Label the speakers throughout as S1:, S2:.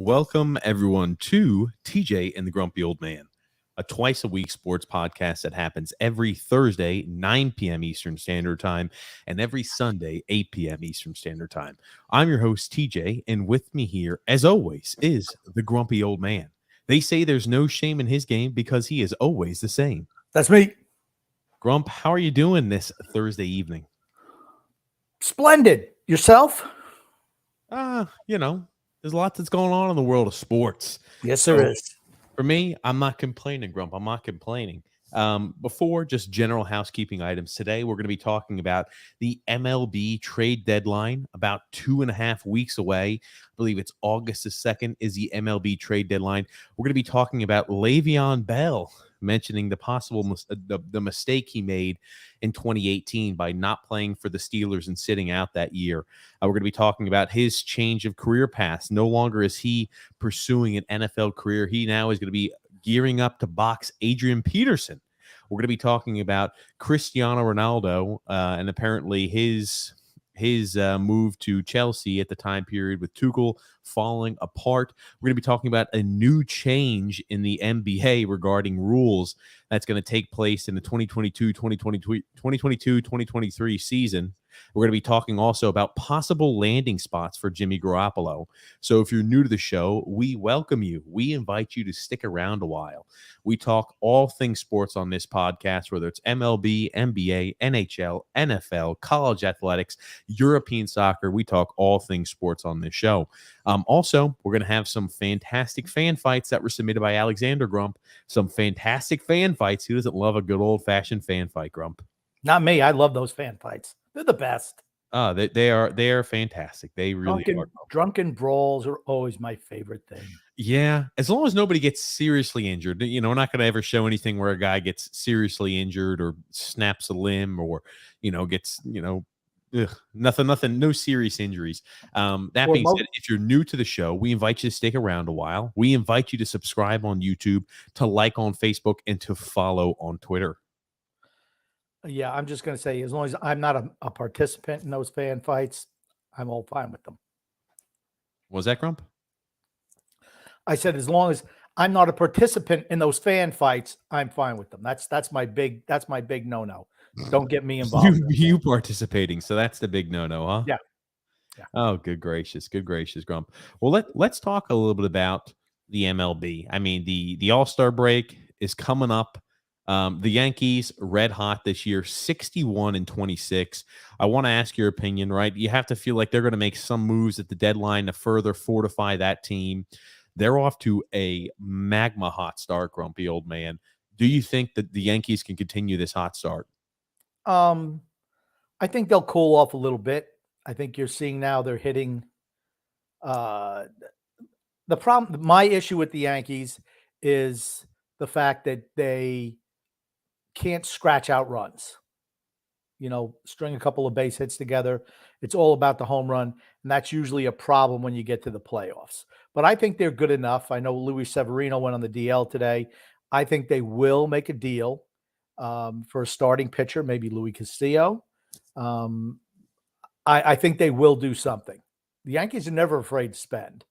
S1: Welcome, everyone, to TJ and the Grumpy Old Man, a twice-a-week sports podcast that happens every Thursday, 9 p.m. Eastern Standard Time, and every Sunday, 8 p.m. Eastern Standard Time. I'm your host, TJ, and with me here, as always, is the Grumpy Old Man. They say there's no shame in his game because he is always the same.
S2: That's me.
S1: Grump, how are you doing this Thursday evening?
S2: Splendid. Yourself?
S1: There's lots that's going on in the world of sports.
S2: Yes, there is.
S1: For me, I'm not complaining, Grump. I'm not complaining. Before just general housekeeping items, today we're going to be talking about the MLB Trade Deadline, about 2.5 weeks away. I believe it's August the 2nd is the MLB Trade Deadline. We're going to be talking about Le'Veon Bell, mentioning the possible the mistake he made in 2018 by not playing for the Steelers and sitting out that year. We're going to be talking about his change of career paths. No longer is he pursuing an NFL career. He now is going to be gearing up to box Adrian Peterson. We're going to be talking about Cristiano Ronaldo and apparently his move to Chelsea at the time period with Tuchel falling apart. We're going to be talking about a new change in the NBA regarding rules that's going to take place in the 2022-2023 season. We're going to be talking also about possible landing spots for Jimmy Garoppolo. So if you're new to the show, we welcome you. We invite you to stick around a while. We talk all things sports on this podcast, whether it's MLB, NBA, NHL, NFL, college athletics, European soccer. We talk all things sports on this show. Also, we're going to have some fantastic fan fights that were submitted by Alexander Grump. Some fantastic fan fights. Who doesn't love a good old-fashioned fan fight, Grump?
S2: Not me. I love those fan fights. They're the best.
S1: They are fantastic. They really are.
S2: Drunken brawls are always my favorite thing.
S1: Yeah, as long as nobody gets seriously injured. We're not going to ever show anything where a guy gets seriously injured or snaps a limb or gets nothing, no serious injuries. That being said, if you're new to the show, we invite you to stick around a while. We invite you to subscribe on YouTube, to like on Facebook, and to follow on Twitter.
S2: Yeah, I'm just going to say, as long as I'm not a participant in those fan fights, I'm all fine with them.
S1: Was that, Grump?
S2: I said, as long as I'm not a participant in those fan fights, I'm fine with them. That's my big no-no. Don't get me involved.
S1: You participating, so that's the big no-no, huh?
S2: Yeah.
S1: Oh, good gracious, Grump. Well, let's talk a little bit about the MLB. I mean, the All-Star break is coming up. The Yankees, red hot this year, 61-26. I want to ask your opinion, right? You have to feel like they're going to make some moves at the deadline to further fortify that team. They're off to a magma hot start, Grumpy Old Man. Do you think that the Yankees can continue this hot start?
S2: I think they'll cool off a little bit. I think you're seeing now they're hitting. The problem, my issue with the Yankees is the fact that they can't scratch out runs, string a couple of base hits together. It's all about the home run. And that's usually a problem when you get to the playoffs, but I think they're good enough. I know Luis Severino went on the DL today. I think they will make a deal for a starting pitcher, maybe Luis Castillo. I think they will do something. The Yankees are never afraid to spend.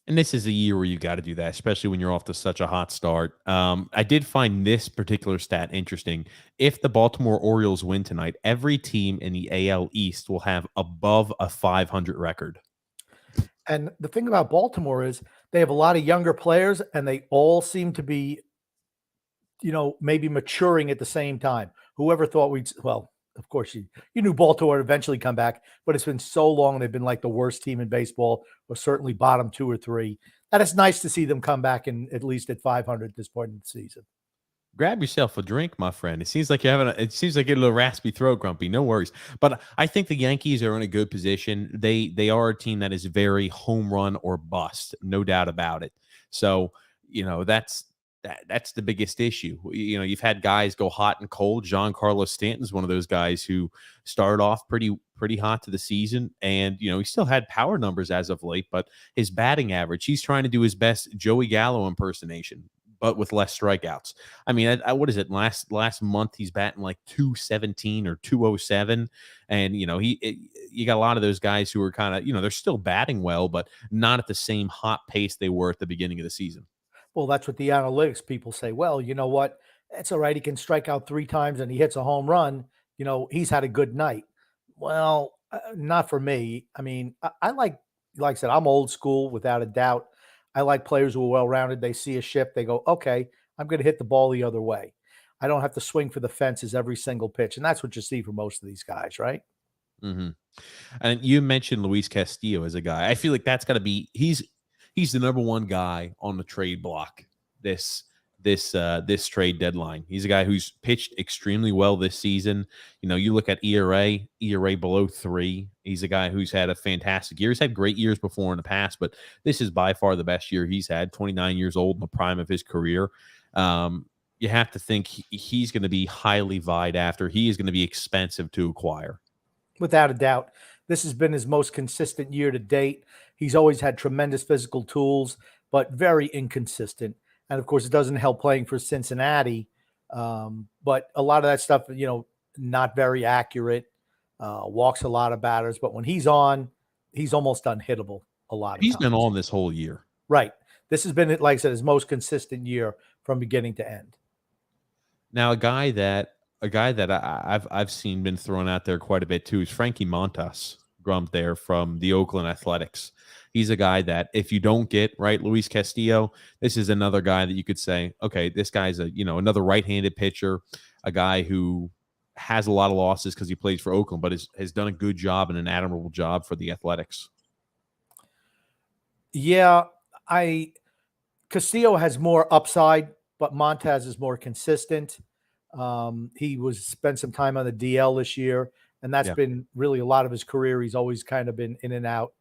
S1: And this is a year where you got to do that, especially when you're off to such a hot start. I did find this particular stat interesting. If the Baltimore Orioles win tonight, every team in the AL East will have above a 500 record.
S2: And the thing about Baltimore is they have a lot of younger players, and they all seem to be, maybe maturing at the same time. Whoever thought of course, you knew Baltimore would eventually come back, but it's been so long they've been like the worst team in baseball, or certainly bottom 2 or 3. That is nice to see them come back and at least at 500 at this point in the season.
S1: Grab yourself a drink, my friend. It seems like you're a little raspy throat, Grumpy. No worries. But I think the Yankees are in a good position. They are a team that is very home run or bust, no doubt about it. So, that's the biggest issue. You've had guys go hot and cold. Giancarlo Stanton's one of those guys who started off pretty hot to the season, and he still had power numbers as of late, but his batting average, he's trying to do his best Joey Gallo impersonation. but with less strikeouts. I mean, what is it? Last month he's batting like 217 or 207, and you got a lot of those guys who are kind of they're still batting well, but not at the same hot pace they were at the beginning of the season.
S2: Well, that's what the analytics people say. Well, you know what? It's all right. He can strike out 3 times and he hits a home run. He's had a good night. Well, not for me. I mean, I like I said, I'm old school without a doubt. I like players who are well rounded. They see a shift, they go, okay, I'm going to hit the ball the other way. I don't have to swing for the fences every single pitch. And that's what you see for most of these guys, right?
S1: Mm-hmm. And you mentioned Luis Castillo as a guy. I feel like that's got to be he's the number one guy on the trade block this trade deadline. He's a guy who's pitched extremely well this season. You look at ERA below 3. He's a guy who's had a fantastic year. He's had great years before in the past, but this is by far the best year he's had. 29 years old in the prime of his career. You have to think he's going to be highly vied after. He is going to be expensive to acquire.
S2: Without a doubt. This has been his most consistent year to date. He's always had tremendous physical tools, but very inconsistent. And of course, it doesn't help playing for Cincinnati. But a lot of that stuff, not very accurate, walks a lot of batters. But when he's on, he's almost unhittable a lot of
S1: He's
S2: times.
S1: been on this whole year.
S2: Right. This has been, like I said, his most consistent year from beginning to end.
S1: Now, a guy that I've seen been thrown out there quite a bit too is Frankie Montas, Grump there from the Oakland Athletics. He's a guy that if you don't get right, Luis Castillo, this is another guy that you could say, okay, this guy's another right-handed pitcher, a guy who has a lot of losses because he plays for Oakland, but has done a good job and an admirable job for the Athletics.
S2: Yeah, Castillo has more upside, but Montez is more consistent. He spent some time on the DL this year, and that's been really a lot of his career. He's always kind of been in and out,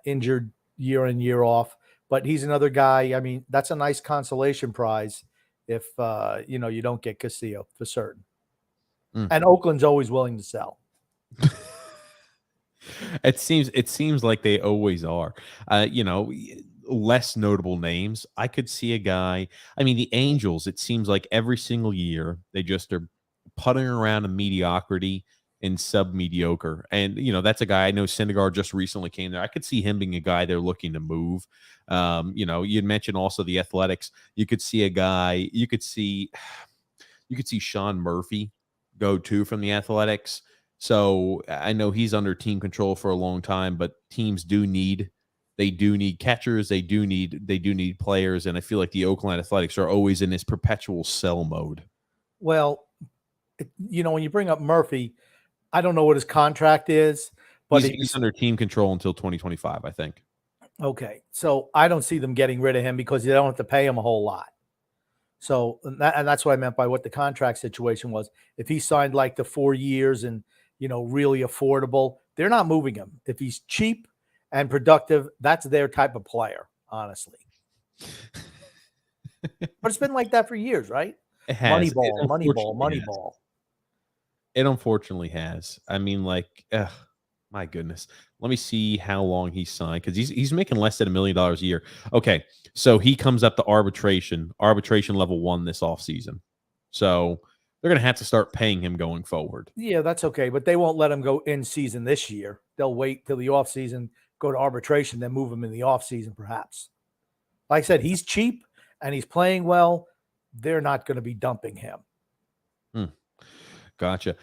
S2: injured year in, year off. But he's another guy. I mean, that's a nice consolation prize if you don't get Castillo for certain. And Oakland's always willing to sell.
S1: It seems like they always are. Less notable names. I could see a guy. I mean, the Angels, it seems like every single year they just are putting around in mediocrity and sub-mediocre. And, that's a guy I know Syndergaard just recently came there. I could see him being a guy they're looking to move. You'd mentioned also the Athletics. You could see a guy, you could see Sean Murphy go to from the Athletics. So I know he's under team control for a long time, but teams do need catchers. They do need players. And I feel like the Oakland Athletics are always in this perpetual sell mode.
S2: Well, when you bring up Murphy, I don't know what his contract is, but
S1: he's under team control until 2025, I think.
S2: Okay. So I don't see them getting rid of him because they don't have to pay him a whole lot. So, and that's what I meant by what the contract situation was. If he signed like the 4 years and, really affordable, they're not moving him. If he's cheap and productive, that's their type of player, honestly. But it's been like that for years, right?
S1: It has.
S2: Moneyball.
S1: It unfortunately has. I mean, my goodness. Let me see how long he signed because he's making less than $1 million a year. Okay, so he comes up to arbitration level 1 this offseason. So they're going to have to start paying him going forward.
S2: Yeah, that's okay, but they won't let him go in season this year. They'll wait till the offseason, go to arbitration, then move him in the offseason perhaps. Like I said, he's cheap and he's playing well. They're not going to be dumping him.
S1: Gotcha.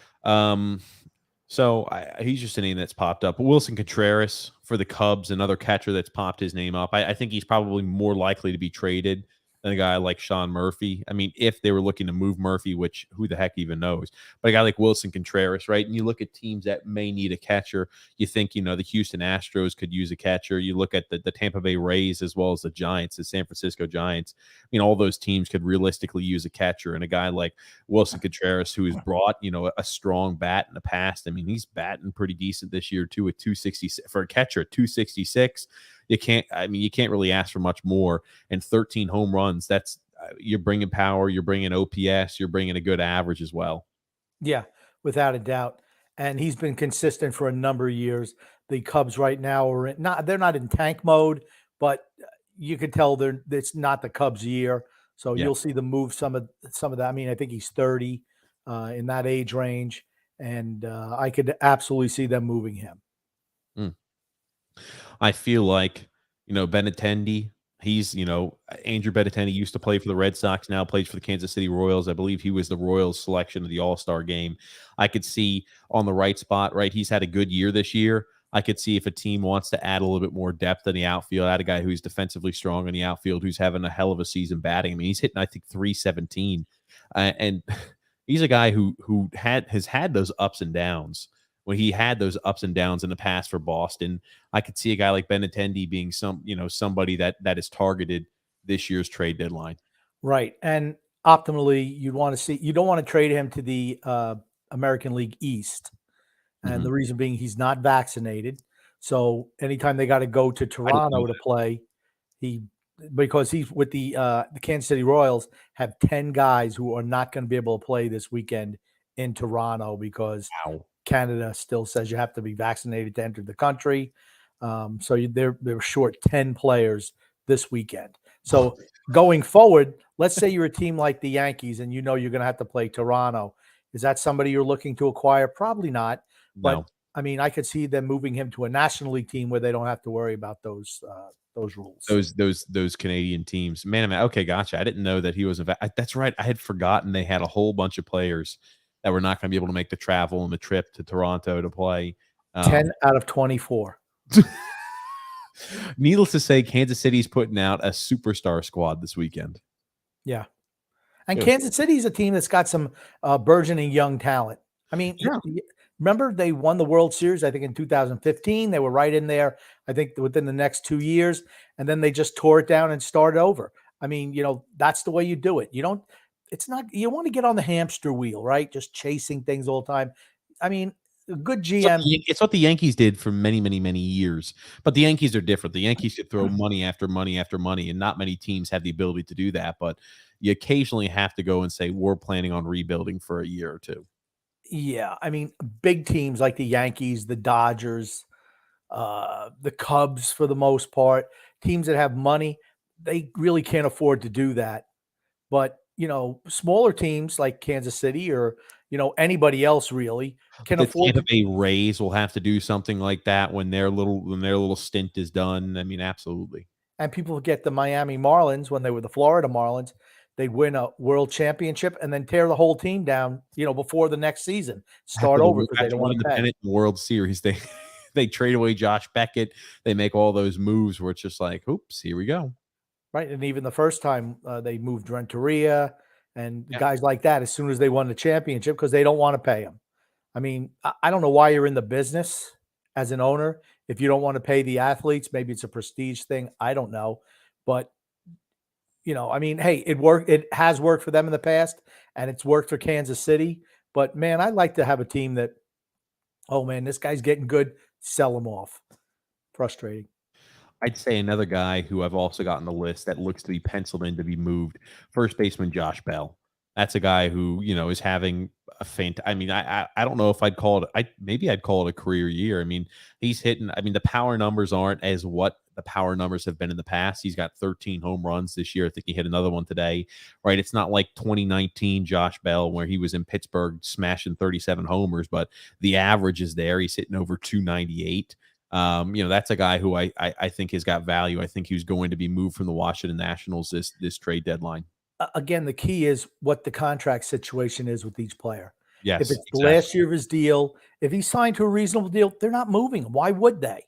S1: So he's just a name that's popped up. Wilson Contreras for the Cubs, another catcher that's popped his name up. I think he's probably more likely to be traded than a guy like Sean Murphy. I mean, if they were looking to move Murphy, which who the heck even knows, but a guy like Wilson Contreras, right? And you look at teams that may need a catcher. You think, the Houston Astros could use a catcher. You look at the Tampa Bay Rays as well as the Giants, the San Francisco Giants. I mean, all those teams could realistically use a catcher, and a guy like Wilson Contreras, who has brought, a strong bat in the past. I mean, he's batting pretty decent this year too at 266 for a catcher at 266. You can't really ask for much more. And 13 home runs, that's you're bringing power, you're bringing OPS, you're bringing a good average as well.
S2: Yeah, without a doubt. And he's been consistent for a number of years. The Cubs right now they're not in tank mode, but you could tell it's not the Cubs' year. So
S1: Yeah.
S2: you'll see them move some of that. I mean, I think he's 30 in that age range, and I could absolutely see them moving him.
S1: Mm. I feel like, Benintendi, he's, Andrew Benintendi used to play for the Red Sox, now plays for the Kansas City Royals. I believe he was the Royals selection of the All-Star game. I could see on the right spot, right? He's had a good year this year. I could see if a team wants to add a little bit more depth in the outfield, add a guy who's defensively strong in the outfield, who's having a hell of a season batting. I mean, he's hitting, I think, 317. And he's a guy who has had those ups and downs. When he had those ups and downs in the past for Boston, I could see a guy like Benintendi being somebody that is targeted this year's trade deadline.
S2: Right. And optimally, you don't want to trade him to the American League East. And the reason being he's not vaccinated. So anytime they got to go to Toronto to play, because he's with the Kansas City Royals have 10 guys who are not going to be able to play this weekend in Toronto because Canada still says you have to be vaccinated to enter the country. So they're short 10 players this weekend. So going forward, let's say you're a team like the Yankees and you're going to have to play Toronto. Is that somebody you're looking to acquire? Probably not. But
S1: No.
S2: I mean, I could see them moving him to a National League team where they don't have to worry about those rules.
S1: Those Canadian teams. Man. Okay, gotcha. I didn't know that he was that's right. I had forgotten they had a whole bunch of players that were not going to be able to make the travel and the trip to Toronto to play.
S2: 10 out of 24.
S1: Needless to say, Kansas City's putting out a superstar squad this weekend.
S2: Yeah. And Kansas City is a team that's got some burgeoning young talent. I mean, remember they won the World Series, I think, in 2015. They were right in there, I think, within the next 2 years. And then they just tore it down and started over. I mean, that's the way you do it. You want to get on the hamster wheel, right? Just chasing things all the time. I mean, a good GM.
S1: It's what the Yankees did for many, many, many years. But the Yankees are different. The Yankees could throw money after money after money, and not many teams have the ability to do that. But you occasionally have to go and say, we're planning on rebuilding for a year or two.
S2: Yeah. I mean, big teams like the Yankees, the Dodgers, the Cubs, for the most part, teams that have money, they really can't afford to do that. But, smaller teams like Kansas City or, anybody else really can afford
S1: to. The Rays will have to do something like that when their little stint is done. I mean, absolutely.
S2: And people forget the Miami Marlins when they were the Florida Marlins. They'd win a world championship and then tear the whole team down, before the next season. Start over because they don't want to pay.
S1: The World Series, they trade away Josh Beckett. They make all those moves where it's just like, oops, here we go.
S2: Right, and even the first time they moved Renteria and guys like that as soon as they won the championship because they don't want to pay them. I mean, I don't know why you're in the business as an owner if you don't want to pay the athletes. Maybe it's a prestige thing. I don't know. But, I mean, hey, it worked. It has worked for them in the past, and it's worked for Kansas City. But, man, I'd like to have a team that, oh, man, this guy's getting good, sell him off. Frustrating.
S1: I'd say another guy who I've also got on the list that looks to be penciled in to be moved, first baseman Josh Bell. That's a guy who, is having a I mean, I don't know if I'd call it, maybe I'd call it a career year. I mean, he's hitting, the power numbers aren't as what the power numbers have been in the past. He's got 13 home runs this year. I think he hit another one today, right? It's not like 2019 Josh Bell where he was in Pittsburgh smashing 37 homers, but the average is there. He's hitting over 298. That's a guy who I think has got value. I think he's going to be moved from the Washington Nationals this trade deadline.
S2: Again, the key is what the contract situation is with each player.
S1: Yes,
S2: if it's the last year of his deal, if he's signed to a reasonable deal, they're not moving him. Why would they?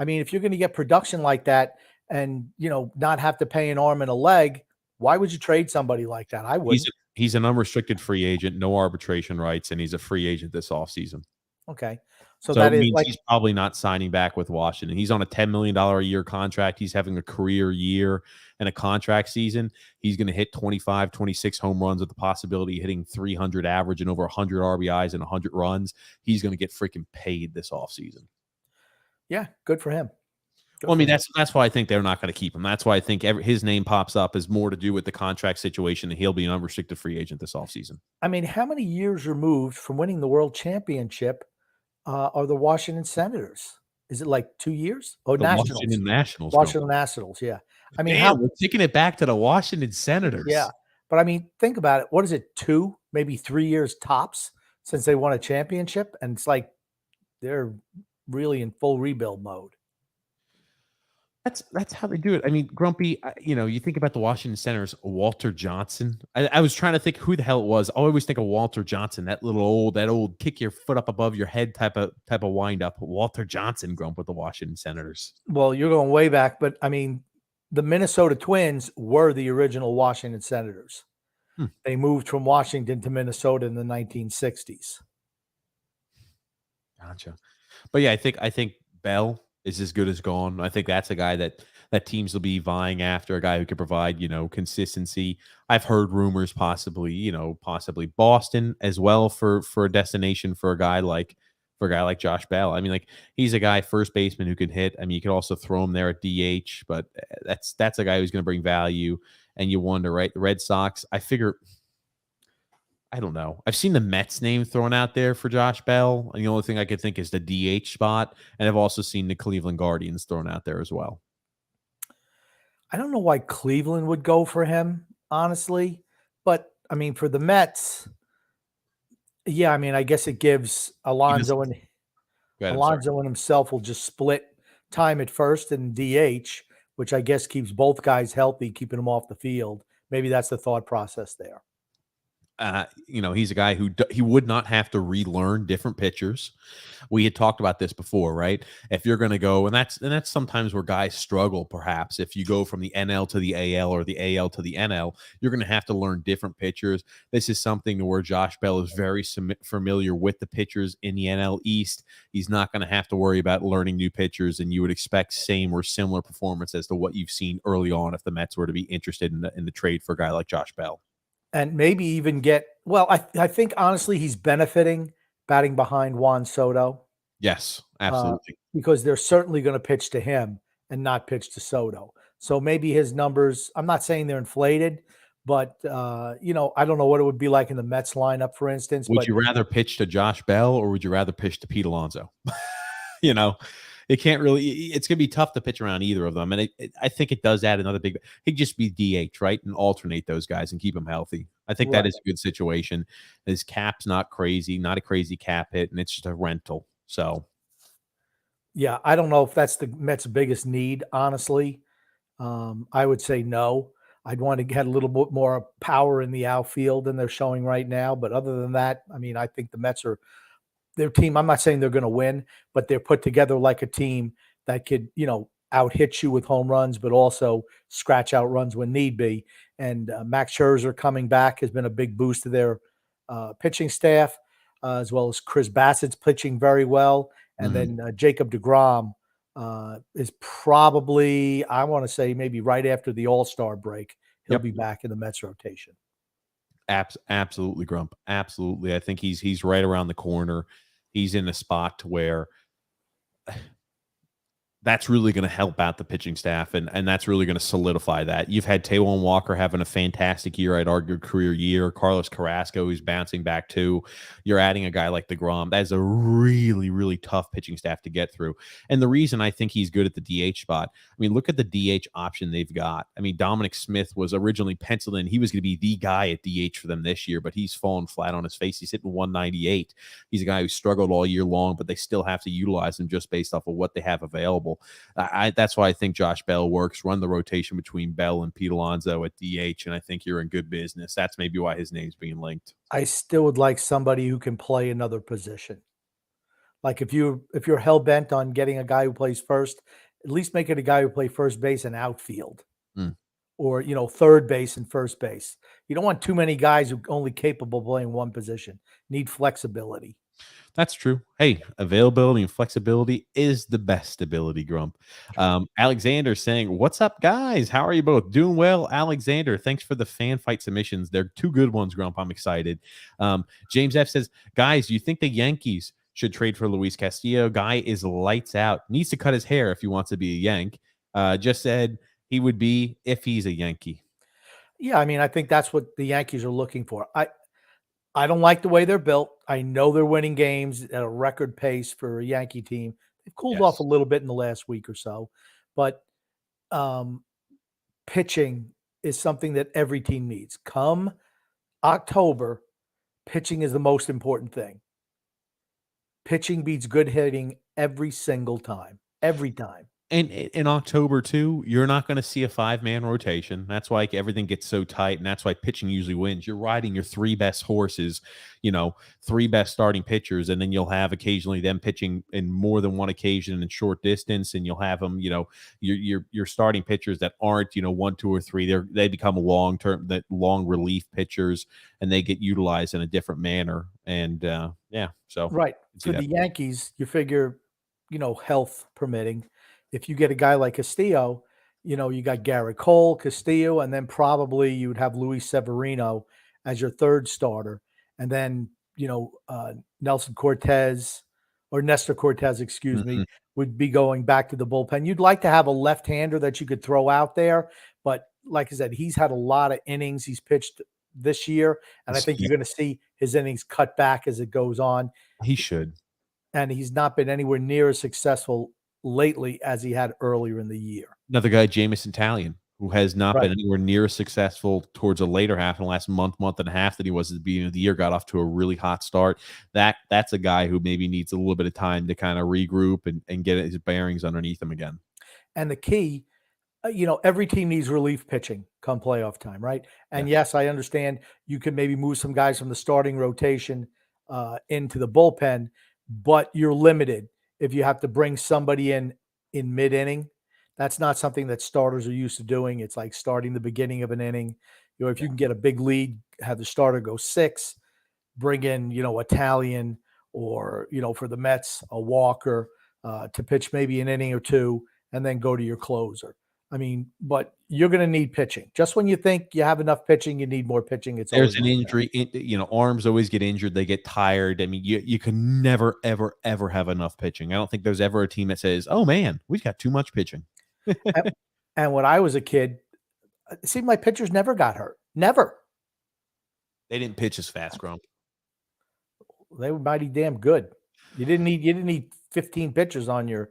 S2: I mean, if you're going to get production like that and, not have to pay an arm and a leg, why would you trade somebody like that? I wouldn't.
S1: He's an unrestricted free agent, no arbitration rights, and he's a free agent this offseason.
S2: Okay. So
S1: that means he's probably not signing back with Washington. He's on a $10 million a year contract. He's having a career year and a contract season. He's going to hit 25, 26 home runs with the possibility of hitting 300 average and over 100 RBIs and 100 runs. He's going to get freaking paid this offseason.
S2: Yeah, good for him.
S1: Well, I mean, that's why I think they're not going to keep him. That's why I think his name pops up is more to do with the contract situation, and he'll be an unrestricted free agent this offseason.
S2: I mean, how many years removed from winning the world championship are the Washington Senators? Is it like 2 years? Oh,
S1: The
S2: Nationals.
S1: Washington Nationals, Grump.
S2: Washington Nationals, yeah. I mean,
S1: Damn, we're taking it back to the Washington
S2: yeah.
S1: Senators.
S2: But I mean, think about it. What is it? 2, maybe 3 years tops since they won a championship, and it's like they're really in full rebuild mode.
S1: That's how they do it. I mean, Grumpy, you think about the Washington Senators, Walter Johnson. I was trying to think who the hell it was. I always think of Walter Johnson, that old kick your foot up above your head type of wind up. Walter Johnson, Grump, with the Washington Senators.
S2: Well, you're going way back, but I mean, the Minnesota Twins were the original Washington Senators. They moved from Washington to Minnesota in the 1960s.
S1: Gotcha. But yeah, I think Bell is as good as gone. I think that's a guy that teams will be vying after, a guy who can provide, consistency. I've heard rumors possibly Boston as well for a destination for a guy like Josh Bell. I mean, like, he's a guy, first baseman, who can hit. I mean, you could also throw him there at DH, but that's a guy who's going to bring value. And you wonder, right? The Red Sox, I don't know. I've seen the Mets name thrown out there for Josh Bell, and the only thing I could think is the DH spot. And I've also seen the Cleveland Guardians thrown out there as well.
S2: I don't know why Cleveland would go for him, honestly. But, I mean, for the Mets, yeah, I mean, I guess it gives Alonso and himself will just split time at first and DH, which I guess keeps both guys healthy, keeping them off the field. Maybe that's the thought process there.
S1: He's a guy who he would not have to relearn different pitchers. We had talked about this before, right? If you're going to go, and that's sometimes where guys struggle, perhaps. If you go from the NL to the AL or the AL to the NL, you're going to have to learn different pitchers. This is something where Josh Bell is very familiar with the pitchers in the NL East. He's not going to have to worry about learning new pitchers, and you would expect same or similar performance as to what you've seen early on if the Mets were to be interested in the trade for a guy like Josh Bell.
S2: And maybe even I think honestly he's benefiting batting behind Juan Soto.
S1: Yes, absolutely.
S2: Because they're certainly going to pitch to him and not pitch to Soto. So maybe his numbers, I'm not saying they're inflated, but I don't know what it would be like in the Mets lineup, for instance.
S1: Would you rather pitch to Josh Bell or would you rather pitch to Pete Alonso? It can't really. It's going to be tough to pitch around either of them, and I think it does add another big. He'd just be DH, right, and alternate those guys and keep them healthy. I think that is a good situation. His cap's not crazy, not a crazy cap hit, and it's just a rental. So,
S2: yeah, I don't know if that's the Mets' biggest need. Honestly, I would say no. I'd want to get a little bit more power in the outfield than they're showing right now. But other than that, I mean, I think the Mets are. Their team, I'm not saying they're going to win, but they're put together like a team that could, out hit you with home runs, but also scratch out runs when need be. And Max Scherzer coming back has been a big boost to their pitching staff, as well as Chris Bassett's pitching very well. And then Jacob deGrom is probably, I want to say, maybe right after the All-Star break, he'll be back in the Mets rotation.
S1: Absolutely, Grump. Absolutely. I think he's right around the corner. He's in a spot where that's really going to help out the pitching staff, and that's really going to solidify that. You've had Taijuan Walker having a fantastic year, I'd argue career year. Carlos Carrasco, who's bouncing back too. You're adding a guy like DeGrom. That is a really, really tough pitching staff to get through. And the reason I think he's good at the DH spot, I mean, look at the DH option they've got. I mean, Dominic Smith was originally penciled in. He was going to be the guy at DH for them this year, but he's fallen flat on his face. He's hitting 198. He's a guy who struggled all year long, but they still have to utilize him just based off of what they have available. That's why I think Josh Bell works. Run the rotation between Bell and Pete Alonso at DH, and I think you're in good business. That's maybe why his name's being linked.
S2: I still would like somebody who can play another position. Like if you're hell bent on getting a guy who plays first, at least make it a guy who plays first base and outfield, or third base and first base. You don't want too many guys who are only capable of playing one position. Need flexibility.
S1: That's true. Hey, availability and flexibility is the best ability, Grump. Alexander saying, what's up, guys? How are you both? Doing well, Alexander. Thanks for the fan fight submissions. They're two good ones, Grump. I'm excited. James F. says, guys, do you think the Yankees should trade for Luis Castillo? Guy is lights out. Needs to cut his hair if he wants to be a Yank. Just said he would be if he's a Yankee.
S2: Yeah, I mean, I think that's what the Yankees are looking for. I don't like the way they're built. I know they're winning games at a record pace for a Yankee team. They've cooled off a little bit in the last week or so, but pitching is something that every team needs. Come October, pitching is the most important thing. Pitching beats good hitting every single time. Every time.
S1: And in October too, you're not going to see a 5-man rotation. That's why everything gets so tight, and that's why pitching usually wins. You're riding your 3 best horses, 3 best starting pitchers, and then you'll have occasionally them pitching in more than one occasion in short distance, and you'll have them, your starting pitchers that aren't 1, 2, or 3. They become long relief pitchers, and they get utilized in a different manner. And so
S2: right for the Yankees, you figure, health permitting. If you get a guy like Castillo, you got Garrett Cole, Castillo, and then probably you would have Luis Severino as your third starter. And then, Nelson Cortez or Nestor Cortez, excuse me, would be going back to the bullpen. You'd like to have a left-hander that you could throw out there. But like I said, he's had a lot of innings he's pitched this year. And I think you're going to see his innings cut back as it goes on.
S1: He should.
S2: And he's not been anywhere near as successful lately as he had earlier in the year.
S1: Another guy, Jameson Taillon, who has not been anywhere near as successful towards the later half in the last month and a half that he was at the beginning of the year. Got off to a really hot start. That's a guy who maybe needs a little bit of time to kind of regroup and get his bearings underneath him again.
S2: And the key, every team needs relief pitching come playoff time, right? And yes, I understand you can maybe move some guys from the starting rotation into the bullpen, but you're limited if you have to bring somebody in mid-inning. That's not something that starters are used to doing. It's like starting the beginning of an inning. If you can get a big lead, have the starter go 6, bring in, Italian or, for the Mets, a Walker to pitch maybe an inning or 2 and then go to your closer. I mean, but you're going to need pitching. Just when you think you have enough pitching, you need more pitching.
S1: There's an injury. Arms always get injured. They get tired. I mean, you can never, ever, ever have enough pitching. I don't think there's ever a team that says, oh, man, we've got too much pitching.
S2: and when I was a kid, it seemed like pitchers never got hurt. Never.
S1: They didn't pitch as fast, Grump.
S2: They were mighty damn good. You didn't need 15 pitchers on your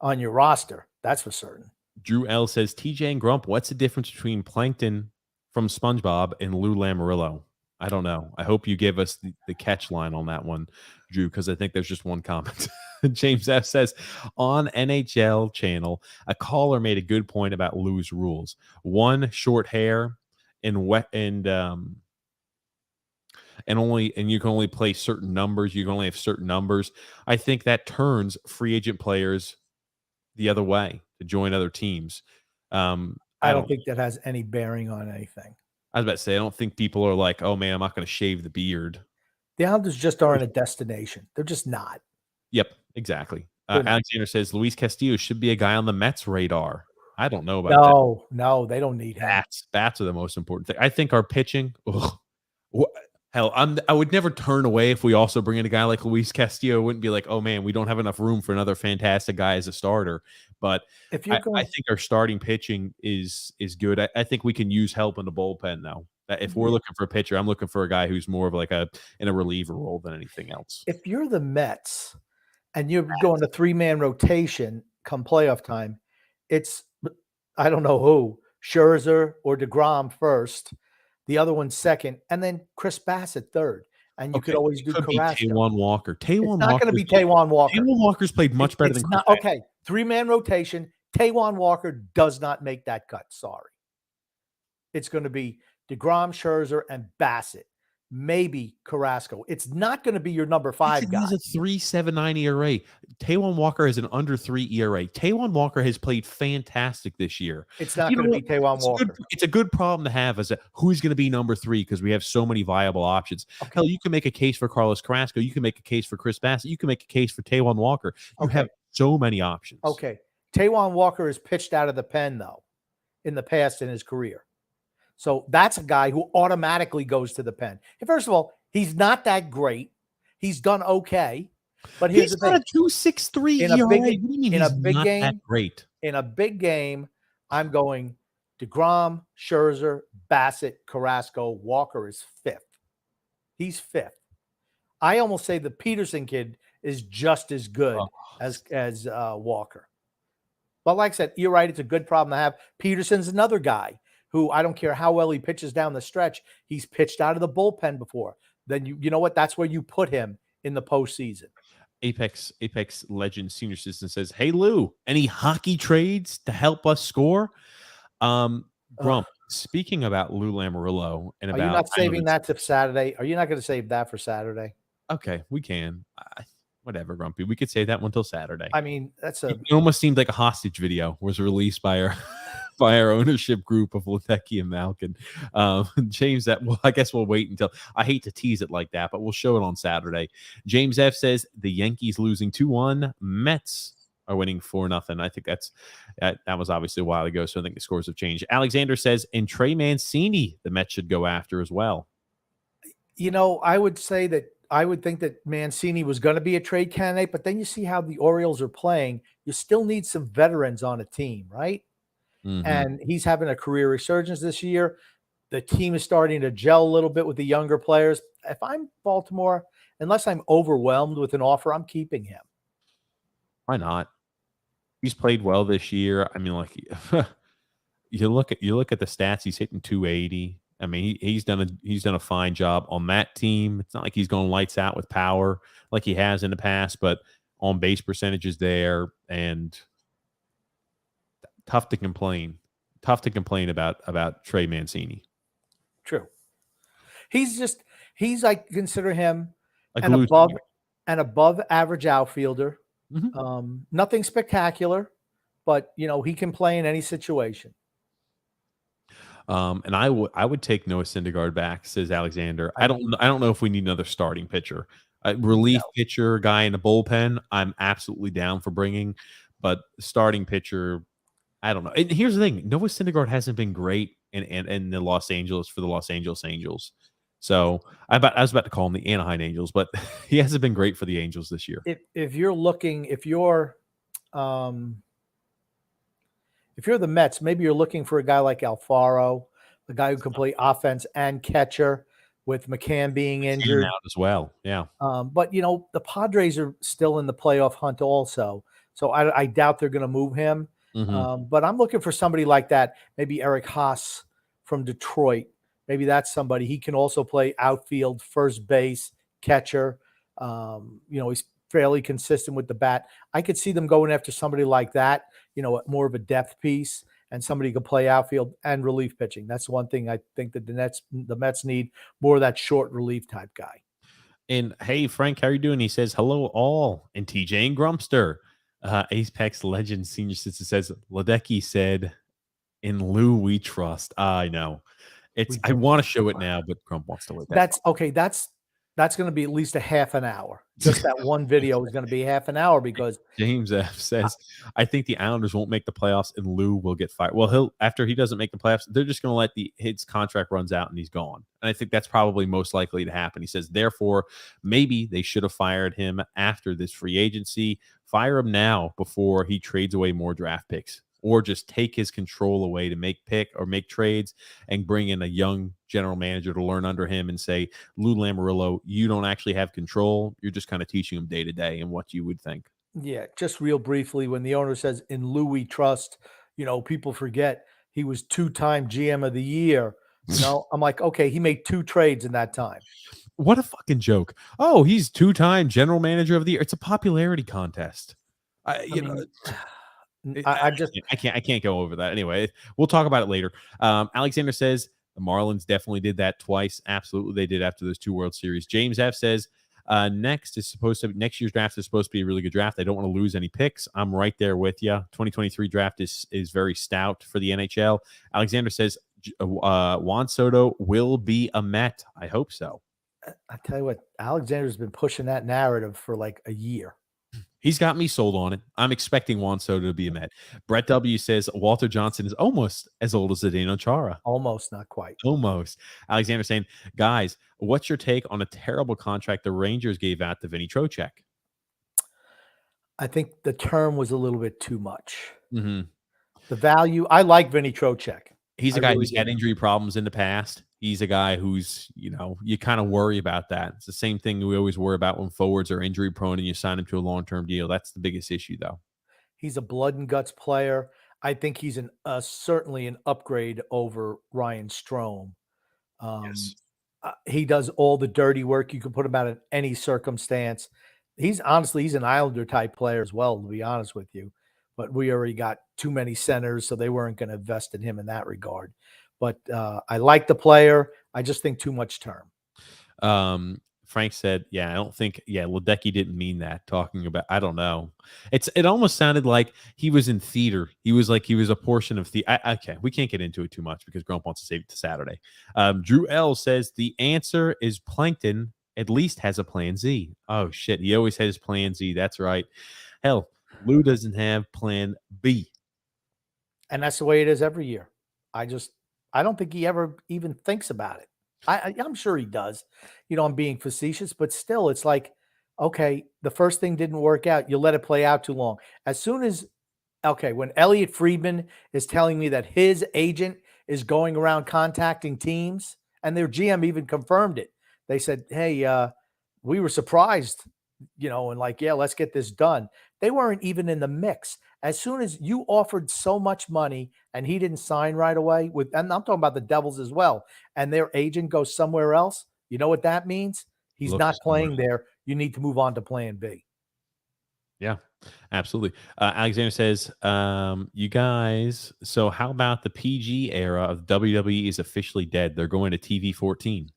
S2: roster. That's for certain.
S1: Drew L says, TJ and Grump, what's the difference between Plankton from SpongeBob and Lou Lamoriello? I don't know. I hope you give us the catch line on that one, Drew, because I think there's just one comment. James F says, on NHL channel, a caller made a good point about Lou's rules. 1, short hair, and you can only play certain numbers. You can only have certain numbers. I think that turns free agent players the other way to join other teams.
S2: I don't think that has any bearing on anything.
S1: I was about to say, I don't think people are like, oh man, I'm not going to shave the beard.
S2: The Islanders just aren't a destination. They're just not.
S1: Yep, exactly. Alexander says Luis Castillo should be a guy on the Mets radar. I don't know about that.
S2: No, they don't need him.
S1: Bats are the most important thing. I think our pitching, hell, I would never turn away if we also bring in a guy like Luis Castillo. It wouldn't be like, oh man, we don't have enough room for another fantastic guy as a starter. But I think our starting pitching is good. I think we can use help in the bullpen though. If we're looking for a pitcher, I'm looking for a guy who's more of like in a reliever role than anything else.
S2: If you're the Mets and you're going to 3-man rotation come playoff time, it's, I don't know who, Scherzer or DeGrom first, the other one second, and then Chris Bassett third. And you could always do Carrasco.
S1: Taijuan Walker.
S2: It's not going to be Taijuan Walker.
S1: Taijuan Walker's played much better than Chris
S2: Bassett. Okay, 3-man rotation. Taijuan Walker does not make that cut. Sorry. It's going to be DeGrom, Scherzer, and Bassett. Maybe Carrasco. It's not going to be your number 5 guy.
S1: He has a 3.79 ERA. Taijuan Walker has an under 3 ERA. Taijuan Walker has played fantastic this year.
S2: It's not going to be Taijuan Walker.
S1: It's a good problem to have as who's going to be number 3 because we have so many viable options. Okay. Hell, you can make a case for Carlos Carrasco. You can make a case for Chris Bassett. You can make a case for Taijuan Walker. You have so many options.
S2: Okay. Taijuan Walker has pitched out of the pen, though, in the past in his career. So that's a guy who automatically goes to the pen. And first of all, he's not that great. He's done okay. But here's the thing.
S1: He's got a 2.63 ERA. What do you mean
S2: in
S1: he's
S2: a big
S1: not
S2: game,
S1: that great?
S2: In a big game, I'm going DeGrom, Scherzer, Bassett, Carrasco. Walker is 5th. He's 5th. I almost say the Peterson kid is just as good
S1: Oh,
S2: as Walker. But like I said, you're right. It's a good problem to have. Peterson's another guy who I don't care how well he pitches down the stretch. He's pitched out of the bullpen before. Then you know what? That's where you put him in the postseason.
S1: Apex Legend Senior Citizen says, "Hey Lou, any hockey trades to help us score?" Grump. Speaking about Lou Lamoriello and
S2: Are you not saving that to Saturday? Are you not going to save that for Saturday?
S1: Okay, we can. Whatever, Grumpy. We could save that one till Saturday.
S2: I mean,
S1: It almost seemed like a hostage video was released by our by our ownership group of Ledecky and Malkin. James, that well, I guess we'll wait until. I hate to tease it like that, but we'll show it on Saturday. James F says the Yankees losing 2-1. Mets are winning 4-0. I think that was obviously a while ago, so I think the scores have changed. Alexander says, and Trey Mancini, the Mets should go after as well.
S2: You know, I would think that Mancini was going to be a trade candidate, but then you see how the Orioles are playing. You still need some veterans on a team, right?
S1: Mm-hmm.
S2: And he's having a career resurgence this year. The team is starting to gel a little bit with the younger players. If I'm Baltimore, unless I'm overwhelmed with an offer, I'm keeping him.
S1: Why not? He's played well this year. I mean, like you look at the stats. He's hitting 280. I mean, he's done a fine job on that team. It's not like he's going lights out with power like he has in the past, but on base percentage is there, and tough to complain. Tough to complain about Trey Mancini.
S2: True. He's I consider him
S1: Like
S2: an above average outfielder.
S1: Mm-hmm.
S2: Nothing spectacular, but he can play in any situation.
S1: And I would take Noah Syndergaard back, says Alexander. I don't know if we need another starting pitcher. Relief pitcher, guy in the bullpen, I'm absolutely down for bringing, but starting pitcher, I don't know. And here's the thing: Noah Syndergaard hasn't been great in the Los Angeles for the Los Angeles Angels. So I was about to call him the Anaheim Angels, but he hasn't been great for the Angels this year.
S2: If you're the Mets, maybe you're looking for a guy like Alfaro, a guy who can play offense and catcher, with McCann being injured
S1: out as well. Yeah.
S2: But the Padres are still in the playoff hunt also, so I doubt they're going to move him.
S1: Mm-hmm.
S2: But I'm looking for somebody like that, maybe Eric Haas from Detroit. Maybe that's somebody. He can also play outfield, first base, catcher. He's fairly consistent with the bat. I could see them going after somebody like that, more of a depth piece, and somebody who can play outfield and relief pitching. That's one thing I think that the Mets need, more of that short relief type guy.
S1: And hey, Frank, how are you doing? He says, hello all. And TJ and Grumpster. Apex Legend Senior Citizen says, Ledecky said, in Lou we trust. I know. I want to show it now, but Grump wants to wait.
S2: That's okay. That's going to be at least a half an hour. Just that one video is going to be half an hour because
S1: James F says, I think the Islanders won't make the playoffs and Lou will get fired. Well, after he doesn't make the playoffs, they're just going to let his contract runs out and he's gone. And I think that's probably most likely to happen. He says, therefore, maybe they should have fired him after this free agency. Fire him now before he trades away more draft picks, or just take his control away to make trades and bring in a young general manager to learn under him and say, Lou Lamoriello, you don't actually have control. You're just kind of teaching him day to day and what you would think.
S2: Yeah, just real briefly, when the owner says in Lou we trust, people forget he was 2-time GM of the year. I'm like, okay, he made 2 trades in that time.
S1: What a fucking joke. Oh, he's 2-time general manager of the year. It's a popularity contest. I can't go over that. Anyway, we'll talk about it later. Alexander says the Marlins definitely did that twice. Absolutely, they did after those 2 World Series. James F says next year's draft is supposed to be a really good draft. I don't want to lose any picks. I'm right there with you. 2023 draft is very stout for the NHL. Alexander says Juan Soto will be a Met. I hope so.
S2: I tell you what, Alexander's been pushing that narrative for like a year.
S1: He's got me sold on it. I'm expecting Juan Soto to be a Met. Brett W says Walter Johnson is almost as old as Zdeno Chara.
S2: Almost, not quite.
S1: Almost. Alexander saying, guys, what's your take on a terrible contract the Rangers gave out to Vinny Trocheck?
S2: I think the term was a little bit too much.
S1: Mm-hmm.
S2: The value, I like Vinny Trocheck.
S1: He's a guy who's had injury problems in the past. He's a guy who's, you kind of worry about that. It's the same thing we always worry about when forwards are injury prone and you sign him to a long-term deal. That's the biggest issue, though.
S2: He's a blood and guts player. I think he's certainly an upgrade over Ryan Strome.
S1: Yes.
S2: He does all the dirty work. You can put him out in any circumstance. He's an Islander type player as well, to be honest with you. But we already got too many centers, so they weren't going to invest in him in that regard. But I like the player. I just think too much term.
S1: Frank said, I don't think, Ledecky didn't mean that, talking about, I don't know. It almost sounded like he was in theater. He was a portion of the, okay, we can't get into it too much because Grump wants to save it to Saturday. Drew L says the answer is Plankton at least has a plan Z. Oh shit. He always has plan Z. That's right. Hell, Lou doesn't have plan B.
S2: And that's the way it is every year. I don't think he ever even thinks about it. I'm sure he does. I'm being facetious, but still, it's like, okay, the first thing didn't work out. You let it play out too long. As soon as, when Elliot Friedman is telling me that his agent is going around contacting teams, and their GM even confirmed it. They said, hey, we were surprised, and like, let's get this done. They weren't even in the mix. As soon as you offered so much money and he didn't sign right away and I'm talking about the Devils as well, and their agent goes somewhere else, you know what that means? He's not playing there. You need to move on to plan B.
S1: Yeah, absolutely. Alexander says, you guys, so how about the PG era of WWE is officially dead? They're going to TV 14.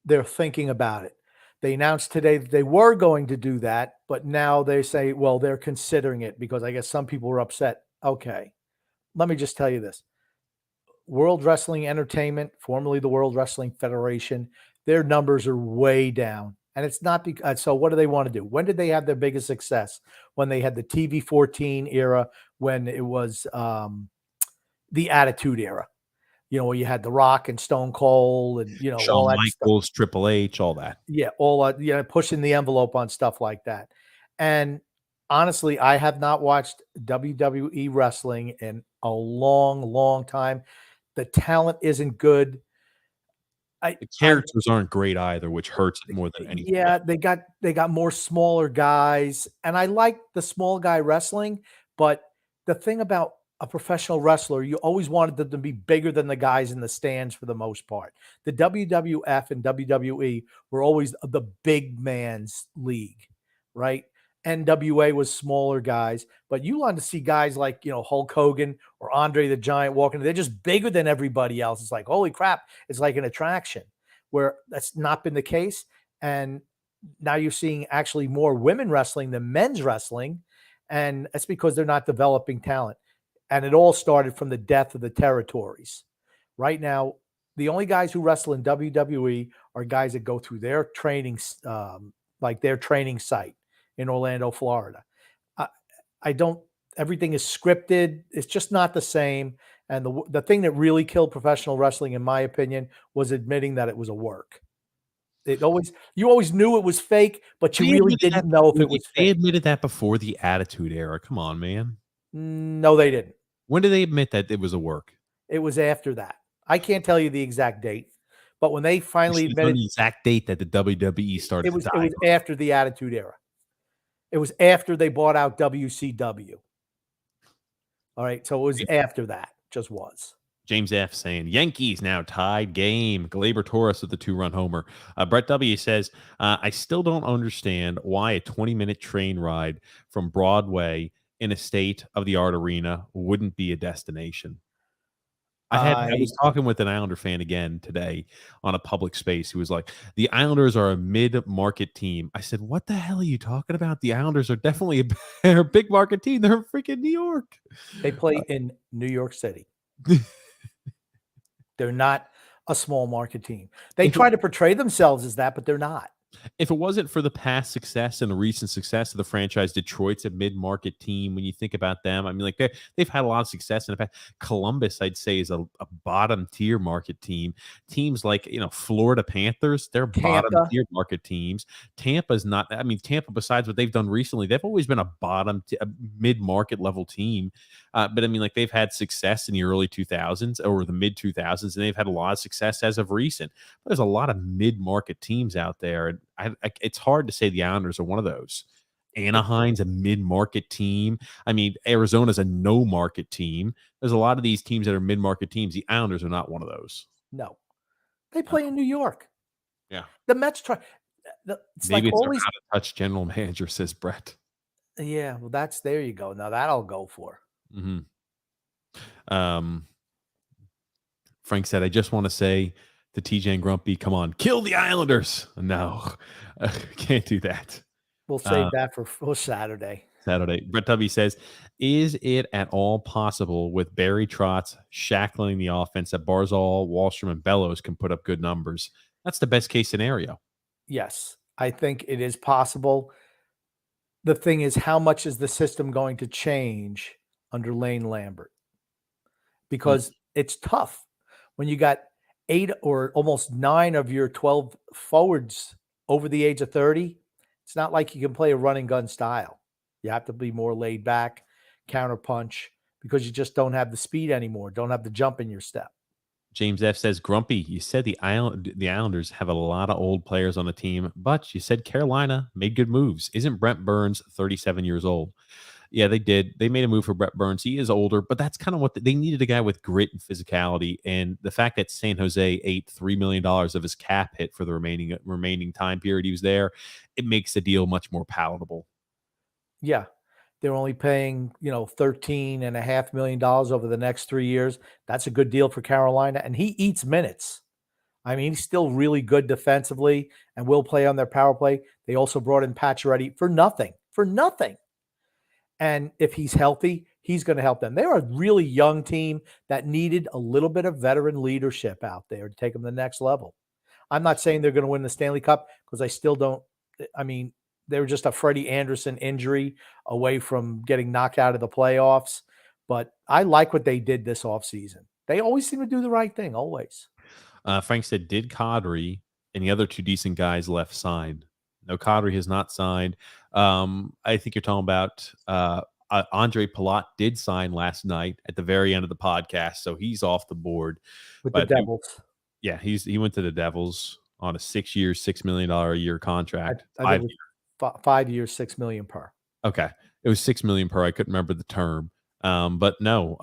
S2: They're thinking about it. They announced today that they were going to do that, but now they say, well, they're considering it because I guess some people were upset. Okay, let me just tell you this. World Wrestling Entertainment, formerly the World Wrestling Federation, their numbers are way down. And it's not because, so what do they want to do? When did they have their biggest success? When they had the TV 14 era, when it was the Attitude Era. Where you had The Rock and Stone Cold and,
S1: Shawn
S2: all that
S1: Michaels,
S2: stuff.
S1: Triple H, all that.
S2: Yeah, all pushing the envelope on stuff like that. And honestly, I have not watched WWE wrestling in a long, long time. The talent isn't good.
S1: The characters aren't great either, which hurts it more than anything.
S2: Yeah, they got more smaller guys, and I like the small guy wrestling, but the thing about a professional wrestler, you always wanted them to be bigger than the guys in the stands for the most part. The WWF and WWE were always the big man's league, right? NWA was smaller guys, but you wanted to see guys like, Hulk Hogan or Andre the Giant walking. They're just bigger than everybody else. It's like, holy crap. It's like an attraction, where that's not been the case. And now you're seeing actually more women wrestling than men's wrestling. And that's because they're not developing talent. And it all started from the death of the territories. Right now, the only guys who wrestle in WWE are guys that go through their training, like their training site in Orlando, Florida. Everything is scripted. It's just not the same. And the thing that really killed professional wrestling, in my opinion, was admitting that it was a work. You always knew it was fake, but you really didn't know if it was fake.
S1: They admitted that before the Attitude Era. Come on, man.
S2: No, they didn't.
S1: When did they admit that it was a work?
S2: It was after that. I can't tell you the exact date, but when they finally admitted
S1: the exact date that the WWE started,
S2: it was after the Attitude Era. It was after they bought out WCW. All right, so it was after that. Just was.
S1: James F. saying, Yankees now tied game. Glaber Torres with the 2-run homer. Brett W. says, I still don't understand why a 20-minute train ride from Broadway in a state-of-the-art arena wouldn't be a destination. I was talking with an Islander fan again today on a public space who was like, the Islanders are a mid-market team. I said, what the hell are you talking about? The Islanders are definitely a big market team. They're freaking New York.
S2: They play in New York City. They're not a small market team. They try to portray themselves as that, but they're not.
S1: If it wasn't for the past success and the recent success of the franchise, Detroit's a mid-market team. When you think about them, I mean, like they've had a lot of success in the past. Columbus, I'd say, is a bottom-tier market team. Teams like Florida Panthers, they're
S2: Tampa,
S1: bottom-tier market teams. Tampa's not. I mean, Tampa, besides what they've done recently, they've always been a mid-market level team. But I mean, like they've had success in the early 2000s or the mid 2000s, and they've had a lot of success as of recent. But there's a lot of mid-market teams out there, and it's hard to say the Islanders are one of those. Anaheim's a mid-market team. I mean, Arizona's a no-market team. There's a lot of these teams that are mid-market teams. The Islanders are not one of those.
S2: no, they play in New York.
S1: Yeah,
S2: The Mets try. It's
S1: maybe
S2: like
S1: it's their
S2: always.
S1: out-of-touch general manager, says Brett.
S2: Yeah, well, there you go. Now that I'll go for.
S1: Mm-hmm. Frank said, I just want to say to TJ and Grumpy, come on, kill the Islanders. No, can't do that.
S2: We'll save that for Saturday.
S1: Brett Tubby says, is it at all possible with Barry Trotz shackling the offense that Barzal, Wallstrom, and Bellows can put up good numbers? That's the best case scenario.
S2: Yes, I think it is possible. The thing is, how much is the system going to change under Lane Lambert? Because it's tough when you got 8 or almost 9 of your 12 forwards over the age of 30. It's not like you can play a run and gun style. You have to be more laid back, counterpunch, because you just don't have the speed anymore. Don't have the jump in your step.
S1: James F says, Grumpy, you said the Islanders have a lot of old players on the team, but you said Carolina made good moves. Isn't Brent Burns 37 years old? Yeah, they did. They made a move for Brett Burns. He is older, but that's kind of what they needed, a guy with grit and physicality. And the fact that San Jose ate $3 million of his cap hit for the remaining time period he was there, it makes the deal much more palatable.
S2: Yeah. They're only paying, $13.5 million over the next 3 years. That's a good deal for Carolina. And he eats minutes. I mean, he's still really good defensively and will play on their power play. They also brought in Pacioretty for nothing. And if he's healthy, he's going to help them. They're a really young team that needed a little bit of veteran leadership out there to take them to the next level. I'm not saying they're going to win the Stanley Cup because I still don't. I mean, they were just a Freddie Anderson injury away from getting knocked out of the playoffs. But I like what they did this offseason. They always seem to do the right thing, always.
S1: Frank said, did Kadri and the other 2 decent guys left sign? No, Kadri has not signed. I think you're talking about Andre Palat did sign last night at the very end of the podcast, so he's off the board.
S2: With the Devils.
S1: He went to the Devils on a 6-year, $6 million a year contract.
S2: I think 5 years, $6 million per.
S1: Okay, it was $6 million per. I couldn't remember the term, but no,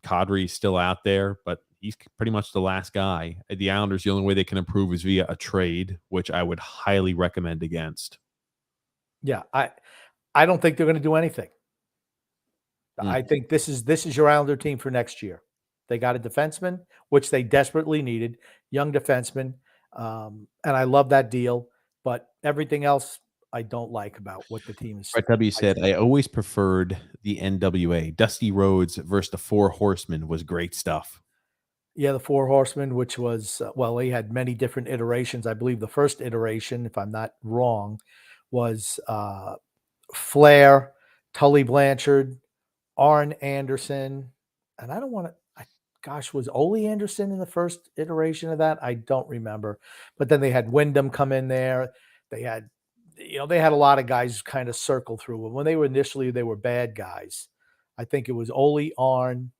S1: Kadri's still out there, but he's pretty much the last guy. The Islanders, the only way they can improve is via a trade, which I would highly recommend against.
S2: Yeah, I don't think they're going to do anything. I think this is your Islander team for next year. They got a defenseman, which they desperately needed, young defenseman, and I love that deal. But everything else, I don't like about what the team is.
S1: Brett W said, I always preferred the NWA. Dusty Rhodes versus the Four Horsemen was great stuff.
S2: Yeah, the Four Horsemen, which was, they had many different iterations. I believe the first iteration, if I'm not wrong, was Flair, Tully Blanchard, Arn Anderson, and I don't want to, was Ole Anderson in the first iteration of that? I don't remember. But then they had Wyndham come in there. They had, they had a lot of guys kind of circle through. When they were bad guys. I think it was Ole, Arn,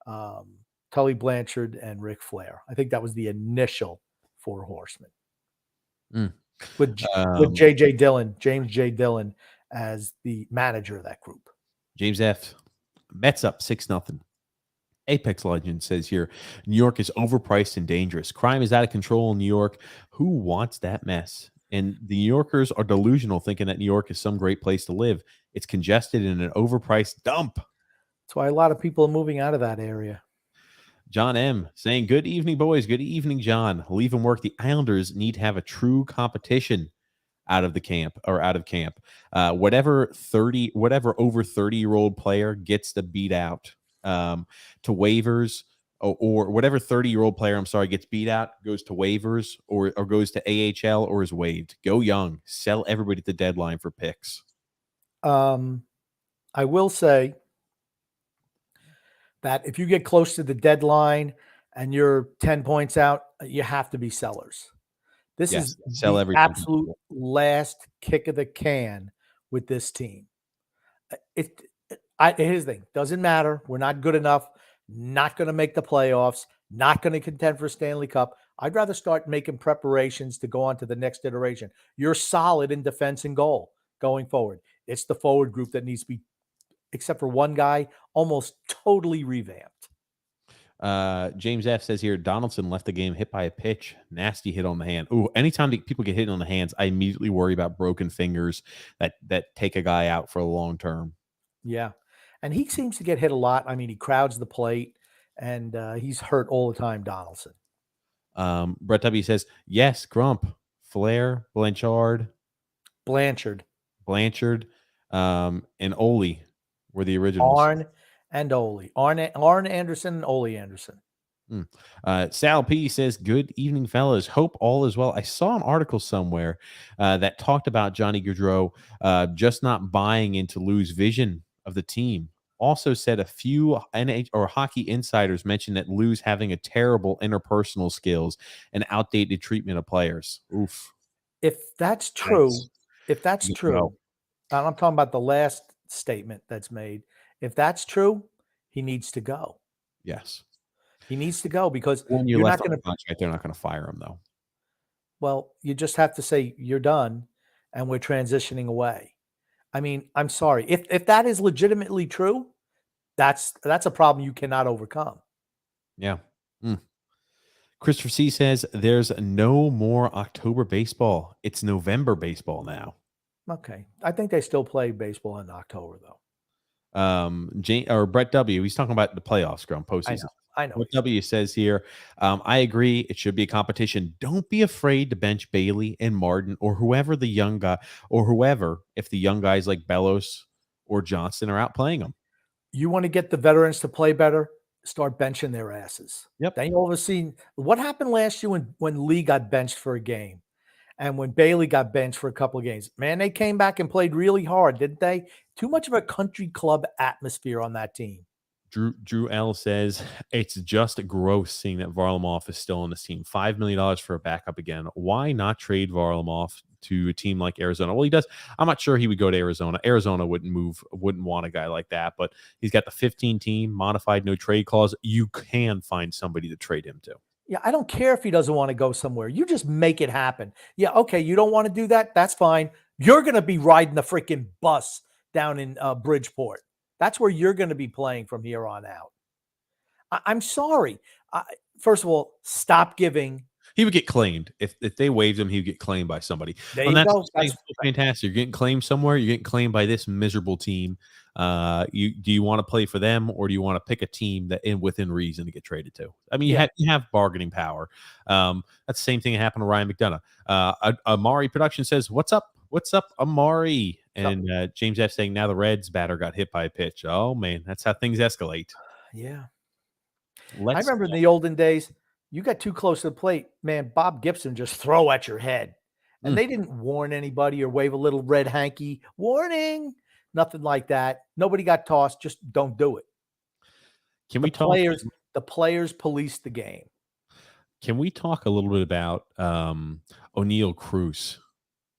S2: Tully Blanchard, and Ric Flair. I think that was the initial Four Horsemen. With James J. Dillon as the manager of that group.
S1: James F. Mets up 6-0. Apex Legend says here, New York is overpriced and dangerous. Crime is out of control in New York. Who wants that mess? And the New Yorkers are delusional, thinking that New York is some great place to live. It's congested and an overpriced dump.
S2: That's why a lot of people are moving out of that area.
S1: John M. saying, good evening, boys. Good evening, John. Leaving work. The Islanders need to have a true competition out of camp. Whatever over 30-year-old player gets to beat out to waivers or whatever 30-year-old player, I'm sorry, gets beat out, goes to waivers or goes to AHL or is waived. Go young. Sell everybody at the deadline for picks.
S2: I will say that if you get close to the deadline and you're 10 points out, you have to be sellers. This is
S1: sell
S2: the
S1: everything.
S2: absolute last kick of the can with this team. Here's the thing. Doesn't matter. We're not good enough. Not going to make the playoffs. Not going to contend for a Stanley Cup. I'd rather start making preparations to go on to the next iteration. You're solid in defense and goal going forward. It's the forward group that needs to be, except for one guy, almost totally revamped.
S1: James F says here, Donaldson left the game hit by a pitch. Nasty hit on the hand. Ooh, anytime people get hit on the hands, I immediately worry about broken fingers that take a guy out for a long term.
S2: Yeah. And he seems to get hit a lot. I mean, he crowds the plate, and he's hurt all the time, Donaldson.
S1: Brett W says, yes, Grump, Flair, Blanchard, and Ole were the originals.
S2: Arn and Ole. Arn Anderson and Ole Anderson.
S1: Sal P says, good evening, fellas. Hope all is well. I saw an article somewhere that talked about Johnny Gaudreau just not buying into Lou's vision of the team. Also said a few hockey insiders mentioned that Lou's having a terrible interpersonal skills and outdated treatment of players. Oof.
S2: If that's true, and I'm talking about the last statement that's made. If that's true, he needs to go.
S1: Yes.
S2: He needs to go because
S1: when you're not going to contract, they're not going to fire him though.
S2: Well, you just have to say you're done and we're transitioning away. I mean, I'm sorry. If that is legitimately true, that's a problem you cannot overcome.
S1: Yeah. Christopher C says there's no more October baseball. It's November baseball now.
S2: Okay. I think they still play baseball in October though.
S1: Brett W. He's talking about the playoffs, Grump, postseason.
S2: I know.
S1: What W says here, I agree. It should be a competition. Don't be afraid to bench Bailey and Martin or whoever the young guy or whoever, if the young guys like Bellows or Johnston are out playing them.
S2: You want to get the veterans to play better, start benching their asses.
S1: Yep.
S2: Then you'll see what happened last year when Lee got benched for a game and when Bailey got benched for a couple of games. Man, they came back and played really hard, didn't they? Too much of a country club atmosphere on that team.
S1: Drew L says it's just gross seeing that Varlamov is still on this team. $5 million for a backup again. Why not trade Varlamov to a team like Arizona? Well, he does. I'm not sure he would go to Arizona. Arizona wouldn't want a guy like that, but he's got the 15 team modified no trade clause. You can find somebody to trade him to.
S2: Yeah, I don't care if he doesn't want to go somewhere. You just make it happen. Yeah, okay, you don't want to do that? That's fine. You're going to be riding the freaking bus down in Bridgeport. That's where you're going to be playing from here on out. I'm sorry. First of all, stop giving.
S1: He would get claimed. If they waived him, he would get claimed by somebody.
S2: There you go.
S1: That's fantastic. You're getting claimed somewhere. You're getting claimed by this miserable team. Do you want to play for them, or do you want to pick a team that within reason to get traded to? I mean, you have bargaining power. That's the same thing that happened to Ryan McDonough. Amari Production says, "What's up? What's up, Amari?" And James F saying, now the Reds batter got hit by a pitch. Oh man, that's how things escalate.
S2: Yeah. I remember in the olden days, you got too close to the plate, man, Bob Gibson just throw at your head. And they didn't warn anybody or wave a little red hanky. Warning. Nothing like that. Nobody got tossed. Just don't do it.
S1: Can we talk?
S2: The players police the game.
S1: Can we talk a little bit about O'Neal Cruz?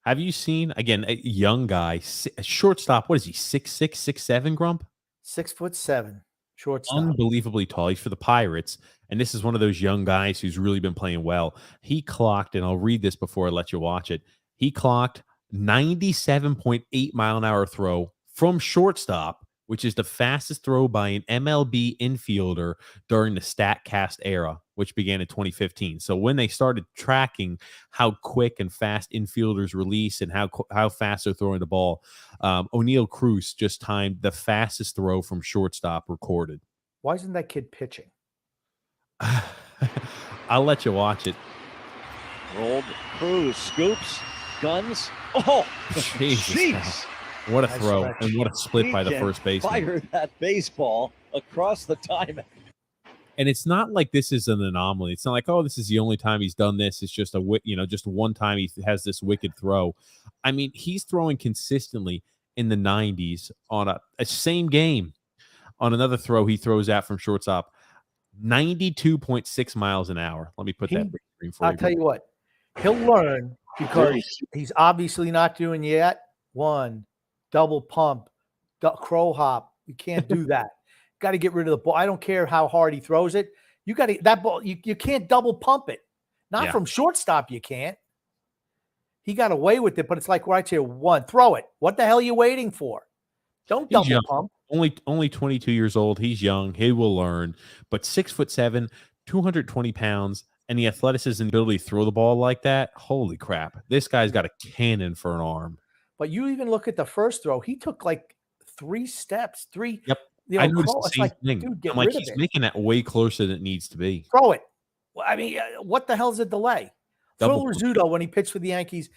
S1: Have you seen, again, a young guy, a shortstop? What is he, 6'6", 6'7", Grump?
S2: 6'7", shortstop.
S1: Unbelievably tall. He's for the Pirates, and this is one of those young guys who's really been playing well. He clocked, and I'll read this before I let you watch it. He clocked 97.8 mile an hour throw from shortstop, which is the fastest throw by an MLB infielder during the StatCast era, which began in 2015. So when they started tracking how quick and fast infielders release and how fast they're throwing the ball, O'Neal Cruz just timed the fastest throw from shortstop recorded.
S2: Why isn't that kid pitching?
S1: I'll let you watch it.
S3: Rolled Cruz, scoops, guns. Oh,
S1: jeez. What a throw, and what a split by the first baseman.
S3: Fired that baseball across the diamond.
S1: And it's not like this is an anomaly. It's not like, oh, this is the only time he's done this. It's just just one time he has this wicked throw. I mean, he's throwing consistently in the 90s on a same game. On another throw he throws out from shortstop, 92.6 miles an hour. Let me put that screen for you.
S2: I'll tell you what, he'll learn because he's obviously not doing yet. One, double pump, crow hop. You can't do that. Got to get rid of the ball. I don't care how hard he throws it. You got to that ball. You can't double pump it. Not from shortstop. You can't. He got away with it, but it's like right here. One, throw it. What the hell are you waiting for? Don't double pump.
S1: Only 22 years old. He's young. He will learn. But 6'7", 220 pounds, and the athleticism and ability to throw the ball like that. Holy crap! This guy's got a cannon for an arm.
S2: But you even look at the first throw. He took like 3 steps.
S1: Yep. I noticed the same thing. Dude, I'm like, he's making that way closer than it needs to be.
S2: Throw it. Well, I mean, what the hell's a delay? Phil Rizzuto, when he pitched for the Yankees,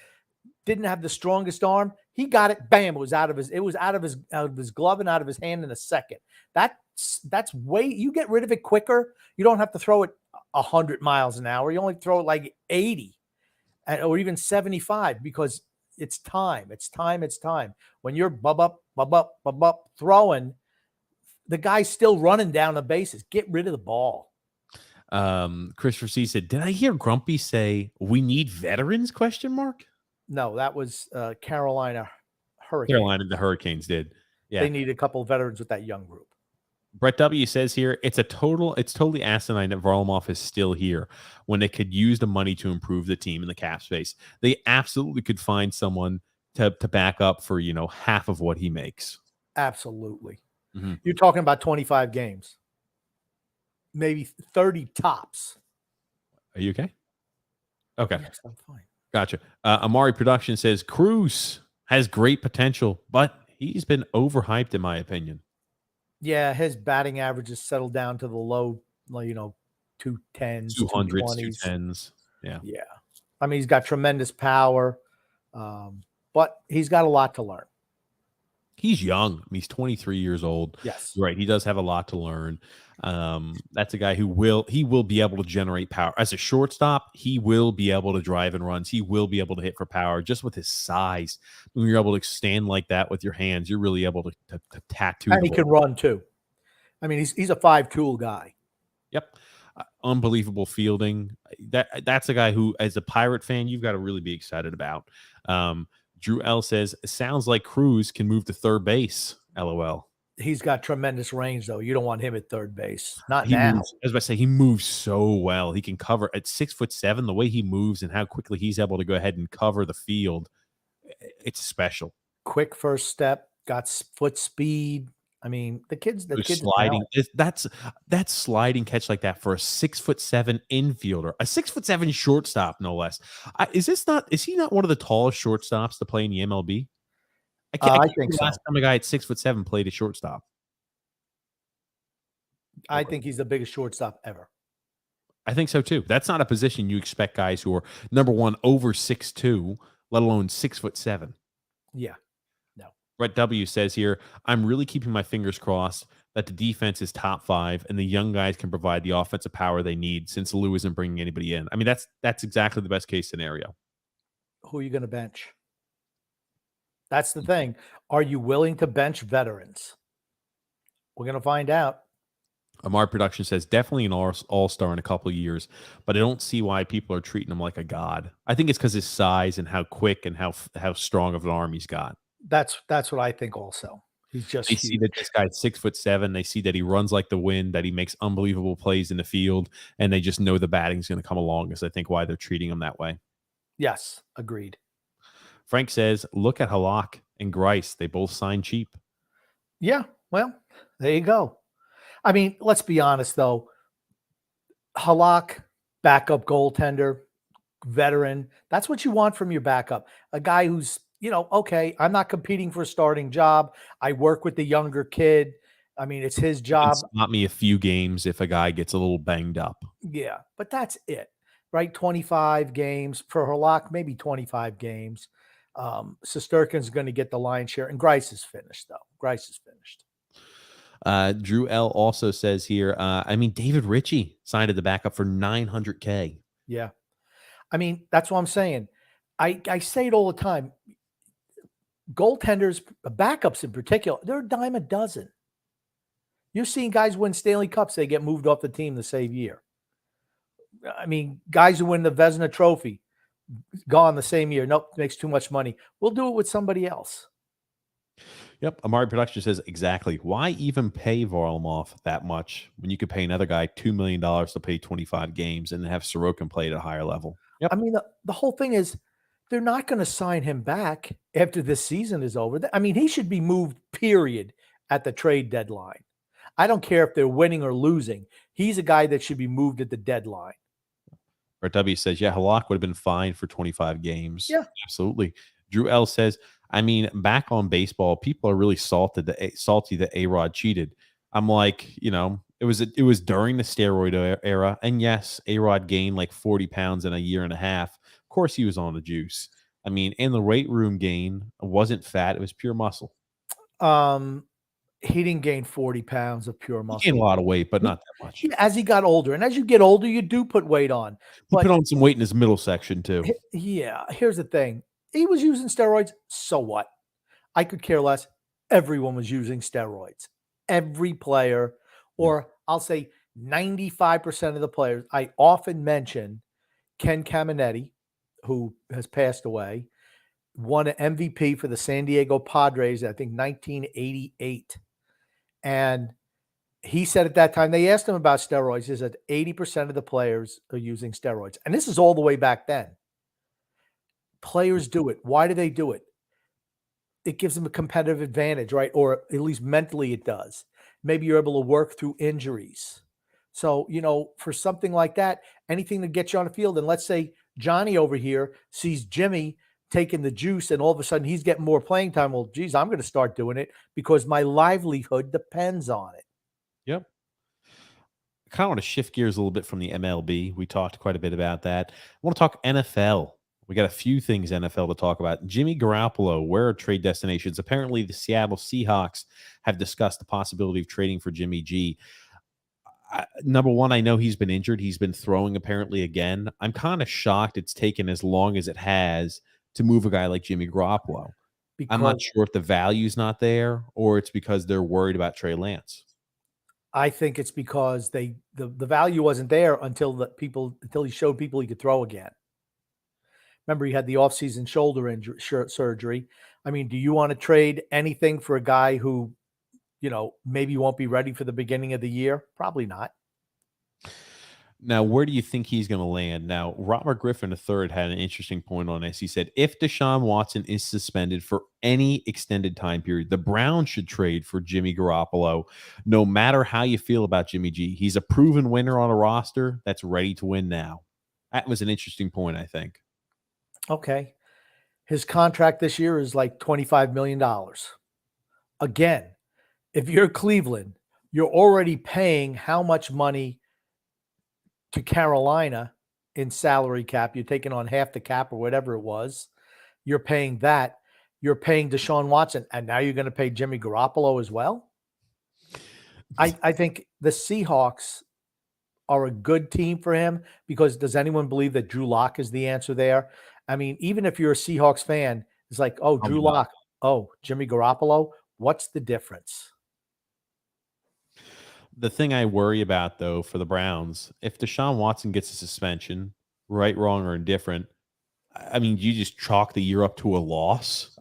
S2: didn't have the strongest arm. He got it. Bam! It was out of his glove and out of his hand in a second. That's way. You get rid of it quicker. You don't have to throw it 100 miles an hour. You only throw it like 80, or even 75 because it's time. It's time. When you're bub up throwing, the guy's still running down the bases. Get rid of the ball.
S1: Christopher C said, "Did I hear Grumpy say we need veterans?" ?
S2: No, that was Carolina Hurricanes.
S1: Carolina, the Hurricanes did. Yeah,
S2: they need a couple of veterans with that young group.
S1: Brett W says here, it's totally asinine that Varlamov is still here when they could use the money to improve the team in the cap space. They absolutely could find someone to back up for, half of what he makes.
S2: Absolutely.
S1: Mm-hmm.
S2: You're talking about 25 games, maybe 30 tops.
S1: Are you okay? Okay.
S2: Yes, I'm fine.
S1: Gotcha. Amari Production says Cruz has great potential, but he's been overhyped in my opinion.
S2: Yeah, his batting average has settled down to the low, 210s,
S1: 200s,
S2: 220s.
S1: 210s. Yeah.
S2: Yeah. I mean, he's got tremendous power, but he's got a lot to learn.
S1: He's young. He's 23 years old.
S2: Yes.
S1: Right. He does have a lot to learn. That's a guy who will be able to generate power. As a shortstop, he will be able to drive and runs. He will be able to hit for power just with his size. When you're able to stand like that with your hands, you're really able to tattoo.
S2: And he can run too. I mean, he's a 5-tool guy.
S1: Yep. Unbelievable fielding. That's a guy who, as a Pirate fan, you've got to really be excited about. Drew L says, it sounds like Cruz can move to third base. LOL.
S2: He's got tremendous range, though. You don't want him at third base. Not
S1: he
S2: now.
S1: Moves, I was about to say, he moves so well. He can cover at 6'7". The way he moves and how quickly he's able to go ahead and cover the field, it's special.
S2: Quick first step, got foot speed. I mean, the kid's
S1: sliding. That's sliding catch like that for a 6'7" infielder, a 6'7" shortstop, no less. Is he not one of the tallest shortstops to play in the MLB? I think so. Last time a guy at 6'7" played a shortstop.
S2: I think he's the biggest shortstop ever.
S1: I think so too. That's not a position you expect guys who are number one over 6'2", let alone 6'7".
S2: Yeah.
S1: Brett W says here, I'm really keeping my fingers crossed that the defense is top 5 and the young guys can provide the offensive power they need since Lou isn't bringing anybody in. I mean, that's exactly the best case scenario.
S2: Who are you going to bench? That's the thing. Are you willing to bench veterans? We're going to find out.
S1: Amar Production says definitely an all-star in a couple of years, but I don't see why people are treating him like a god. I think it's because his size and how quick and how strong of an arm he's got.
S2: That's what I think also. He's just
S1: They see that this guy's 6'7". They see that he runs like the wind, that he makes unbelievable plays in the field, and they just know the batting's going to come along. Is I think why they're treating him that way.
S2: Yes, agreed.
S1: Frank says, look at Halak and Grice. They both signed cheap.
S2: Yeah, well, there you go. I mean, let's be honest, though. Halak, backup goaltender, veteran. That's what you want from your backup. A guy who's, okay, I'm not competing for a starting job. I work with the younger kid. I mean, it's his job.
S1: It's not me a few games if a guy gets a little banged up.
S2: Yeah, but that's it, right? 25 games. For Halak, maybe 25 games. Shesterkin's going to get the lion's share. And Grice is finished, though. Grice is finished.
S1: Drew L also says here, David Ritchie signed at the backup for $900K.
S2: Yeah. I mean, that's what I'm saying. I say it all the time. Goaltenders, backups in particular, they're a dime a dozen. You're seeing guys win Stanley Cups, they get moved off the team the same year. I mean, guys who win the Vezina Trophy, gone the same year. Nope, makes too much money. We'll do it with somebody else.
S1: Yep. Amari Production says exactly. Why even pay Varlamov that much when you could pay another guy $2 million to play 25 games and have Sorokin play at a higher level? Yep.
S2: I mean, the whole thing is they're not going to sign him back after this season is over. I mean, he should be moved, period, at the trade deadline. I don't care if they're winning or losing. He's a guy that should be moved at the deadline.
S1: Brett W says, yeah, Halak would have been fine for 25 games.
S2: Yeah.
S1: Absolutely. Drew L says, I mean, back on baseball, people are really salty that A-Rod cheated. I'm like, it was during the steroid era. And yes, A-Rod gained like 40 pounds in a year and a half. Of course he was on the juice. I mean, in the weight room gain wasn't fat. It was pure muscle.
S2: He didn't gain 40 pounds of pure muscle.
S1: He gained a lot of weight, but not that much.
S2: As he got older. And as you get older, you do put weight on.
S1: He put on some weight in his middle section too.
S2: Yeah. Here's the thing. He was using steroids. So what? I could care less. Everyone was using steroids. Every player, or I'll say 95% of the players. I often mention Ken Caminetti, who has passed away, won an MVP for the San Diego Padres, I think 1988. And he said at that time, they asked him about steroids. He said 80% of the players are using steroids. And this is all the way back then. Players do it. Why do they do it? It gives them a competitive advantage, right? Or at least mentally it does. Maybe you're able to work through injuries. So, for something like that, anything to get you on the field. And let's say Johnny over here sees Jimmy taking the juice and all of a sudden he's getting more playing time. Well, geez, I'm going to start doing it because my livelihood depends on it.
S1: Yep. I kind of want to shift gears a little bit from the MLB. We talked quite a bit about that. I want to talk NFL. We got a few things NFL to talk about. Jimmy Garoppolo, where are trade destinations? Apparently, the Seattle Seahawks have discussed the possibility of trading for Jimmy G. Number one, I know he's been injured. He's been throwing apparently again. I'm kind of shocked it's taken as long as it has to move a guy like Jimmy Garoppolo. I'm not sure if the value's not there or it's because they're worried about Trey Lance.
S2: I think it's because the value wasn't there until he showed people he could throw again. Remember, he had the offseason shoulder injury surgery. I mean, do you want to trade anything for a guy who, maybe won't be ready for the beginning of the year? Probably not.
S1: Now, where do you think he's going to land? Now, Robert Griffin III had an interesting point on this. He said, if Deshaun Watson is suspended for any extended time period, the Browns should trade for Jimmy Garoppolo. No matter how you feel about Jimmy G, he's a proven winner on a roster that's ready to win now. That was an interesting point, I think.
S2: Okay. His contract this year is like $25 million. Again, if you're Cleveland, you're already paying how much money to Carolina in salary cap? You're taking on half the cap or whatever it was. You're paying that. You're paying Deshaun Watson, and now you're going to pay Jimmy Garoppolo as well? I think the Seahawks are a good team for him because does anyone believe that Drew Lock is the answer there? I mean, even if you're a Seahawks fan, it's like, oh, Drew Lock, oh, Jimmy Garoppolo, what's the difference?
S1: The thing I worry about, though, for the Browns, if Deshaun Watson gets a suspension, right, wrong, or indifferent, I mean, you just chalk the year up to a loss.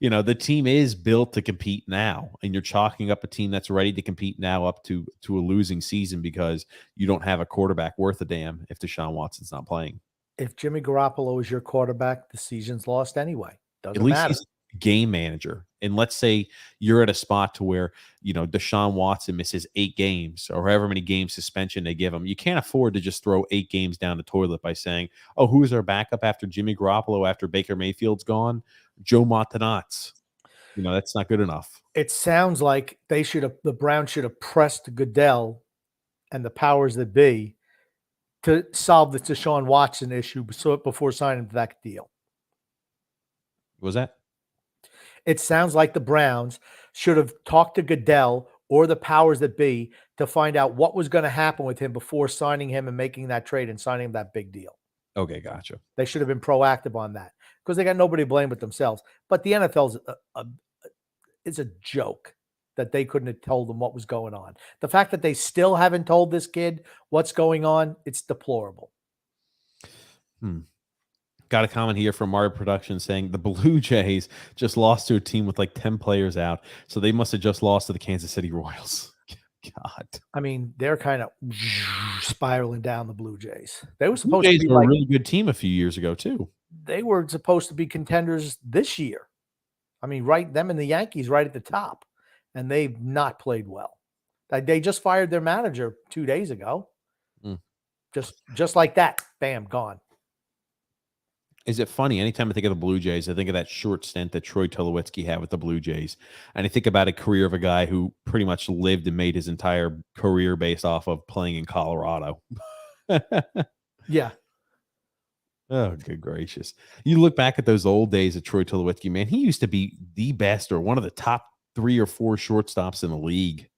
S1: The team is built to compete now, and you're chalking up a team that's ready to compete now up to a losing season because you don't have a quarterback worth a damn if Deshaun Watson's not playing.
S2: If Jimmy Garoppolo is your quarterback, the season's lost anyway. Doesn't
S1: At least
S2: matter.
S1: he's a game manager. And let's say you're at a spot to where, Deshaun Watson misses 8 games or however many games suspension they give him. You can't afford to just throw 8 games down the toilet by saying, oh, who's our backup after Jimmy Garoppolo after Baker Mayfield's gone? Joe Montanaz. That's not good enough.
S2: It sounds like the Browns should have pressed Goodell and the powers that be to solve the Deshaun Watson issue before signing that deal.
S1: What was that?
S2: It sounds like the Browns should have talked to Goodell or the powers that be to find out what was going to happen with him before signing him and making that trade and signing him that big deal.
S1: Okay, gotcha.
S2: They should have been proactive on that because they got nobody to blame but themselves. But the NFL's it's a joke that they couldn't have told them what was going on. The fact that they still haven't told this kid what's going on, it's deplorable.
S1: Got a comment here from Mario Production saying the Blue Jays just lost to a team with like 10 players out. So they must have just lost to the Kansas City Royals. God.
S2: I mean, they're kind of spiraling down, the Blue Jays. They were
S1: Blue
S2: supposed
S1: Jays
S2: to be
S1: were
S2: like,
S1: a really good team a few years ago, too.
S2: they were supposed to be contenders this year. I mean, right, them and the Yankees right at the top, and they've not played well. They just fired their manager 2 days ago. Just like that, bam, gone.
S1: Is it funny? Anytime I think of the Blue Jays, I think of that short stint that Troy Tulowitzki had with the Blue Jays. And I think about a career of a guy who pretty much lived and made his entire career based off of playing in Colorado.
S2: Yeah.
S1: Oh, good gracious. You look back at those old days of Troy Tulowitzki, man, he used to be the best or one of the top 3 or 4 shortstops in the league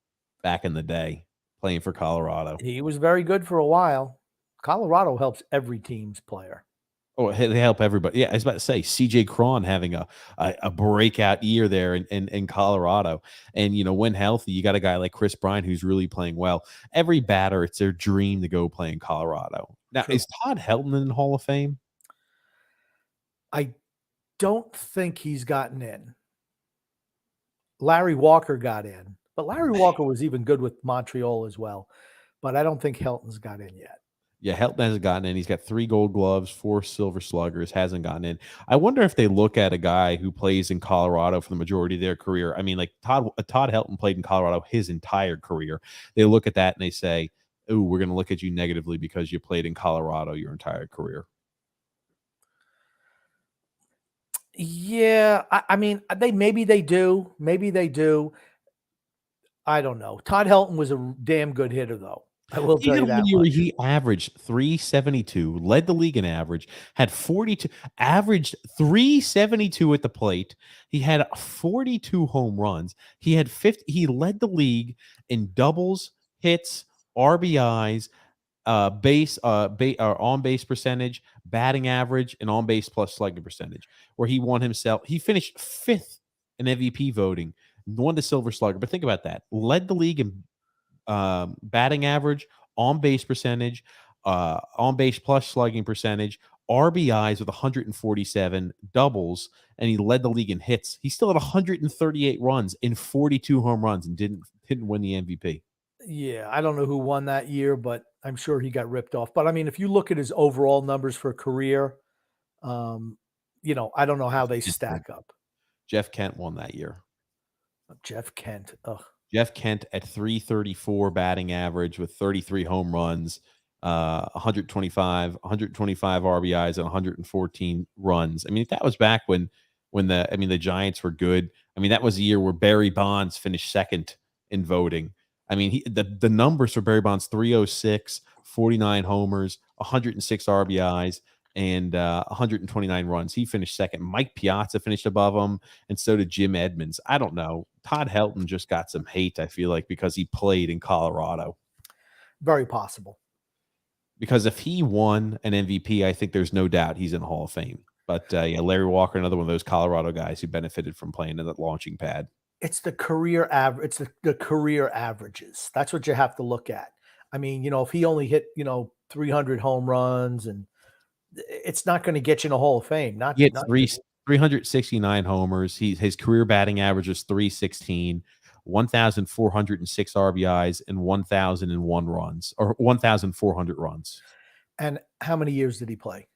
S1: back in the day playing for Colorado.
S2: He was very good for a while. Colorado helps every team's player.
S1: Oh, they help everybody. Yeah, I was about to say CJ Cron having a breakout year there in Colorado. And, you know, when healthy, you got a guy like Chris Bryant who's really playing well. Every batter, it's their dream to go play in Colorado. Now,
S2: True.
S1: Is Todd Helton in the Hall of Fame?
S2: I don't think he's gotten in. Larry Walker got in, but Larry Walker was even good with Montreal as well. But I don't think Helton's got in yet.
S1: Yeah, Helton hasn't gotten in. He's got 3 Gold Gloves, 4 Silver Sluggers, hasn't gotten in. I wonder if they look at a guy who plays in Colorado for the majority of their career. I mean, like Todd Helton played in Colorado his entire career. They look at that and they say, "Ooh, we're going to look at you negatively because you played in Colorado your entire career."
S2: Yeah, I mean, maybe they do. Maybe they do. I don't know. Todd Helton was a damn good hitter, though. I will tell you that much.
S1: He averaged 372, led the league in average, had 42, averaged 372 at the plate. He had 42 home runs. He had 50. He led the league in doubles, hits, RBIs, on base percentage, batting average, and on base plus slugging percentage. Where he won himself. He finished 5th in MVP voting, won the Silver Slugger. But think about that: led the league in batting average, on base percentage, on base plus slugging percentage, RBIs with 147, doubles, and he led the league in hits. He still had 138 runs in 42 home runs and didn't win the MVP.
S2: Yeah, I don't know who won that year, but I'm sure he got ripped off. But I mean, if you look at his overall numbers for a career, you know, I don't know how they stack up.
S1: Jeff Kent won that year.
S2: Jeff Kent. Ugh.
S1: Jeff Kent at 334 batting average with 33 home runs, 125 RBIs and 114 runs. I mean, if that was back when the Giants were good. I mean, that was a year where Barry Bonds finished 2nd in voting. I mean, the numbers for Barry Bonds: 306, 49 homers, 106 RBIs, and 129 runs. He finished 2nd. Mike Piazza finished above him, and so did Jim Edmonds. I don't know. Todd Helton just got some hate, I feel like, because he played in Colorado.
S2: Very possible.
S1: Because if he won an MVP, I think there's no doubt he's in the Hall of Fame. But yeah, Larry Walker, another one of those Colorado guys who benefited from playing in that launching pad.
S2: It's the career average. It's the career averages. That's what you have to look at. I mean, you know, if he only hit, 300 home runs, and it's not going to get you in a Hall of Fame.
S1: He had 369 homers. His career batting average was 316, 1,406 RBIs, and 1,001 runs, or 1,400 runs.
S2: And how many years did he play?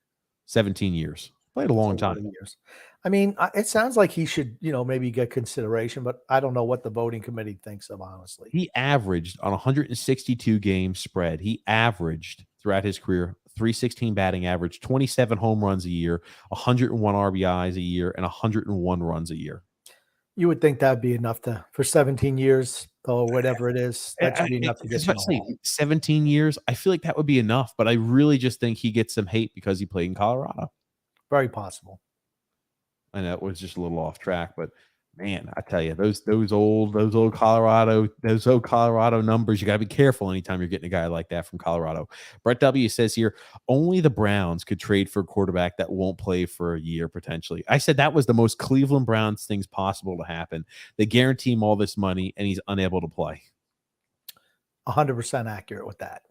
S1: 17 years. Played a long time.
S2: Years. I mean, it sounds like he should, maybe get consideration, but I don't know what the voting committee thinks of, honestly.
S1: He averaged on 162 games spread. He averaged throughout his career 316 batting average, 27 home runs a year, 101 RBIs a year, and 101 runs a year.
S2: You would think that'd be enough for 17 years or whatever it is. That should be enough to get you.
S1: 17 years. I feel like that would be enough, but I really just think he gets some hate because he played in Colorado.
S2: Very possible.
S1: I know it was just a little off track, but Man, I tell you, those old Colorado numbers, you got to be careful anytime you're getting a guy like that from Colorado. Brett W says here, only the Browns could trade for a quarterback that won't play for a year potentially. I said that was the most Cleveland Browns things possible to happen. They guarantee him all this money, and he's unable to play.
S2: 100% accurate with that.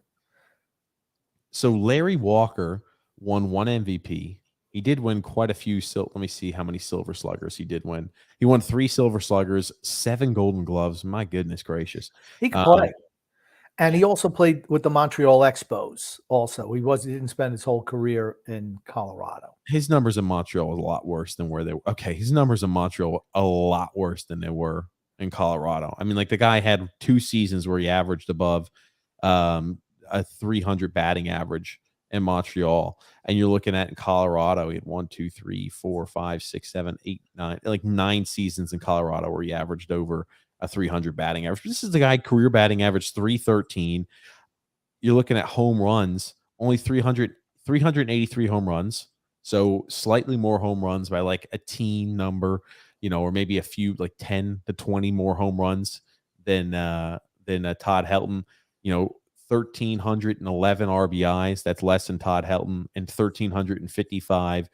S1: So Larry Walker won 1 MVP. He did win quite a few. Let me see how many Silver Sluggers he did win. He won 3 Silver Sluggers, 7 Golden Gloves. My goodness gracious.
S2: He could play. And he also played with the Montreal Expos also. He didn't spend his whole career in Colorado.
S1: His numbers in Montreal was a lot worse than where they were. Okay, his numbers in Montreal were a lot worse than they were in Colorado. I mean, like the guy had 2 seasons where he averaged above a 300 batting average in Montreal, and you're looking at in Colorado, he had 1, 2, 3, 4, 5, 6, 7, 8, 9, like 9 seasons in Colorado where he averaged over a 300 batting average. This is the guy career batting average 313. You're looking at home runs, only 383 home runs. So slightly more home runs by like a teen number, or maybe a few like 10 to 20 more home runs than Todd Helton, 1,311 RBIs. That's less than Todd Helton, and 1,355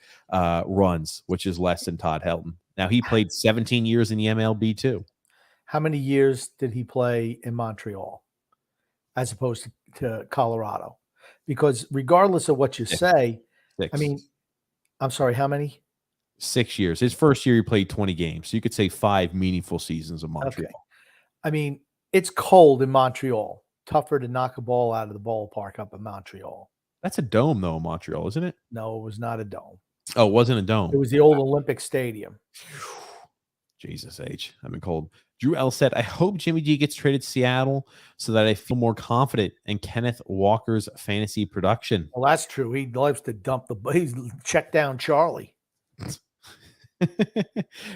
S1: runs, which is less than Todd Helton. Now, he played 17 years in the MLB too.
S2: How many years did he play in Montreal as opposed to Colorado? Because regardless of what you say,
S1: 6.
S2: I mean, I'm sorry, how many?
S1: 6 years. His first year, he played 20 games. So you could say 5 meaningful seasons in Montreal.
S2: Okay. I mean, it's cold in Montreal. Tougher to knock a ball out of the ballpark up in Montreal.
S1: That's a dome, though, in Montreal, isn't it?
S2: No, it was not a dome.
S1: Oh, it wasn't a dome.
S2: It was the old Olympic Stadium.
S1: Jesus H. I've been cold. Drew L said, I hope Jimmy G gets traded to Seattle so that I feel more confident in Kenneth Walker's fantasy production.
S2: Well, that's true. He loves to dump he's check down Charlie.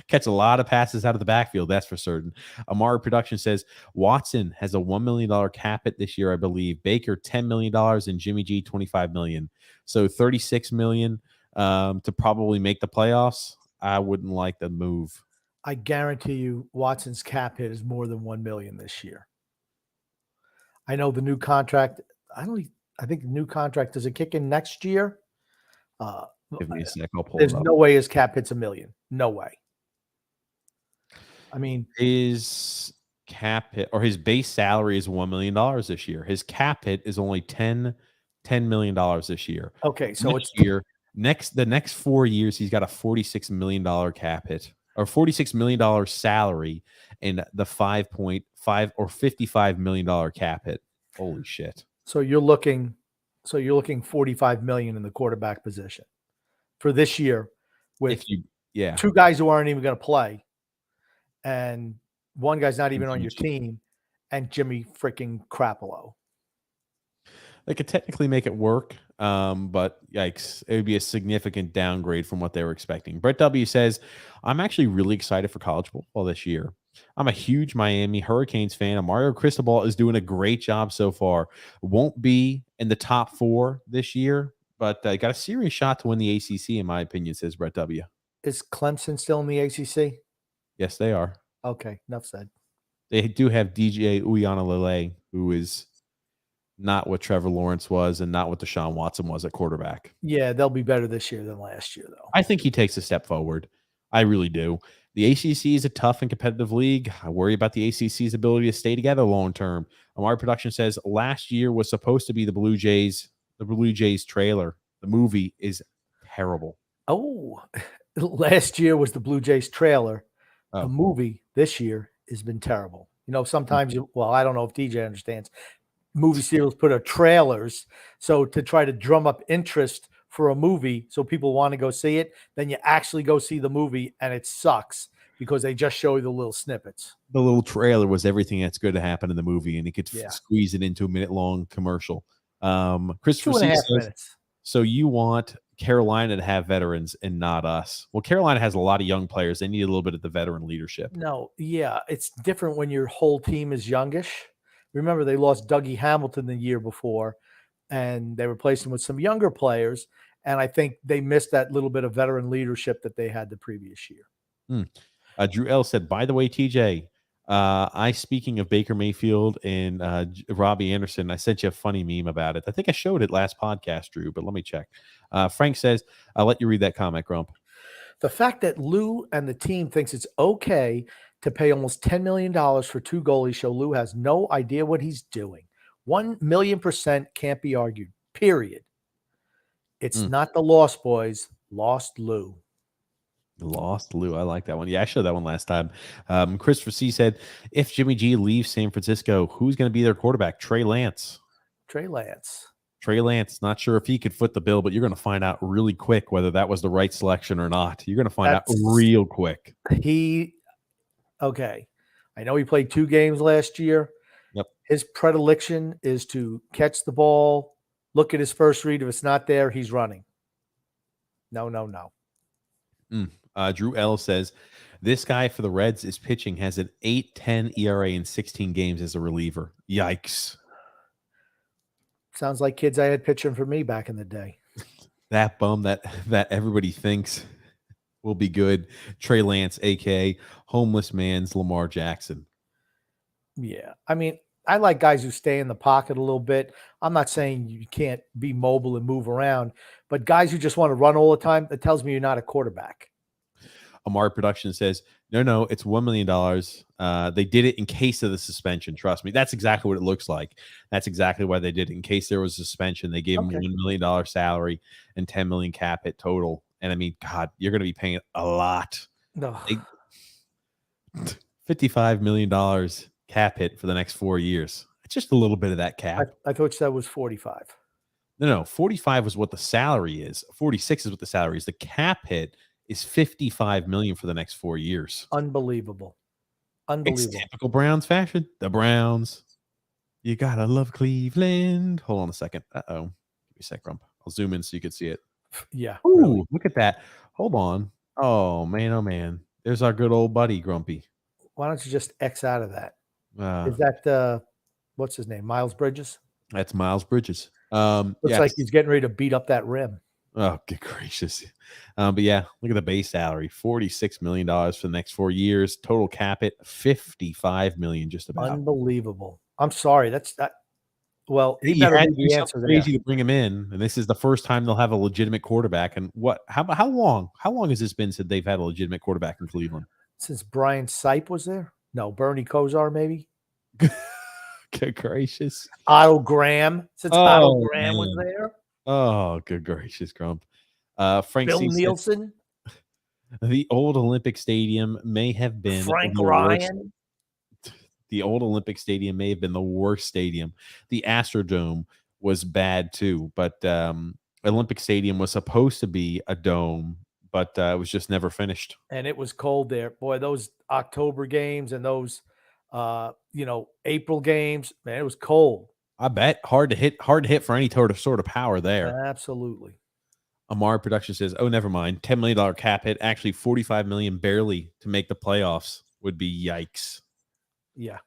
S1: Catch a lot of passes out of the backfield, that's for certain. Amari Production says Watson has a $1 million cap hit this year, I believe. Baker $10 million and Jimmy G $25 million. So $36 million to probably make the playoffs. I wouldn't like the move.
S2: I guarantee you Watson's cap hit is more than $1 million this year. I know the new contract. I think the new contract, does it kick in next year?
S1: Give me a sec. I'll pull
S2: There's
S1: it up.
S2: no way his cap hits $1 million. No way. I mean,
S1: his cap hit or his base salary is $1 million this year. His cap hit is only $10 million this year.
S2: Okay, so
S1: the next 4 years, he's got a $46 million cap hit or $46 million salary and the 5.5 or $55 million cap hit. Holy shit.
S2: So you're looking $45 million in the quarterback position for this year with 2 guys who aren't even going to play and one guy's not even on your team and Jimmy freaking Garoppolo.
S1: They could technically make it work, but yikes, it would be a significant downgrade from what they were expecting. Brett W says, I'm actually really excited for college football this year. I'm a huge Miami Hurricanes fan, and Mario Cristobal is doing a great job so far. Won't be in the top 4 this year, but got a serious shot to win the ACC, in my opinion, says Brett W.
S2: Is Clemson still in the ACC?
S1: Yes, they are.
S2: Okay, enough said.
S1: They do have DJ Uiagalelei, who is not what Trevor Lawrence was and not what Deshaun Watson was at quarterback.
S2: Yeah, they'll be better this year than last year, though.
S1: I think he takes a step forward. I really do. The ACC is a tough and competitive league. I worry about the ACC's ability to stay together long term. Amari Production says last year was supposed to be the Blue Jays trailer. The movie is terrible.
S2: Oh, last year was the Blue Jays trailer.
S1: Oh.
S2: The movie this year has been terrible. Sometimes I don't know if DJ understands. Movie studios put out trailers so to try to drum up interest for a movie so people want to go see it. Then you actually go see the movie and it sucks because they just show you the little snippets.
S1: The little trailer was everything that's good to happen in the movie, and he could squeeze it into a minute-long commercial. Christopher
S2: 2.5
S1: says,
S2: minutes.
S1: So you want Carolina to have veterans and not us? Well, Carolina has a lot of young players. They need a little bit of the veteran leadership.
S2: No, yeah, it's different when your whole team is youngish. Remember, they lost Dougie Hamilton the year before, and they replaced him with some younger players. And I think they missed that little bit of veteran leadership that they had the previous year.
S1: Drew L said, by the way, TJ, speaking of Baker Mayfield and Robbie Anderson, I sent you a funny meme about it. I think I showed it last podcast, Drew, but let me check. Frank says, I'll let you read that comment, Grump.
S2: The fact that Lou and the team thinks it's okay to pay almost $10 million for 2 goalies show Lou has no idea what he's doing. 1,000,000% can't be argued, period. It's not the Lost Boys, Lost Lou.
S1: Lost Lou. I like that one. Yeah, I showed that one last time. Christopher C said, if Jimmy G leaves San Francisco, who's going to be their quarterback? Trey Lance.
S2: Trey Lance.
S1: Not sure if he could foot the bill, but you're going to find out really quick whether that was the right selection or not. You're going to find out real quick.
S2: Okay. I know he played 2 games last year.
S1: Yep.
S2: His predilection is to catch the ball, look at his first read. If it's not there, he's running. No.
S1: Drew L says, this guy for the Reds is pitching, has an 8.10 ERA in 16 games as a reliever. Yikes.
S2: Sounds like kids I had pitching for me back in the day.
S1: That bum that everybody thinks will be good. Trey Lance, a.k.a. homeless man's Lamar Jackson.
S2: Yeah. I mean, I like guys who stay in the pocket a little bit. I'm not saying you can't be mobile and move around, but guys who just want to run all the time, that tells me you're not a quarterback.
S1: Amari Production says, no, it's $1 million. They did it in case of the suspension. Trust me. That's exactly what it looks like. That's exactly why they did it. In case there was a suspension, they gave him $1 million salary and $10 million cap hit total. And I mean, God, you're going to be paying a lot.
S2: No.
S1: $55 million cap hit for the next 4 years. It's just a little bit of that cap.
S2: I thought that was 45.
S1: No, 45 was what the salary is. 46 is what the salary is. The cap hit is $55 million for the next 4 years.
S2: Unbelievable.
S1: It's typical Browns fashion. The Browns. You gotta love Cleveland. Hold on a second. Uh-oh. Give me a sec, Grump. I'll zoom in so you can see it.
S2: Yeah.
S1: Ooh,
S2: really.
S1: Look at that. Hold on. Oh, man. There's our good old buddy, Grumpy.
S2: Why don't you just X out of that? Is that, what's his name? Miles Bridges?
S1: That's Miles Bridges.
S2: Looks like he's getting ready to beat up that rim.
S1: Oh, good gracious. But yeah, look at the base salary, $46 million for the next 4 years. Total cap it, $55 million just about.
S2: Unbelievable. I'm sorry. That's that. Well, he
S1: You
S2: better
S1: had
S2: be
S1: to do
S2: the
S1: something
S2: answer
S1: crazy
S2: there.
S1: to bring him in, and this is the first time they'll have a legitimate quarterback. And how long has this been since they've had a legitimate quarterback in Cleveland?
S2: Since Brian Sipe was there? No, Bernie Kosar maybe?
S1: Good gracious.
S2: Otto Graham. Since Otto Graham was there?
S1: Oh, good gracious, Grump. Frank
S2: Bill
S1: C.
S2: Nielsen?
S1: The old Olympic Stadium may have been
S2: Frank Ryan?
S1: The old Olympic Stadium may have been the worst stadium. The Astrodome was bad too, but Olympic Stadium was supposed to be a dome, but it was just never finished.
S2: And it was cold there. Boy, those October games and those April games, man, it was cold.
S1: I bet hard to hit for any sort of power there.
S2: Absolutely.
S1: Amari Production says, "Oh, never mind. $10 million cap hit. Actually, $45 million barely to make the playoffs would be yikes."
S2: Yeah.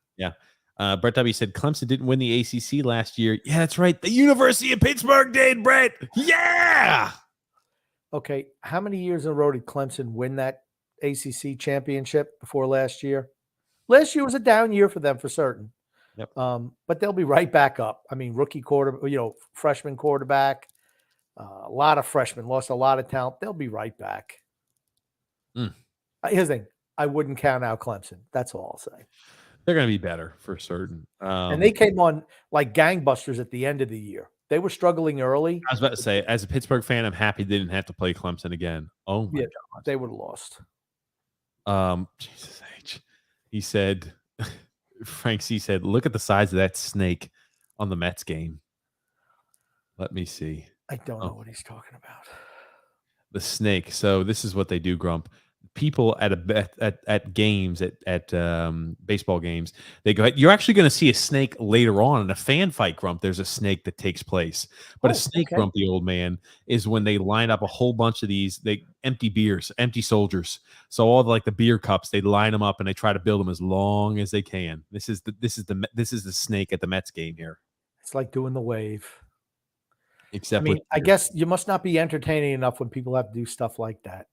S1: Brett W said Clemson didn't win the ACC last year. Yeah, that's right. The University of Pittsburgh did, Brett. Yeah.
S2: Okay. How many years in a row did Clemson win that ACC championship before last year? Last year was a down year for them for certain.
S1: Yep.
S2: But they'll be right back up. I mean, freshman quarterback, a lot of freshmen, lost a lot of talent. They'll be right back. Here's the thing. I wouldn't count out Clemson. That's all I'll say.
S1: They're going to be better for certain.
S2: And they came on like gangbusters at the end of the year. They were struggling early.
S1: I was about to say, as a Pittsburgh fan, I'm happy they didn't have to play Clemson again. Oh, my God.
S2: They would have lost.
S1: Jesus H. He said, Frank C. said, look at the size of that snake on the Mets game. Let me see.
S2: I don't know what he's talking about.
S1: The snake. So this is what they do, Grump. People at games at baseball games, they go, you're actually going to see a snake later on in a fan fight, Grump. There's a snake that takes place, but a snake, Grumpy old man, is when they line up a whole bunch of these empty soldiers. So all the beer cups, they line them up and they try to build them as long as they can. This is the snake at the Mets game here.
S2: It's like doing the wave.
S1: Except
S2: I guess you must not be entertaining enough when people have to do stuff like that.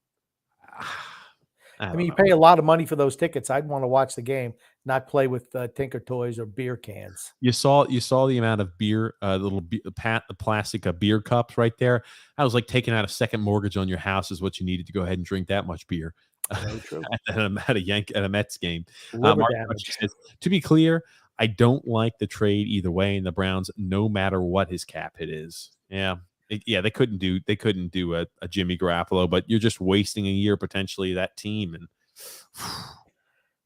S2: I mean, you pay a lot of money for those tickets. I'd want to watch the game, not play with Tinker Toys or beer cans.
S1: You saw the amount of beer, the plastic beer cups right there. I was like taking out a second mortgage on your house is what you needed to go ahead and drink that much beer.
S2: Very true.
S1: at a Mets game.
S2: Liver
S1: Mark
S2: damage.
S1: says, to be clear, I don't like the trade either way in the Browns, no matter what his cap hit is. Yeah. They couldn't do a Jimmy Garoppolo, but you're just wasting a year potentially that team. And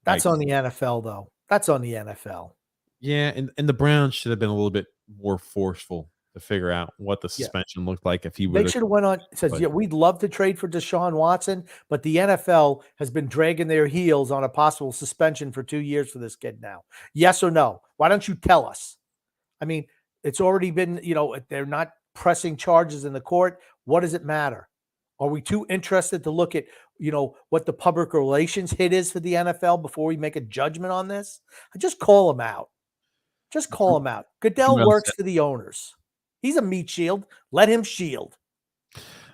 S2: that's on the NFL, though. That's on the NFL.
S1: Yeah, and the Browns should have been a little bit more forceful to figure out what the suspension looked like if he would.
S2: They should have went on. Says, yeah, we'd love to trade for Deshaun Watson, but the NFL has been dragging their heels on a possible suspension for 2 years for this kid now. Yes or no? Why don't you tell us? I mean, it's already been, they're not pressing charges in the court. What does it matter? Are we too interested to look at, what the public relations hit is for the NFL before we make a judgment on this? Just call him out. Just call him out. Goodell works for the owners. He's a meat shield. Let him shield.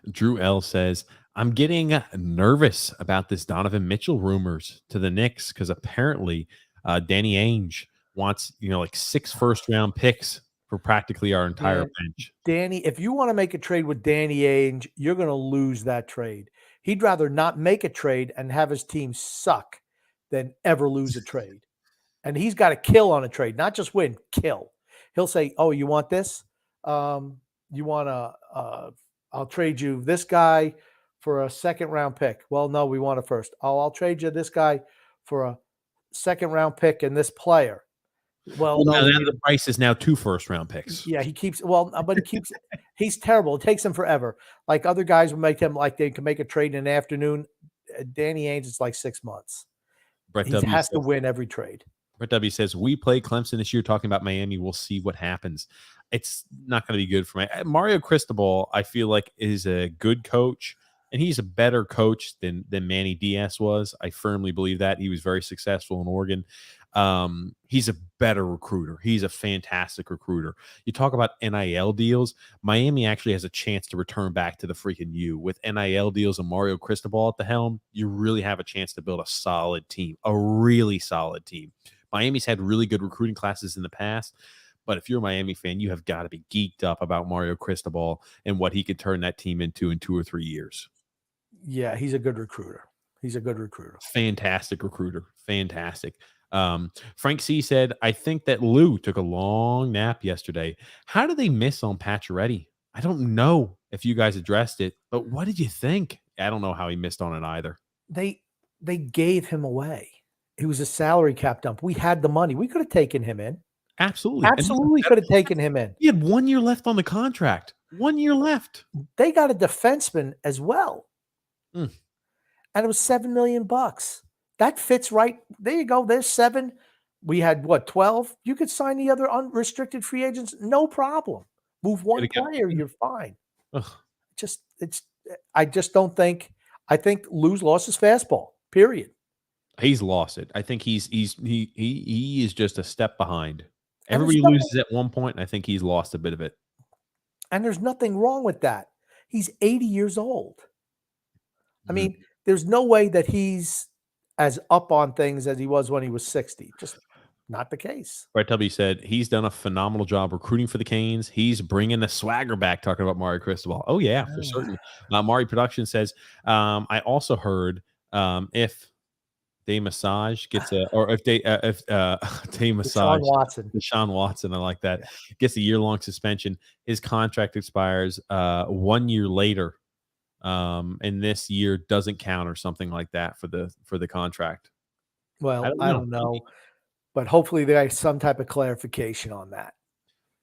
S1: Drew L says, I'm getting nervous about this Donovan Mitchell rumors to the Knicks because apparently Danny Ainge wants, like 6 first-round picks for practically our entire bench.
S2: Danny, if you want to make a trade with Danny Ainge, you're going to lose that trade. He'd rather not make a trade and have his team suck than ever lose a trade. And he's got to kill on a trade, not just win, kill. He'll say, oh, you want this? You want I'll trade you this guy for a second-round pick. Well, no, we want a first. I'll trade you this guy for a second-round pick and this player. Well, no,
S1: now the price is now 2 first-round picks.
S2: Yeah, he's terrible. It takes him forever. Like other guys will make him like they can make a trade in an afternoon. Danny Ainge is like 6 months. He has to win every trade.
S1: Brett W says, we play Clemson this year talking about Miami. We'll see what happens. It's not going to be good for me. Mario Cristobal, I feel like, is a good coach, and he's a better coach than Manny Diaz was. I firmly believe that. He was very successful in Oregon. He's a better recruiter. He's a fantastic recruiter. You talk about NIL deals. Miami actually has a chance to return back to the freaking U. With NIL deals and Mario Cristobal at the helm, you really have a chance to build a solid team, a really solid team. Miami's had really good recruiting classes in the past, but if you're a Miami fan, you have got to be geeked up about Mario Cristobal and what he could turn that team into in 2 or 3 years.
S2: Yeah, he's a good recruiter.
S1: Fantastic recruiter. Fantastic. Frank C said, I think that Lou took a long nap yesterday. How did they miss on Pacioretty? I don't know if you guys addressed it, but what did you think? I don't know how he missed on it either.
S2: They gave him away. He was a salary cap dump. We had the money. We could have taken him in. Absolutely could have taken him in.
S1: He had 1 year left on the contract. 1 year left.
S2: They got a defenseman as well. And it was $7 million. That fits right. There you go. There's 7. We had 12? You could sign the other unrestricted free agents. No problem. Move one player. You're fine. I just don't think. I think Lou's lost his fastball. Period.
S1: He's lost it. I think he is just a step behind. Everybody loses at one point, and I think he's lost a bit of it.
S2: And there's nothing wrong with that. He's 80 years old. I mean, there's no way that he's as up on things as he was when he was 60. Just not the case.
S1: Brett W said he's done a phenomenal job recruiting for the Canes. He's bringing the swagger back, talking about Mario Cristobal. Oh, yeah, for certain. Mari Production says, I also heard if Day Massage gets Day Massage, Deshaun Watson, I like that, gets a year-long suspension. His contract expires 1 year later, and this year doesn't count or something like that for the contract.
S2: Well, I don't know, but hopefully there's some type of clarification on that.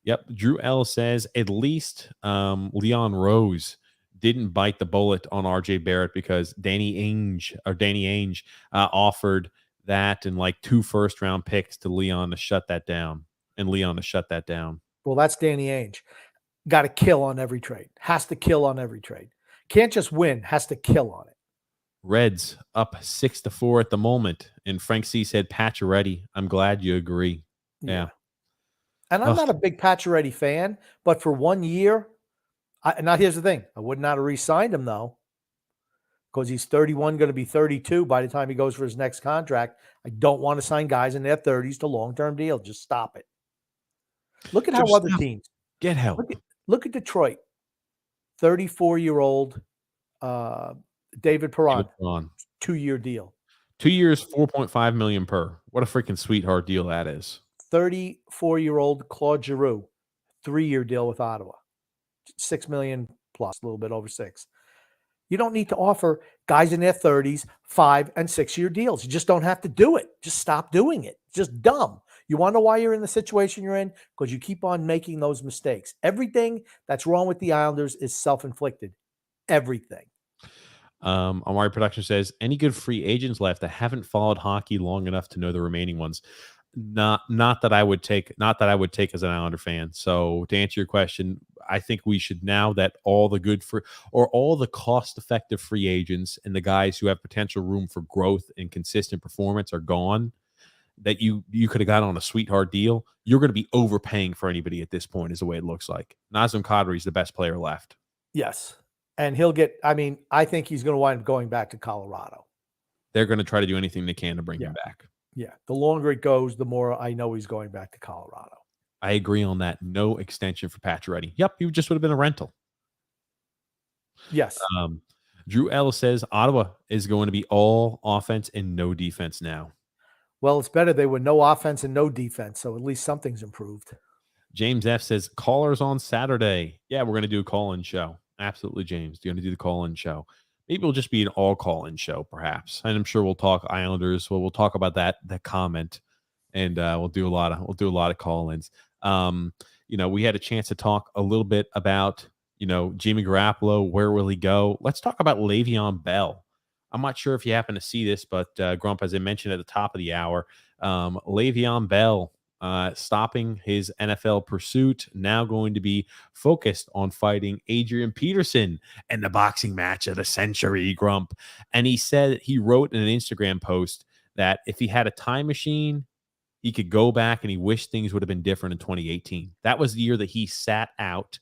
S1: Yep. Drew L says at least Leon Rose didn't bite the bullet on RJ Barrett because Danny Ainge offered that and like 2 first-round picks to Leon to shut that down. Well,
S2: that's Danny Ainge. Got to kill on every trade. Has to kill on every trade. Can't just win. Has to kill on it.
S1: Reds up 6-4 at the moment. And Frank C said, Pacioretty. I'm glad you agree. Yeah.
S2: And I'm not a big Pacioretty fan, but for 1 year, now here's the thing. I would not have re-signed him, though. because he's 31, going to be 32 by the time he goes for his next contract. I don't want to sign guys in their 30s to long-term deals. Just stop it. Look at how other teams
S1: get help.
S2: Look at Detroit. 34-year-old David Perron, 2-year deal.
S1: 2 years, $4.5 million per. What a freaking sweetheart deal that is.
S2: 34-year-old Claude Giroux, 3-year deal with Ottawa, $6 million plus, a little bit over 6. You don't need to offer guys in their 30s 5- and 6-year deals. You just don't have to do it. Just stop doing it. It's just dumb. You want to know why you're in the situation you're in? Because you keep on making those mistakes. Everything that's wrong with the Islanders is self-inflicted. Everything.
S1: Amari Production says, any good free agents left? I haven't followed hockey long enough to know the remaining ones. Not that I would take as an Islander fan. So to answer your question, I think we should, now that all the cost-effective free agents and the guys who have potential room for growth and consistent performance are gone, that you could have got on a sweetheart deal, you're going to be overpaying for anybody at this point, is the way it looks like. Nazem Kadri is the best player left.
S2: Yes. And he'll get, I think he's going to wind up going back to Colorado.
S1: They're going to try to do anything they can to bring him back.
S2: Yeah. The longer it goes, the more I know he's going back to Colorado.
S1: I agree on that. No extension for Pacioretty. Yep. He just would have been a rental.
S2: Yes.
S1: Drew Ellis says Ottawa is going to be all offense and no defense now.
S2: Well, it's better they were no offense and no defense, so at least something's improved.
S1: James F says callers on Saturday. Yeah, we're going to do a call-in show. Absolutely, James. You're going to do the call-in show. Maybe it'll just be an all call-in show, perhaps. And I'm sure we'll talk Islanders. We'll talk about that comment, and we'll do a lot of call-ins. We had a chance to talk a little bit about Jimmy Garoppolo. Where will he go? Let's talk about Le'Veon Bell. I'm not sure if you happen to see this, but Grump, as I mentioned at the top of the hour, Le'Veon Bell stopping his NFL pursuit, now going to be focused on fighting Adrian Peterson in the boxing match of the century, Grump. And he wrote in an Instagram post that if he had a time machine, he could go back and he wished things would have been different in 2018. That was the year that he sat out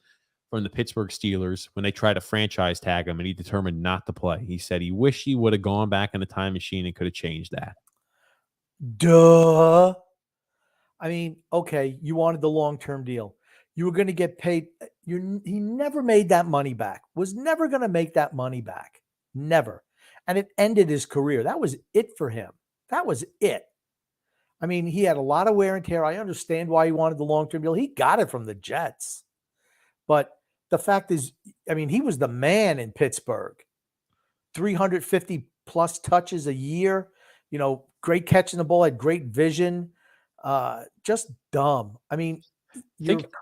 S1: from the Pittsburgh Steelers when they tried to franchise tag him, and he determined not to play. He said he wished he would have gone back in the time machine and could have changed that.
S2: Duh. Okay, you wanted the long-term deal. You were going to get paid. He never made that money back. Was never going to make that money back. Never. And it ended his career. That was it for him. That was it. He had a lot of wear and tear. I understand why he wanted the long-term deal. He got it from the Jets. But the fact is, he was the man in Pittsburgh. 350 plus touches a year, great catching the ball, had great vision. Just dumb.
S1: Think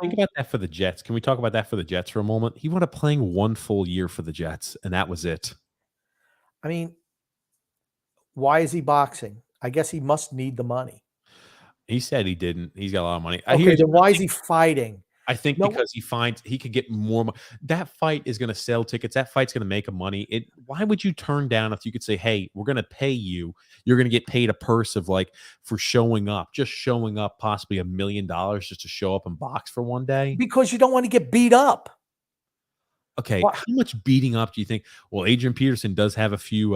S1: about that for the Jets. Can we talk about that for the Jets for a moment? He wound up playing one full year for the Jets, and that was it.
S2: Why is he boxing? I guess he must need the money.
S1: He said he didn't. He's got a lot of money.
S2: Okay, then why is he fighting?
S1: I think because he finds he could get more money. That fight is going to sell tickets. That fight's going to make him money. Why would you turn down if you could say, hey, we're going to pay you. You're going to get paid a purse of for showing up, just showing up, possibly $1 million just to show up and box for one day?
S2: Because you don't want to get beat up.
S1: Okay, how much beating up do you think? Well, Adrian Peterson does have a few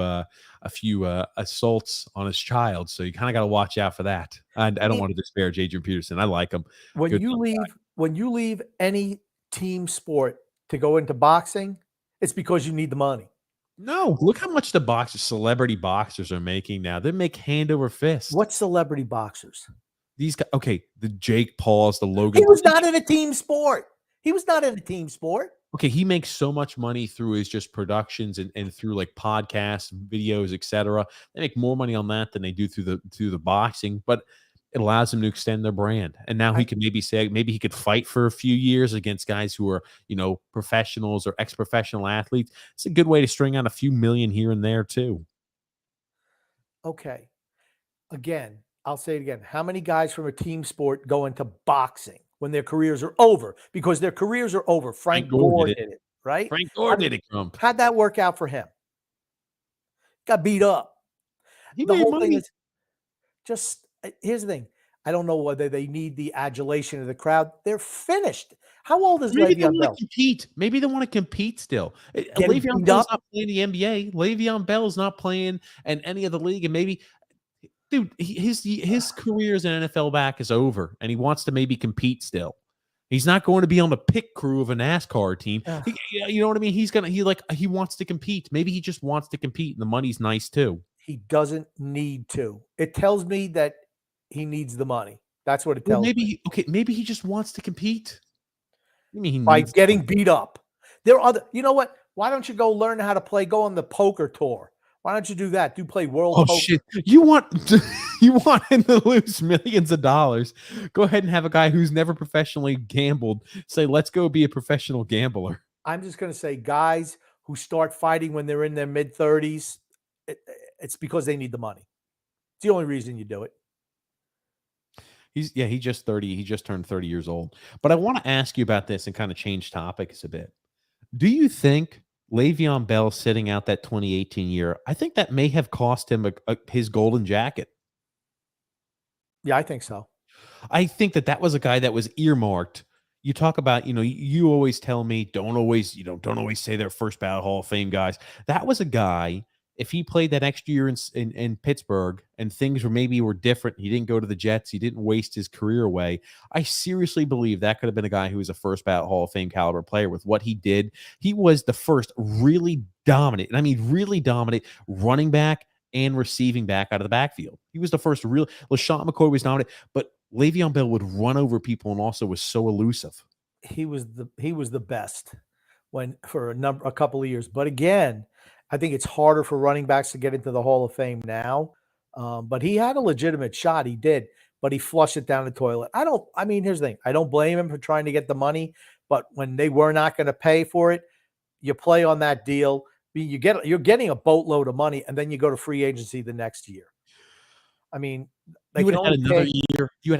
S1: assaults on his child, so you kind of got to watch out for that. I don't want to disparage Adrian Peterson. I like him.
S2: When you leave any team sport to go into boxing, it's because you need the money.
S1: No, look how much the celebrity boxers are making now. They make hand over fist.
S2: What celebrity boxers?
S1: These guys, the Jake Pauls, the Logan.
S2: He was not in a team sport. Okay,
S1: he makes so much money through his just productions and through podcasts, videos, etc. They make more money on that than they do through the boxing, but it allows him to extend their brand. And now he can maybe he could fight for a few years against guys who are, professionals or ex-professional athletes. It's a good way to string out a few million here and there too.
S2: Okay. Again, I'll say it again. How many guys from a team sport go into boxing when their careers are over? Because their careers are over. Frank Gore did it, right?
S1: Frank Gore did it, Trump.
S2: How'd that work out for him? Got beat up. The whole thing is just, here's the thing. I don't know whether they need the adulation of the crowd. They're finished. How old is
S1: Maybe they
S2: Le'Veon
S1: want
S2: Bell?
S1: to compete. Maybe they want to compete still.
S2: Getting
S1: Le'Veon
S2: beat
S1: Bell's
S2: up?
S1: not playing the NBA. Le'Veon Bell's not playing in any other league, and maybe, dude, his career as an NFL back is over, and he wants to maybe compete still. He's not going to be on the pit crew of a NASCAR team. You know what I mean? He wants to compete. Maybe he just wants to compete, and the money's nice too.
S2: He doesn't need to. It tells me that he needs the money. That's what it
S1: Well,
S2: tells me.
S1: maybe he just wants to compete. I mean, he
S2: By
S1: needs
S2: getting beat up. There are other, you know what? Why don't you go learn how to play, go on the poker tour? Why don't you do that? Play world poker.
S1: Oh shit! You want him to lose millions of dollars? Go ahead and have a guy who's never professionally gambled say, "Let's go be a professional gambler."
S2: I'm just going to say, guys who start fighting when they're in their mid-30s, it's because they need the money. It's the only reason you do it.
S1: He just 30. He just turned 30 years old. But I want to ask you about this and kind of change topics a bit. Do you think Le'Veon Bell sitting out that 2018 year, I think that may have cost him his golden jacket?
S2: Yeah, I think so.
S1: I think that was a guy that was earmarked. You talk about, you always tell me don't always say they're first ballot Hall of Fame guys. That was a guy. If he played that extra year in Pittsburgh and things were different, he didn't go to the Jets, he didn't waste his career away. I seriously believe that could have been a guy who was a first ballot Hall of Fame caliber player with what he did. He was the first really dominant, and I mean really dominant running back and receiving back out of the backfield. He was the first real. LaShawn McCoy was dominant, but Le'Veon Bell would run over people and also was so elusive.
S2: He was the best for a couple of years. But again, I think it's harder for running backs to get into the Hall of Fame now. But he had a legitimate shot. He did, but he flushed it down the toilet. Here's the thing. I don't blame him for trying to get the money, but when they were not going to pay for it, you play on that deal. You're getting a boatload of money, and then you go to free agency the next year. I mean,
S1: you would have had another year. You would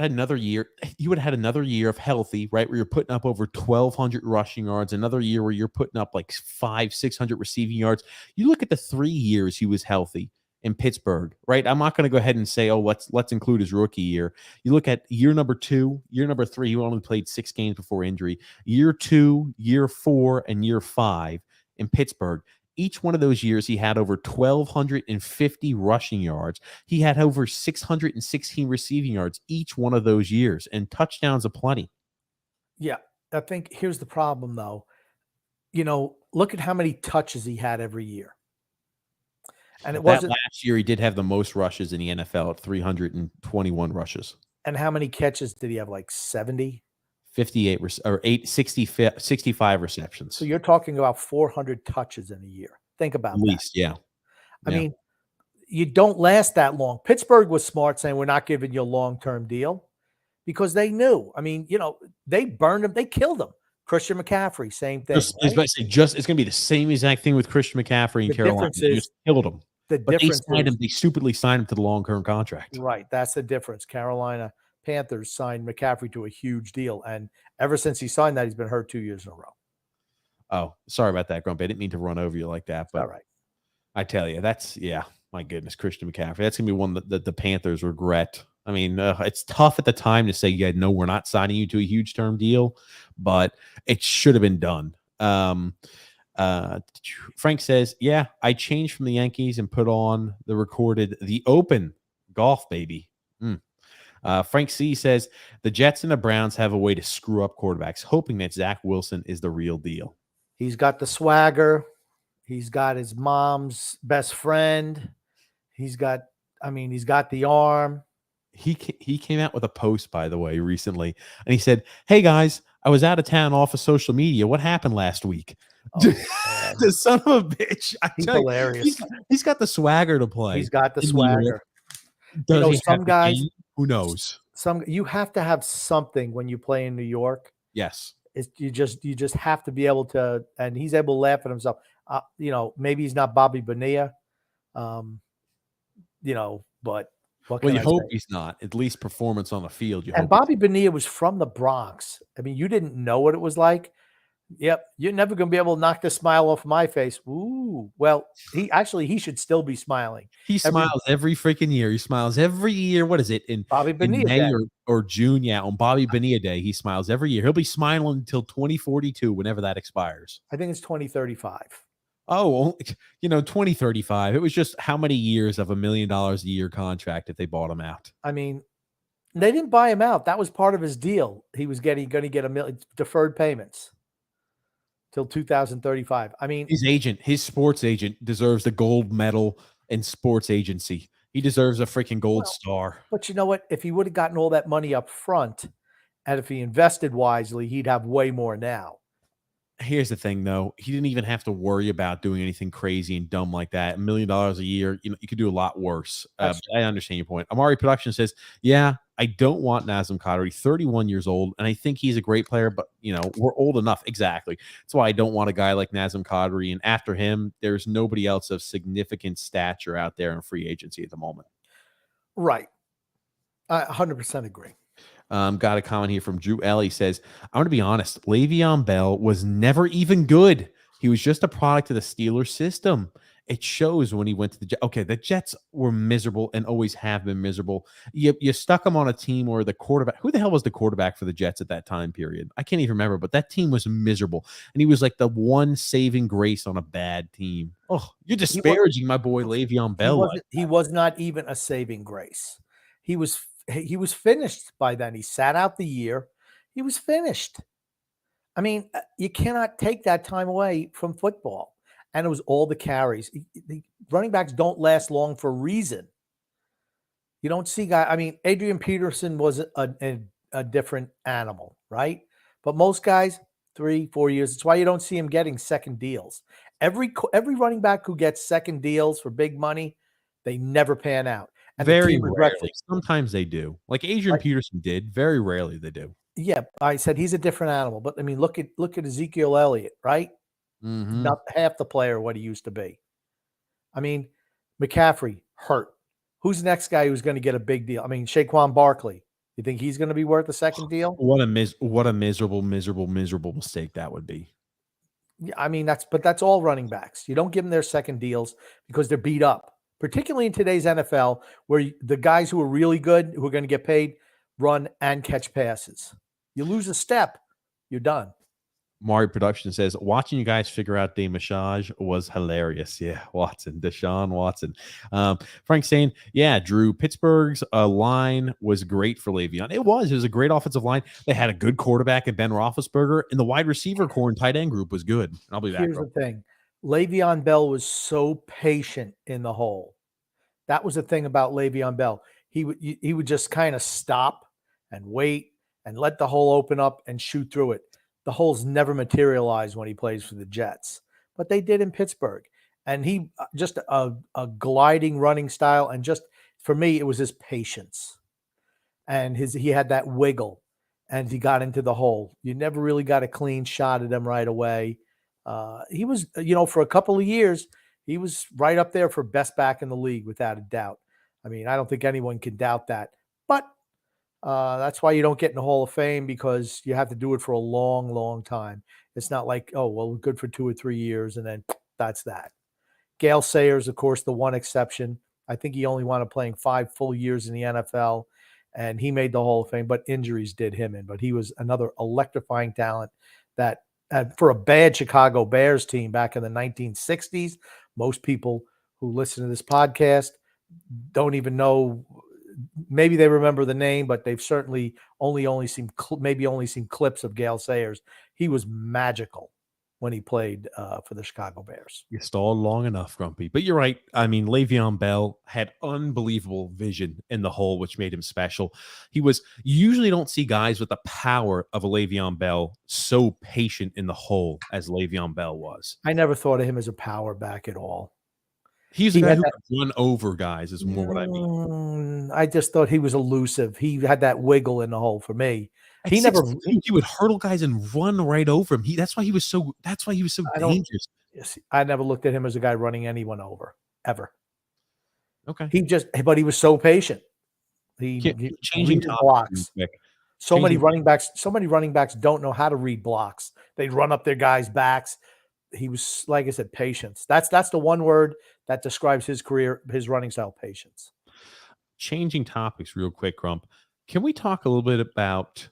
S1: have had another year of healthy, right? Where you're putting up over 1,200 rushing yards. Another year where you're putting up like 500-600 receiving yards. You look at the 3 years he was healthy in Pittsburgh, right? I'm not going to go ahead and say, oh, let's include his rookie year. You look at year number 2, year number 3. He only played 6 games before injury. Year 2, year 4, and year 5 in Pittsburgh. Each one of those years, he had over 1,250 rushing yards. He had over 616 receiving yards each one of those years, and touchdowns aplenty.
S2: Yeah, I think here's the problem, though. Look at how many touches he had every year. And it wasn't
S1: last year. He did have the most rushes in the NFL at 321 rushes.
S2: And how many catches did he have? Like 70?
S1: 58 or 65 receptions.
S2: So you're talking about 400 touches in a year. Think about that.
S1: At least, yeah.
S2: I mean, you don't last that long. Pittsburgh was smart saying we're not giving you a long-term deal because they knew. I mean, they burned him. They killed him. Christian McCaffrey, same thing.
S1: It's going to be the same exact thing with Christian McCaffrey in Carolina. They just killed him. They stupidly signed him to the long-term contract.
S2: Right. That's the difference. Carolina Panthers signed McCaffrey to a huge deal. And ever since he signed that, he's been hurt 2 years in a row.
S1: Oh, sorry about that, Grumpy. I didn't mean to run over you like that. But
S2: all right.
S1: I tell you, my goodness, Christian McCaffrey. That's going to be one that the Panthers regret. I mean, it's tough at the time to say, yeah, no, we're not signing you to a huge term deal, but it should have been done. Frank says, yeah, I changed from the Yankees and put on the Open golf, baby. Frank C says the Jets and the Browns have a way to screw up quarterbacks, hoping that Zach Wilson is the real deal.
S2: He's got the swagger. He's got his mom's best friend. He's got the arm.
S1: He came out with a post, by the way, recently, and he said, hey, guys, I was out of town off of social media. What happened last week?
S2: Oh,
S1: the son of a bitch.
S2: He's hilarious.
S1: He's got the swagger to play.
S2: He's got the swagger. Some guys,
S1: who knows?
S2: You have to have something when you play in New York.
S1: Yes.
S2: You just have to be able to, and he's able to laugh at himself. Maybe he's not Bobby Bonilla, but what can I
S1: hope
S2: say?
S1: he's not. At least performance on the field.
S2: And Bobby Bonilla was from the Bronx. I mean, you didn't know what it was like. Yep. You're never going to be able to knock the smile off my face. Ooh. Well, he should still be smiling.
S1: He smiles every freaking year. He smiles every year. What is it?
S2: Bobby
S1: In
S2: Bonilla
S1: May
S2: Day.
S1: or June? Yeah, on Bobby Bonilla Day, he smiles every year. He'll be smiling until 2042, whenever that expires.
S2: I think it's 2035.
S1: Oh, 2035. It was just how many years of $1 million a year contract if they bought him out?
S2: I mean, they didn't buy him out. That was part of his deal. He was going to get $1 million deferred payments till 2035. I mean,
S1: His sports agent deserves the gold medal in sports agency. He deserves a freaking gold star.
S2: But you know what? If he would have gotten all that money up front, and if he invested wisely, he'd have way more now.
S1: Here's the thing, though. He didn't even have to worry about doing anything crazy and dumb like that. $1 million a year, you could do a lot worse. I understand your point. Amari Production says, yeah, I don't want Nazem Kadri, 31 years old, and I think he's a great player, but, we're old enough. Exactly. That's why I don't want a guy like Nazem Kadri, and after him, there's nobody else of significant stature out there in free agency at the moment.
S2: Right. I 100% agree.
S1: Got a comment here from Drew L. He says, I want to be honest, Le'Veon Bell was never even good. He was just a product of the Steelers system. It shows when he went to the Jets. Okay, the Jets were miserable and always have been miserable. You stuck him on a team where the quarterback, who the hell was the quarterback for the Jets at that time period? I can't even remember, but that team was miserable. And he was like the one saving grace on a bad team. Oh, you're disparaging my boy Le'Veon Bell.
S2: He was not even a saving grace. He was finished by then. He sat out the year. He was finished. I mean, you cannot take that time away from football. And it was all the carries. The running backs don't last long for a reason. You don't see guys. I mean, Adrian Peterson was a different animal, right? But most guys, 3-4 years. That's why you don't see him getting second deals. Every running back who gets second deals for big money, they never pan out. And
S1: very rarely. Sometimes they do. Like Adrian Peterson did. Very rarely they do.
S2: Yeah, I said he's a different animal. But I mean, look at Ezekiel Elliott, right?
S1: Mm-hmm.
S2: Not half the player what he used to be. I mean, McCaffrey hurt. Who's the next guy who's going to get a big deal? I mean, Saquon Barkley. You think he's going to be worth a second deal?
S1: What a miserable mistake that would be.
S2: Yeah, I mean, that's all running backs. You don't give them their second deals because they're beat up. Particularly in today's NFL, where the guys who are really good, who are going to get paid, run and catch passes. You lose a step, you're done.
S1: Mari Production says, watching you guys figure out the massage was hilarious. Yeah, Deshaun Watson. Frank saying, yeah, Drew, Pittsburgh's line was great for Le'Veon. It was a great offensive line. They had a good quarterback in Ben Roethlisberger, and the wide receiver core and tight end group was good. I'll be back.
S2: Here's the thing. Le'Veon Bell was so patient in the hole. That was the thing about Le'Veon Bell. He would just kind of stop and wait and let the hole open up and shoot through it. The holes never materialized when he plays for the Jets, but they did in Pittsburgh. And he just a gliding running style. And just for me, it was his patience. And he had that wiggle and he got into the hole. You never really got a clean shot at him right away. He was, for a couple of years, he was right up there for best back in the league without a doubt. I mean, I don't think anyone can doubt that. But that's why you don't get in the Hall of Fame, because you have to do it for a long, long time. It's not like, oh, well, good for 2 or 3 years, and then that's that. Gail Sayers, of course, the one exception. I think he only wound up playing 5 full years in the NFL, and he made the Hall of Fame, but injuries did him in. But he was another electrifying talent that, for a bad Chicago Bears team back in the 1960s, most people who listen to this podcast don't even know. Maybe they remember the name, but they've certainly only seen clips of Gail Sayers. He was magical when he played for the Chicago Bears.
S1: You stalled long enough, Grumpy. But you're right. I mean, Le'Veon Bell had unbelievable vision in the hole, which made him special. You usually don't see guys with the power of a Le'Veon Bell so patient in the hole as Le'Veon Bell was.
S2: I never thought of him as a power back at all.
S1: He's a guy who could run over guys is more what I mean.
S2: I just thought he was elusive. He had that wiggle in the hole for me.
S1: He would hurdle guys and run right over him. That's why he was so dangerous.
S2: I never looked at him as a guy running anyone over, ever.
S1: Okay.
S2: But he was so patient. He
S1: changing
S2: blocks. So many running backs don't know how to read blocks. They run up their guys' backs. He was, like I said, patience. That's the one word that describes his career, his running style, patience.
S1: Changing topics real quick, Grump. Can we talk a little bit about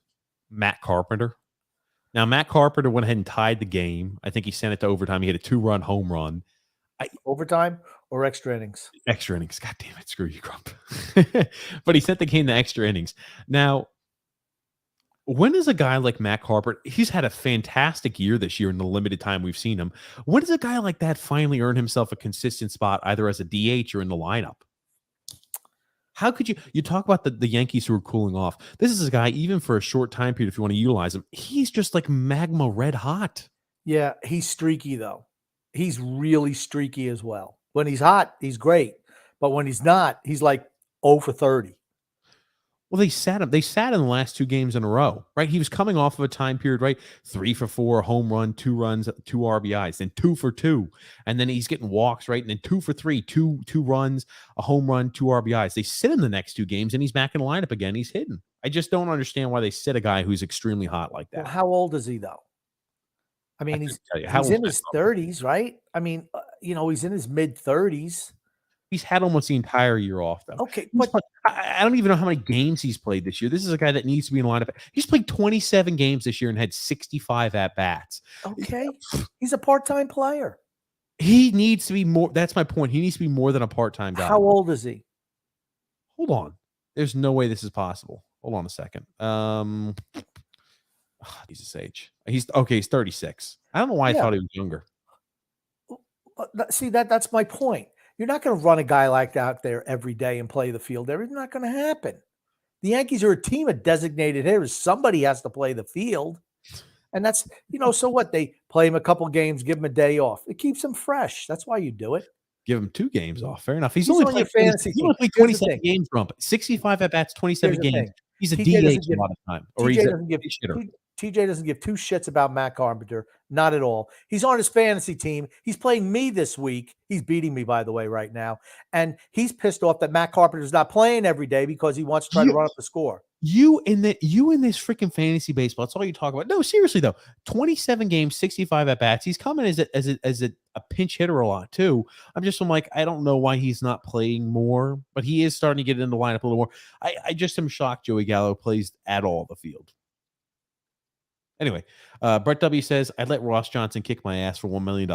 S1: Matt Carpenter? Now, Matt Carpenter went ahead and tied the game. I think he sent it to overtime. He had a 2-run home run.
S2: Overtime or extra innings?
S1: Extra innings. God damn it. Screw you, Grump. But he sent the game to extra innings. Now, when is a guy like Matt Carpenter, he's had a fantastic year this year in the limited time we've seen him. When does a guy like that finally earn himself a consistent spot, either as a DH or in the lineup? How could you talk about the Yankees who are cooling off? This is a guy, even for a short time period, if you want to utilize him, he's just like magma red hot.
S2: Yeah, he's streaky, though. He's really streaky as well. When he's hot, he's great. But when he's not, he's like 0 for 30.
S1: Well, they sat him. They sat in the last 2 games in a row, right? He was coming off of a time period, right? 3 for 4, a home run, 2 runs, 2 RBIs, then 2 for 2. And then he's getting walks, right? And then 2 for 3, two runs, a home run, 2 RBIs. They sit him the next 2 games and he's back in the lineup again. He's hitting. I just don't understand why they sit a guy who's extremely hot like that.
S2: Well, how old is he, though? I mean, he's in his 30s, right? I mean, he's in his mid-30s.
S1: He's had almost the entire year off, though.
S2: Okay, but
S1: I don't even know how many games he's played this year. This is a guy that needs to be in the lineup. He's played 27 games this year and had 65 at-bats.
S2: Okay, he's a part-time player.
S1: He needs to be more. That's my point. He needs to be more than a part-time guy.
S2: How old is he?
S1: Hold on. There's no way this is possible. Hold on a second. He's his age. He's 36. I don't know why I thought he was younger.
S2: See, that's my point. You're not going to run a guy like that out there every day and play the field. It's not going to happen. The Yankees are a team of designated hitters. Somebody has to play the field. And that's, so what? They play him a couple games, give him a day off. It keeps him fresh. That's why you do it.
S1: Give him 2 games off. Fair enough. He's
S2: on
S1: only
S2: your fantasy.
S1: He's only played 27 games, Grump. 65 at-bats, 27 games. He's a DH a lot of time. Or
S2: TJ doesn't give 2 shits about Matt Carpenter. Not at all. He's on his fantasy team. He's playing me this week. He's beating me, by the way, right now. And he's pissed off that Matt Carpenter's not playing every day because he wants to try to run up the score. You in this
S1: freaking fantasy baseball. That's all you talk about. No, seriously though. 27 games, 65 at bats. He's coming as a pinch hitter a lot too. I'm like, I don't know why he's not playing more, but he is starting to get in the lineup a little more. I just am shocked Joey Gallo plays at all the field. Anyway, Brett W says, I'd let Ross Johnson kick my ass for $1 million.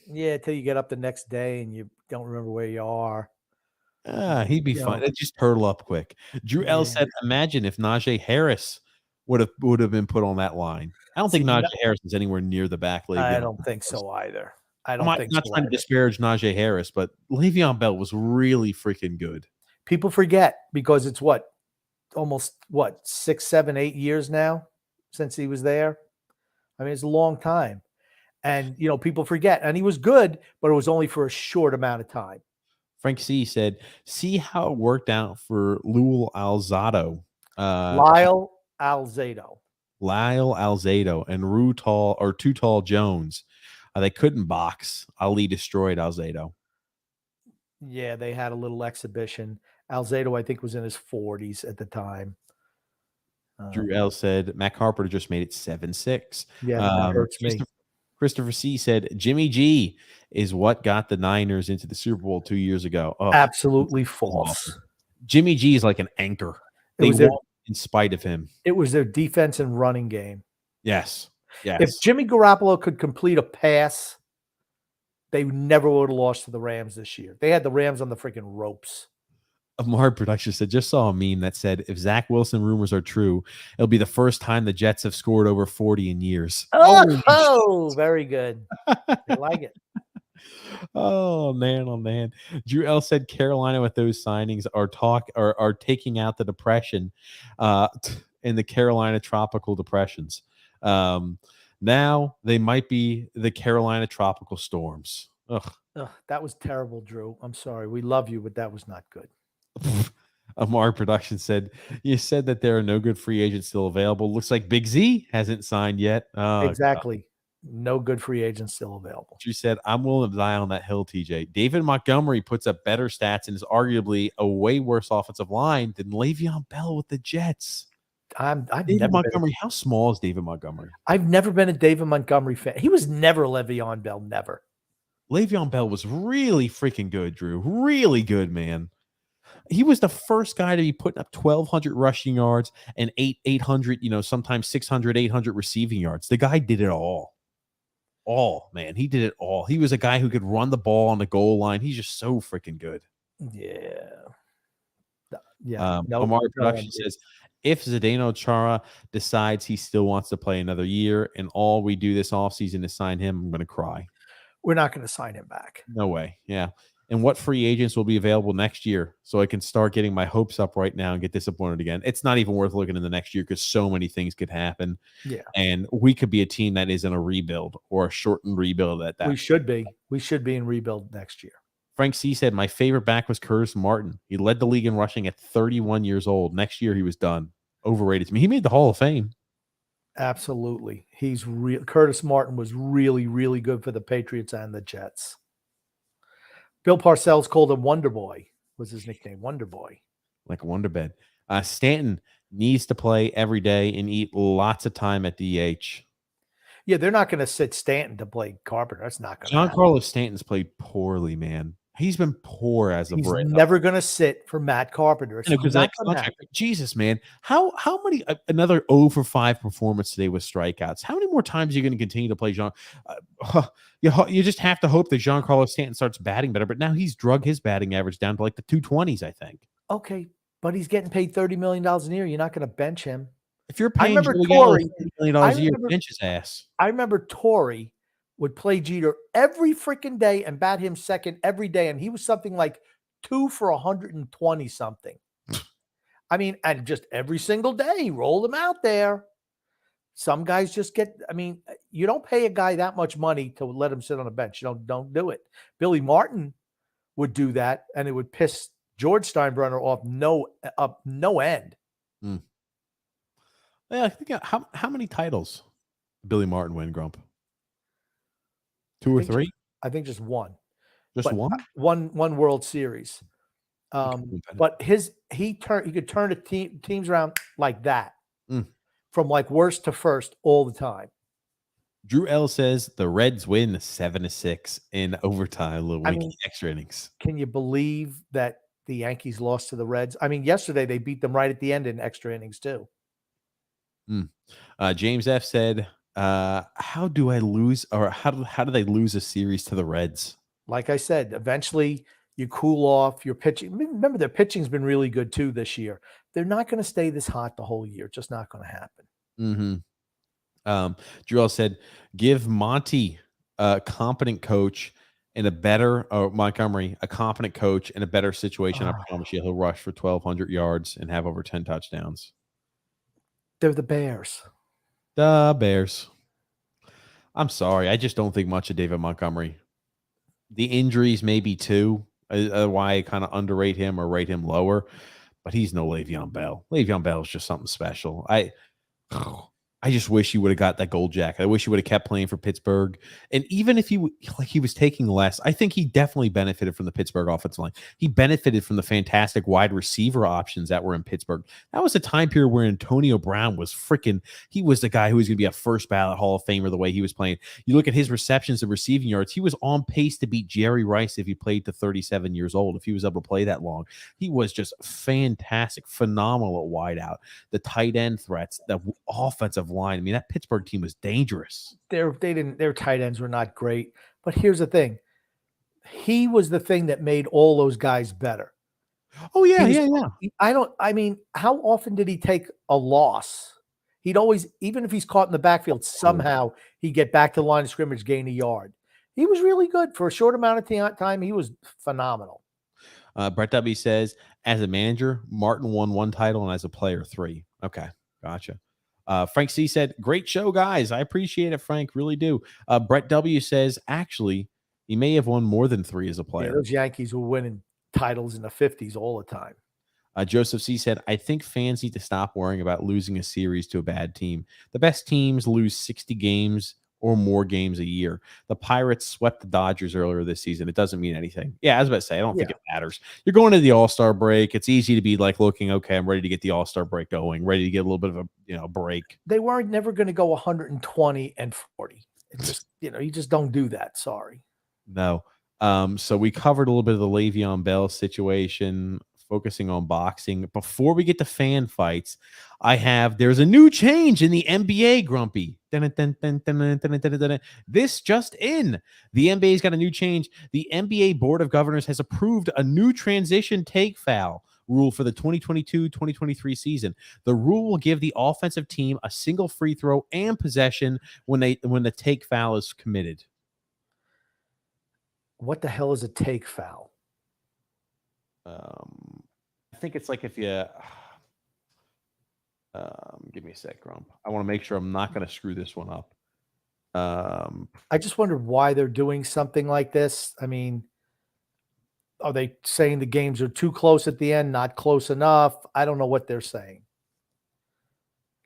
S2: Yeah, until you get up the next day and you don't remember where you are.
S1: He'd be fine. It'd just hurdle up quick. Drew L said, imagine if Najee Harris would have been put on that line. I don't think Najee Harris is anywhere near the back.
S2: I don't think so either. I'm not
S1: trying to disparage Najee Harris, but Le'Veon Bell was really freaking good.
S2: People forget because it's almost 6, 7, 8 years now since he was there. I mean, it's a long time. And, people forget. And he was good, but it was only for a short amount of time.
S1: Frank C. said, see how it worked out for Lyle Alzado.
S2: Lyle Alzado
S1: and Too Tall Jones. They couldn't box. Ali destroyed Alzado.
S2: Yeah, they had a little exhibition. Alzado, I think, was in his 40s at the time.
S1: Drew L said, Matt Carpenter just made it 7-6.
S2: Yeah, that hurts me.
S1: Christopher C. said, Jimmy G is what got the Niners into the Super Bowl 2 years ago. Oh,
S2: absolutely false.
S1: Awesome. Jimmy G is like an anchor. They won in spite of him.
S2: It was their defense and running game.
S1: Yes.
S2: If Jimmy Garoppolo could complete a pass, they never would have lost to the Rams this year. They had the Rams on the freaking ropes.
S1: Amar Production said, just saw a meme that said, if Zach Wilson rumors are true, it'll be the first time the Jets have scored over 40 in years.
S2: Oh, very good. I like it.
S1: Oh man. Drew L said Carolina with those signings are taking out the depression in the Carolina tropical depressions. Now they might be the Carolina tropical storms. Ugh,
S2: that was terrible, Drew. I'm sorry. We love you, but that was not good.
S1: Amar Production said, you said that there are no good free agents still available. Looks like Big Z hasn't signed yet.
S2: Exactly. God. No good free agents still available.
S1: She said, I'm willing to die on that hill, TJ. David Montgomery puts up better stats and is arguably a way worse offensive line than Le'Veon Bell with the Jets.
S2: I've
S1: David
S2: never
S1: Montgomery. How small is David Montgomery?
S2: I've never been a David Montgomery fan. He was never Le'Veon Bell, never.
S1: Le'Veon Bell was really freaking good, Drew. Really good, man. He was the first guy to be putting up 1,200 rushing yards and 800, sometimes 600, 800 receiving yards. The guy did it all. Man. He did it all. He was a guy who could run the ball on the goal line. He's just so freaking good.
S2: Yeah. Yeah.
S1: Omar Production says, if Zdeno Chara decides he still wants to play another year and all we do this offseason is sign him, I'm going to cry.
S2: We're not going to sign him back.
S1: No way. Yeah. And what free agents will be available next year so I can start getting my hopes up right now and get disappointed again? It's not even worth looking in the next year because so many things could happen.
S2: Yeah.
S1: And we could be a team that is in a rebuild or a shortened rebuild at that.
S2: We should be. We should be in rebuild next year.
S1: Frank C. said, my favorite back was Curtis Martin. He led the league in rushing at 31 years old. Next year, he was done. Overrated to me. He made the Hall of Fame.
S2: Absolutely. He's real. Curtis Martin was really, really good for the Patriots and the Jets. Bill Parcells called him Wonder Boy. Was his nickname Wonder Boy?
S1: Like a wonder bed. Stanton needs to play every day and eat lots of time at DH.
S2: Yeah, they're not going to sit Stanton to play Carpenter. That's not going to happen.
S1: Giancarlo Stanton's played poorly, man. He's been poor as of
S2: He's
S1: right now.
S2: never going to sit for Matt Carpenter. It's not gonna happen.
S1: Jesus, man. How many another 0 for 5 performance today with strikeouts? How many more times are you going to continue to play Jean? You just have to hope that Giancarlo Stanton starts batting better. But now he's drug his batting average down to like the 220s, I think.
S2: Okay, but he's getting paid $30 million a year. You're not going to bench him.
S1: If you're paying
S2: Joey
S1: $30 million a year, bench his ass.
S2: I remember Torrey would play Jeter every freaking day and bat him second every day. And he was something like 2 for 120 something. I mean, and just every single day, roll him out there. Some guys just you don't pay a guy that much money to let him sit on a bench. You don't do it. Billy Martin would do that, and it would piss George Steinbrenner off no end.
S1: Yeah, I think how many titles did Billy Martin win, Grump? 2 or 3?
S2: I think just one.
S1: Just one?
S2: One World Series. But he could turn the teams around like that. From like worst to first all the time.
S1: Drew L says the Reds win 7-6 in overtime, extra innings.
S2: Can you believe that the Yankees lost to the Reds? I mean, yesterday they beat them right at the end in extra innings too.
S1: James F said, how do I lose, or how do they lose a series to the Reds?
S2: Like I said, eventually you cool off your pitching. Remember, their pitching's been really good too this year. They're not going to stay this hot the whole year. It's just not going to happen.
S1: Drew L said, give Monty a competent coach and a better, Montgomery, a competent coach and a better situation. I promise you he'll rush for 1,200 yards and have over 10 touchdowns.
S2: They're the Bears.
S1: The Bears. I'm sorry. I just don't think much of David Montgomery. The injuries maybe too, why I kind of underrate him or rate him lower, but he's no Le'Veon Bell. Le'Veon Bell is just something special. I just wish he would have got that gold jacket. I wish he would have kept playing for Pittsburgh. And even if he was taking less, I think he definitely benefited from the Pittsburgh offensive line. He benefited from the fantastic wide receiver options that were in Pittsburgh. That was a time period where Antonio Brown was he was the guy who was going to be a first ballot Hall of Famer the way he was playing. You look at his receptions and receiving yards, he was on pace to beat Jerry Rice if he played to 37 years old, if he was able to play that long. He was just fantastic, phenomenal at wideout. The tight end threats, the offensive line. I mean, that Pittsburgh team was dangerous. Their
S2: tight ends were not great. But here's the thing. He was the thing that made all those guys better.
S1: Oh, yeah, yeah.
S2: How often did he take a loss? He'd always, even if he's caught in the backfield, somehow he'd get back to the line of scrimmage, gain a yard. He was really good. For a short amount of time, he was phenomenal.
S1: Brett W. says, as a manager, Martin won 1 title, and as a player, 3. Okay, gotcha. Frank C. said, great show, guys. I appreciate it, Frank. Really do. Brett W. says, actually, he may have won more than 3 as a player.
S2: Yeah, those Yankees were winning titles in the 50s all the time.
S1: Joseph C. said, I think fans need to stop worrying about losing a series to a bad team. The best teams lose 60 games or more games a year. The Pirates swept the Dodgers earlier this season. It doesn't mean anything. Yeah, I was about to say, I don't think it matters. You're going to the All-Star break. It's easy to be like looking, okay, I'm ready to get the All-Star break going, ready to get a little bit of a break.
S2: They weren't never going to go 120 and 40. It's just, you just don't do that. Sorry.
S1: No. So we covered a little bit of the Le'Veon Bell situation, focusing on boxing. Before we get to fan fights, there's a new change in the NBA, Grumpy. This just in. The NBA's got a new change. The NBA Board of Governors has approved a new transition take foul rule for the 2022-2023 season. The rule will give the offensive team a single free throw and possession when the take foul is committed.
S2: What the hell is a take foul?
S1: I think it's like if you give me a sec, Grump. I want to make sure I'm not going to screw this one up.
S2: I just wondered why they're doing something like this. I mean, are they saying the games are too close at the end, not close enough? I don't know what they're saying.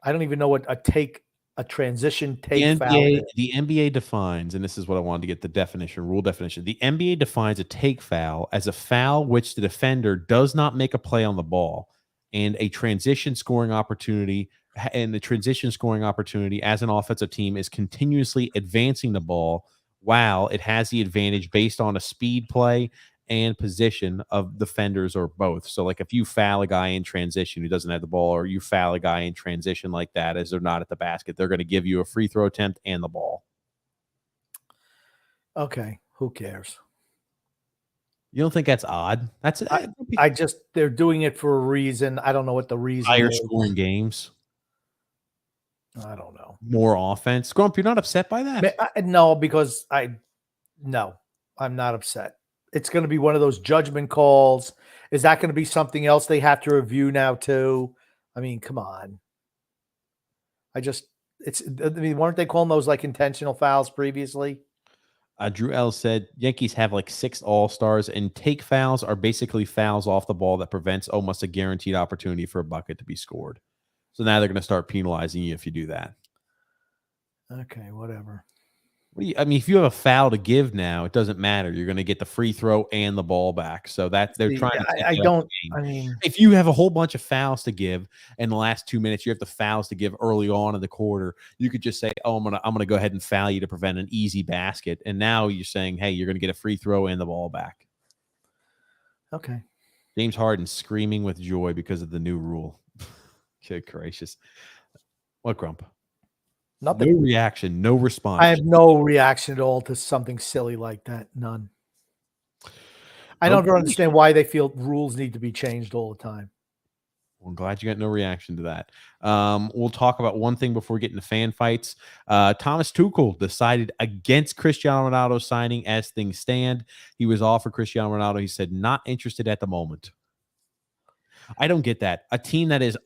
S2: I don't even know what a transition take foul is.
S1: The NBA defines, and this is what I wanted to get the rule definition. The NBA defines a take foul as a foul which the defender does not make a play on the ball, and a transition scoring opportunity. And the transition scoring opportunity as an offensive team is continuously advancing the ball while it has the advantage based on a speed play and position of defenders or both. So like if you foul a guy in transition who doesn't have the ball, or you foul a guy in transition like that as they're not at the basket, they're going to give you a free throw attempt and the ball.
S2: Okay, who cares?
S1: You don't think that's odd?
S2: They're doing it for a reason. I don't know what the reason
S1: higher
S2: is.
S1: Scoring games.
S2: I don't know.
S1: More offense. Grump, you're not upset by that?
S2: No, because I'm not upset. It's going to be one of those judgment calls. Is that going to be something else they have to review now too? I mean, come on. Weren't they calling those like intentional fouls previously?
S1: Drew L said Yankees have like 6 all-stars, and take fouls are basically fouls off the ball that prevents almost a guaranteed opportunity for a bucket to be scored. So now they're going to start penalizing you if you do that.
S2: Okay, whatever.
S1: If you have a foul to give now, it doesn't matter. You're going to get the free throw and the ball back. So that they're trying to. If you have a whole bunch of fouls to give in the last 2 minutes, you have the fouls to give early on in the quarter. You could just say, "Oh, I'm gonna go ahead and foul you to prevent an easy basket." And now you're saying, "Hey, you're going to get a free throw and the ball back."
S2: Okay.
S1: James Harden screaming with joy because of the new rule. Good gracious! What, Grump?
S2: Nothing.
S1: No reaction, no response.
S2: I have no reaction at all to something silly like that. None. I don't understand why they feel rules need to be changed all the time.
S1: Well, I'm glad you got no reaction to that. We'll talk about one thing before we get into fan fights. Thomas Tuchel decided against Cristiano Ronaldo signing as things stand. He was offered Cristiano Ronaldo. He said, not interested at the moment. I don't get that. A team that is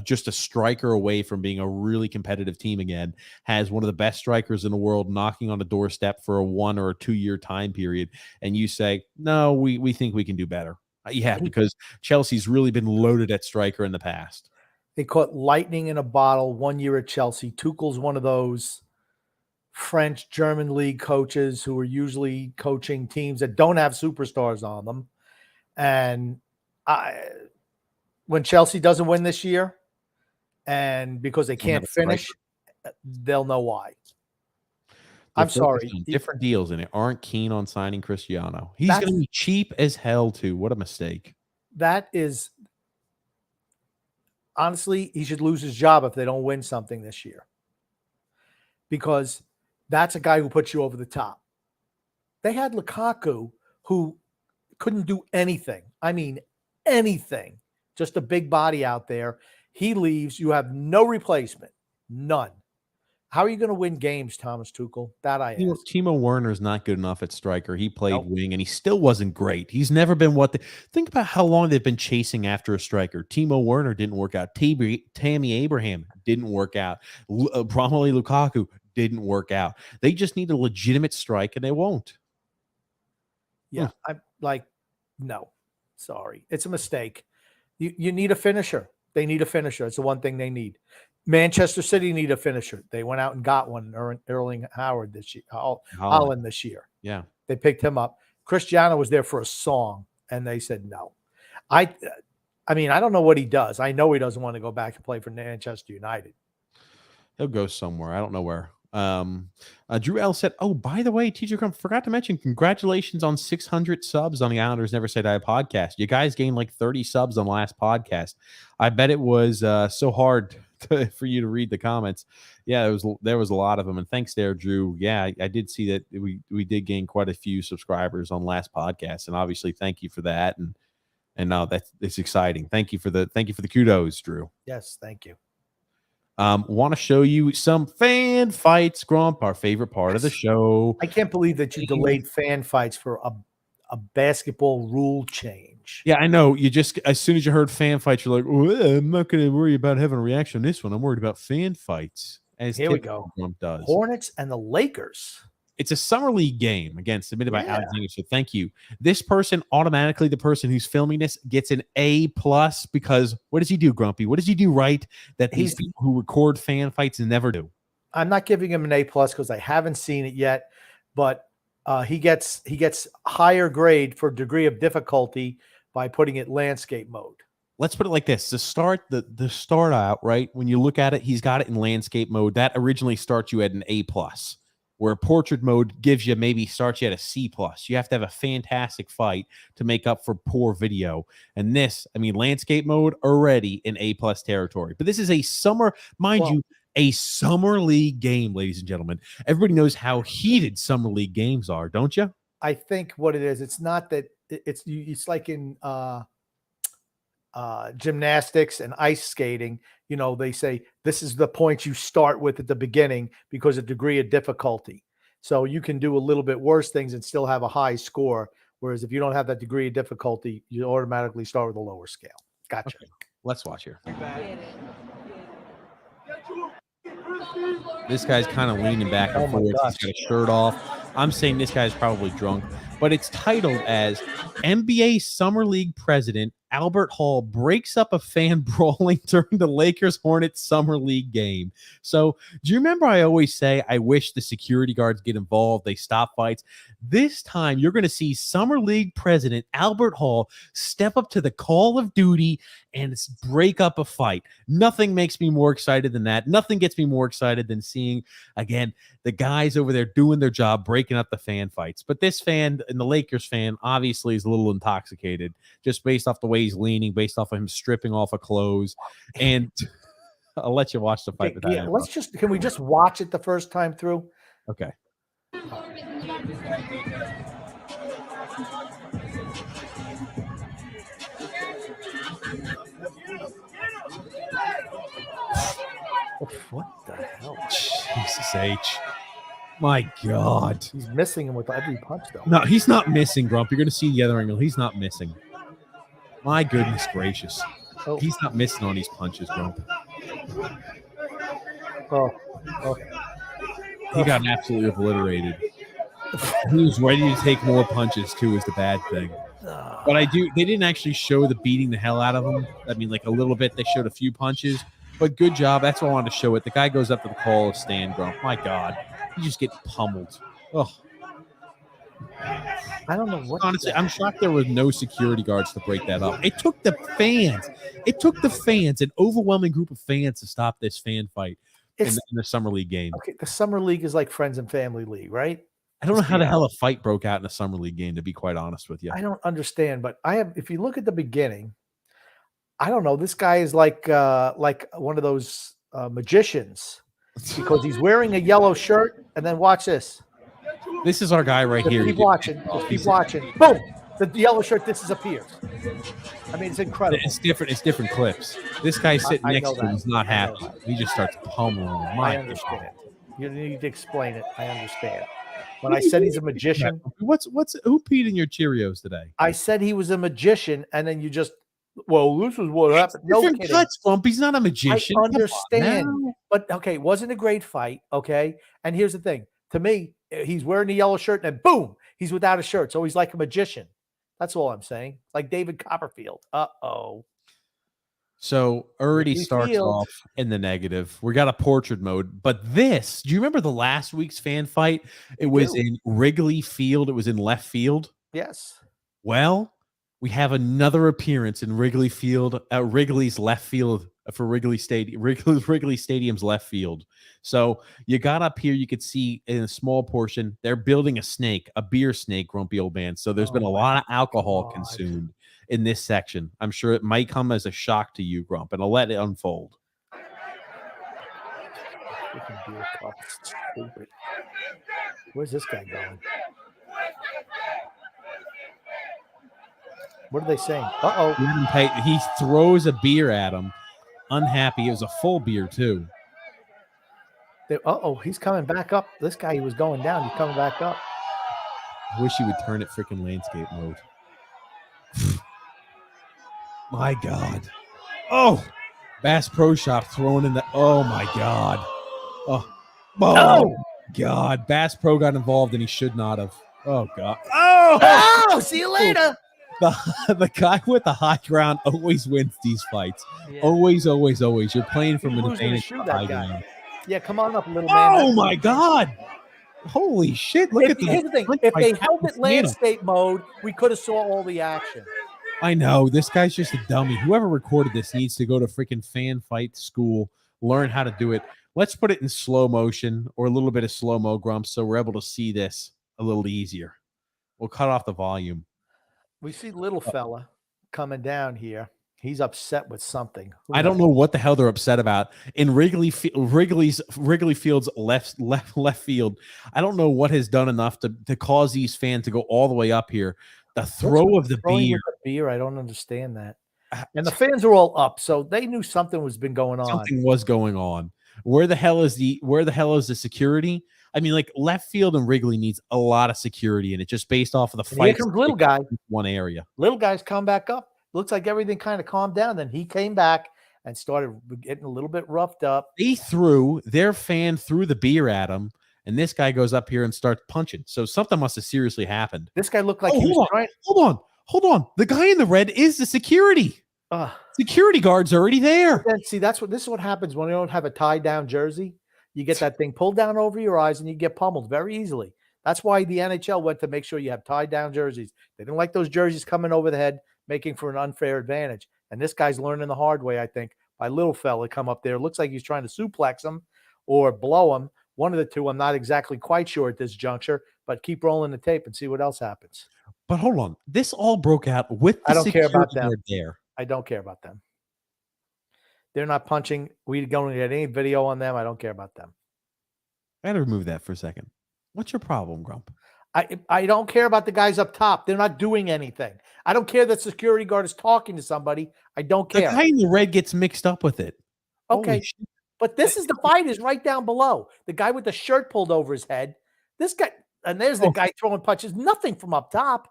S1: just a striker away from being a really competitive team again has one of the best strikers in the world knocking on the doorstep for a 1 or a 2 year time period. And you say, no, we think we can do better. Yeah, because Chelsea's really been loaded at striker in the past.
S2: They caught lightning in a bottle 1 year at Chelsea. Tuchel's one of those French, German league coaches who are usually coaching teams that don't have superstars on them. And when Chelsea doesn't win this year, and because they can't finish, they'll know why. I'm sorry.
S1: Different deals, and they aren't keen on signing Cristiano. He's going to be cheap as hell, too. What a mistake.
S2: That is, honestly, he should lose his job if they don't win something this year. Because that's a guy who puts you over the top. They had Lukaku, who couldn't do anything. I mean, anything. Just a big body out there. He leaves. You have no replacement. None. How are you going to win games, Thomas Tuchel? That I ask.
S1: Timo Werner's not good enough at striker. He played wing, and he still wasn't great. He's never been think about how long they've been chasing after a striker. Timo Werner didn't work out. Tammy Abraham didn't work out. Romelu Lukaku didn't work out. They just need a legitimate strike, and they won't.
S2: Yeah, I'm like, no. Sorry. It's a mistake. You need a finisher. They need a finisher. It's the one thing they need. Manchester City need a finisher. They went out and got one, Erling Howard this year, Holland this year.
S1: Yeah.
S2: They picked him up. Cristiano was there for a song, and they said no. I mean, I don't know what he does. I know he doesn't want to go back and play for Manchester United.
S1: He'll go somewhere. I don't know where. Drew L said, "Oh, by the way, Teacher Crump, forgot to mention, congratulations on 600 subs on the Islanders Never Say Die podcast. You guys gained like 30 subs on the last podcast. I bet it was so hard for you to read the comments. Yeah, there was a lot of them, and thanks there, Drew. Yeah, I did see that we did gain quite a few subscribers on last podcast, and obviously thank you for that. And now it's exciting. Thank you for the kudos, Drew.
S2: Yes, thank you.
S1: Want to show you some fan fights, Grump, our favorite part of the show.
S2: I can't believe that you delayed fan fights for a basketball rule change.
S1: Yeah, I know. You just, as soon as you heard fan fights, you're like, oh, I'm not going to worry about having a reaction on this one. I'm worried about fan fights. As
S2: Here we go.
S1: Grump does.
S2: Hornets and the Lakers.
S1: It's a summer league game, again, submitted by
S2: Yeah.
S1: Alexander. So thank you. This person, automatically, the person who's filming this, gets an A+ because what does he do, Grumpy? What does he do right that these people who record fan fights never do?
S2: I'm not giving him an A+ because I haven't seen it yet, but he gets higher grade for degree of difficulty by putting it landscape mode.
S1: Let's put it like this: to start the start out, right? When you look at it, he's got it in landscape mode. That originally starts you at an A+. Where portrait mode gives you starts you at a C+. You have to have a fantastic fight to make up for poor video. And this, I mean, landscape mode already in A+ territory. But this is a summer, a summer league game, ladies and gentlemen. Everybody knows how heated summer league games are, don't you?
S2: I think what it is, it's not that it's like in gymnastics and ice skating. You know, they say this is the points you start with at the beginning because of degree of difficulty. So you can do a little bit worse things and still have a high score. Whereas if you don't have that degree of difficulty, you automatically start with a lower scale. Gotcha.
S1: Okay. Let's watch here. This guy's kind of leaning back and forth. He's got a shirt off. I'm saying this guy's probably drunk, but it's titled as NBA Summer League President Albert Hall breaks up a fan brawling during the Lakers Hornets Summer League game. So do you remember I always say I wish the security guards get involved, they stop fights? This time you're going to see Summer League President Albert Hall step up to the call of duty and break up a fight. Nothing makes me more excited than that. Nothing gets me more excited than seeing, again, the guys over there doing their job, breaking up the fan fights. But this fan, and the Lakers fan, obviously is a little intoxicated just based off the way he's leaning, based off of him stripping off of clothes. And I'll let you watch the fight.
S2: Yeah, can we just watch it the first time through?
S1: Okay.
S2: What the hell?
S1: Jesus H. My God.
S2: He's missing him with every punch, though.
S1: No, he's not missing, Grump. You're going to see the other angle. He's not missing. My goodness gracious.
S2: Oh.
S1: He's not missing on these punches, Grump.
S2: Oh.
S1: He got absolutely obliterated. He was ready to take more punches, too, is the bad thing. But they didn't actually show the beating the hell out of him. I mean, like a little bit. They showed a few punches. But good job. That's why I wanted to show it. The guy goes up to the call of stand, Grump. My God. You just get pummeled. Oh.
S2: I don't know what.
S1: Honestly, I'm shocked there were no security guards to break that up. It took the fans. It took the fans, an overwhelming group of fans, to stop this fan fight in the summer league game.
S2: Okay, the summer league is like friends and family league, right?
S1: I don't know how the hell a fight broke out in a summer league game, to be quite honest with you.
S2: I don't understand, but if you look at the beginning, I don't know. This guy is like one of those magicians because he's wearing a yellow shirt, and then watch this.
S1: This is our guy right here.
S2: Keep watching. Keep watching. Boom! The yellow shirt disappears. I mean, it's incredible.
S1: It's different. It's different clips. This guy sitting next to him is not happy. He just starts pummeling him.
S2: I understand. You need to explain it. I understand. When I said he's a magician,
S1: who peed in your Cheerios today?
S2: I said he was a magician, and then you just, well, this is what happened. No kidding.
S1: Cuts, Bump. He's not a magician.
S2: I understand, but okay, it wasn't a great fight. Okay, and here's the thing: to me, he's wearing the yellow shirt, and then boom, he's without a shirt, so he's like a magician. That's all I'm saying. Like David Copperfield. Uh-oh.
S1: So already
S2: Wrigley
S1: starts
S2: Field.
S1: off in the negative. We got a portrait mode, but this, do you remember the last week's fan fight? It was in Wrigley Field. It was in left field.
S2: Yes.
S1: Well, we have another appearance in Wrigley Field, Wrigley's left field for Wrigley Stadium, Wrigley Stadium's left field. So you got up here, you could see in a small portion, they're building a beer snake, grumpy old man. So there's been a lot of alcohol consumed in this section. I'm sure it might come as a shock to you, Grump, and I'll let it unfold.
S2: Beer cup. Stupid. Where's this guy going? What are they saying? Uh-oh.
S1: He throws a beer at him. Unhappy. It was a full beer, too.
S2: Uh-oh. He's coming back up. This guy, he was going down. He's coming back up.
S1: I wish he would turn it freaking landscape mode. My God. Oh, Bass Pro Shop throwing in the. Oh, my God. Oh, God. Bass Pro got involved and he should not have. Oh, God.
S2: Oh, see you later.
S1: The guy with the high ground always wins these fights. Yeah. Always. You're playing from an advantage. High ground.
S2: Yeah, come on up, little
S1: man. Oh, my God. Holy shit. Look at that.
S2: Here's the thing. If they held it landscape mode, we could have saw all the action.
S1: I know. This guy's just a dummy. Whoever recorded this needs to go to freaking fan fight school, learn how to do it. Let's put it in slow motion or a little bit of slow-mo, Grump, so we're able to see this a little easier. We'll cut off the volume.
S2: We see little fella coming down here. He's upset with something.
S1: I don't know what the hell they're upset about. In Wrigley Field's left field, I don't know what has done enough to cause these fans to go all the way up here. The throw of the beer.
S2: I don't understand that. And the fans are all up, so they knew something was been going on.
S1: Something was going on. Where the hell is the security? I mean, like left field and Wrigley needs a lot of security in it, just based off of the fight.
S2: Here comes little guy.
S1: One area.
S2: Little guy's come back up. Looks like everything kind of calmed down. Then he came back and started getting a little bit roughed up.
S1: Their fan threw the beer at him, and this guy goes up here and starts punching. So something must have seriously happened.
S2: This guy looked like he was trying.
S1: Hold on. The guy in the red is the security. Security guard's already there.
S2: See, this is what happens when you don't have a tie-down jersey. You get that thing pulled down over your eyes, and you get pummeled very easily. That's why the NHL went to make sure you have tie-down jerseys. They didn't like those jerseys coming over the head, making for an unfair advantage. And this guy's learning the hard way, I think, by little fella come up there. Looks like he's trying to suplex him or blow him. One of the two. I'm not exactly quite sure at this juncture, but keep rolling the tape and see what else happens.
S1: But hold on. This all broke out with the
S2: I don't care about them.
S1: There.
S2: I don't care about them. They're not punching. We don't get any video on them. I don't care about them.
S1: I got to remove that for a second. What's your problem, Grump?
S2: I don't care about the guys up top. They're not doing anything. I don't care that security guard is talking to somebody. I don't care.
S1: The guy in the red gets mixed up with it.
S2: Okay. But this is the fight is right down below. The guy with the shirt pulled over his head. This guy, and there's the guy throwing punches. Nothing from up top.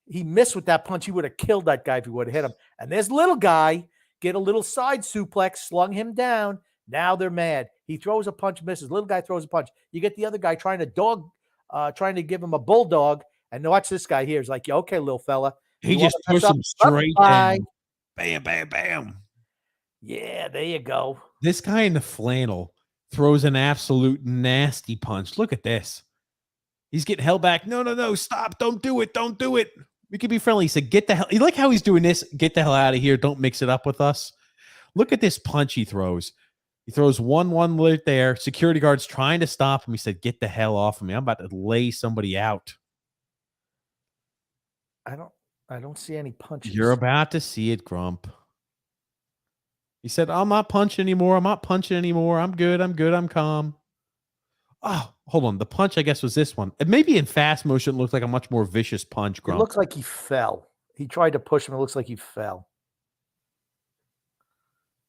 S2: He missed with that punch. He would have killed that guy if he would have hit him. And there's little guy, get a little side suplex, slung him down. Now they're mad. He throws a punch, misses. Little guy throws a punch. You get the other guy trying to give him a bulldog. And watch this guy here. He's like, yeah, okay, little fella.
S1: He just pushed him straight down. Bam, bam, bam.
S2: Yeah, there you go.
S1: This guy in the flannel throws an absolute nasty punch. Look at this. He's getting held back. No, stop. Don't do it. We could be friendly. He said, get the hell. You like how he's doing this? Get the hell out of here. Don't mix it up with us. Look at this punch he throws. He throws one right there. Security guard's trying to stop him. He said, get the hell off of me. I'm about to lay somebody out.
S2: I don't see any punches.
S1: You're about to see it, Grump. He said, I'm not punching anymore. I'm good. I'm calm. Oh, hold on. The punch, I guess, was this one. And maybe in fast motion, it looked like a much more vicious punch, Grump.
S2: It looks like he fell. He tried to push him. It looks like he fell.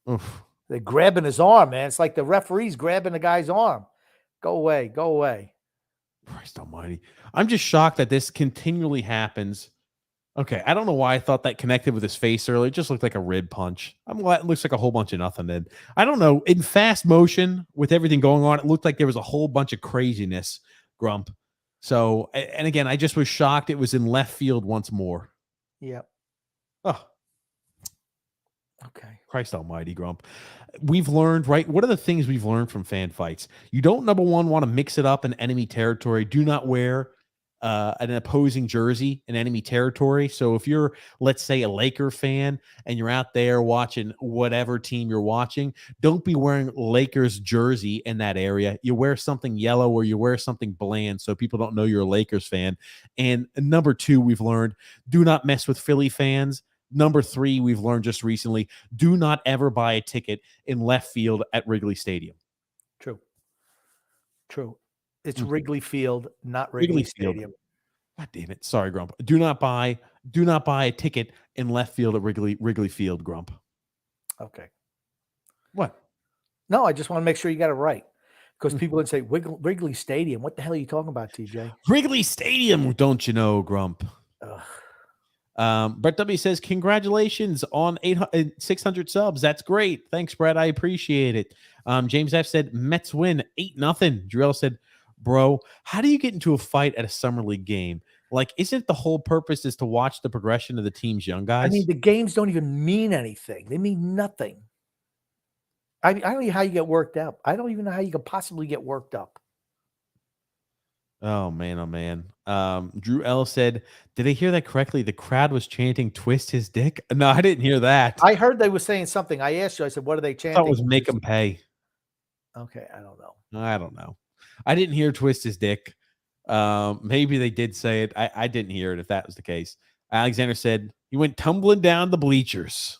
S1: Oof.
S2: They're grabbing his arm, man. It's like the referee's grabbing the guy's arm. Go away.
S1: Christ almighty. I'm just shocked that this continually happens. Okay, I don't know why I thought that connected with his face earlier. It just looked like a rib punch. I'm glad it looks like a whole bunch of nothing then. I don't know. In fast motion, with everything going on, it looked like there was a whole bunch of craziness, Grump. So, and again, I just was shocked it was in left field once more.
S2: Yep.
S1: Oh.
S2: Okay.
S1: Christ almighty, Grump. We've learned, right? What are the things we've learned from fan fights? You don't, number one, want to mix it up in enemy territory. Do not wear an opposing jersey in enemy territory. So if you're, let's say, a Laker fan and you're out there watching whatever team you're watching, don't be wearing Lakers jersey in that area. You wear something yellow or you wear something bland so people don't know you're a Lakers fan. And number two, we've learned, do not mess with Philly fans. Number three, we've learned just recently, do not ever buy a ticket in left field at Wrigley Stadium.
S2: True. It's Wrigley Field, not
S1: Wrigley
S2: Wrigley
S1: Field.
S2: Stadium.
S1: God damn it. Sorry, Grump. Do not buy a ticket in left field at Wrigley Field, Grump.
S2: Okay.
S1: What?
S2: No, I just want to make sure you got it right. Because people would say Wrigley Stadium. What the hell are you talking about, TJ?
S1: Wrigley Stadium, don't you know, Grump?
S2: Ugh.
S1: Brett W says, congratulations on 600 subs. That's great. Thanks, Brett. I appreciate it. James F said, Mets win 8-0. Jarrell said, bro, how do you get into a fight at a summer league game? Like, isn't the whole purpose is to watch the progression of the team's young guys?
S2: I mean, the games don't even mean anything. They mean nothing. I don't know how you get worked up. I don't even know how you could possibly get worked up.
S1: Oh, man. Oh, man. Drew L said, did I hear that correctly? The crowd was chanting, twist his dick? No, I didn't hear that.
S2: I heard they were saying something. I asked you, I said, what are they
S1: I
S2: chanting?
S1: thought it was make him pay.
S2: Okay, I don't know.
S1: I don't know. I didn't hear twist his dick. Maybe they did say it. I didn't hear it if that was the case. Alexander said, he went tumbling down the bleachers.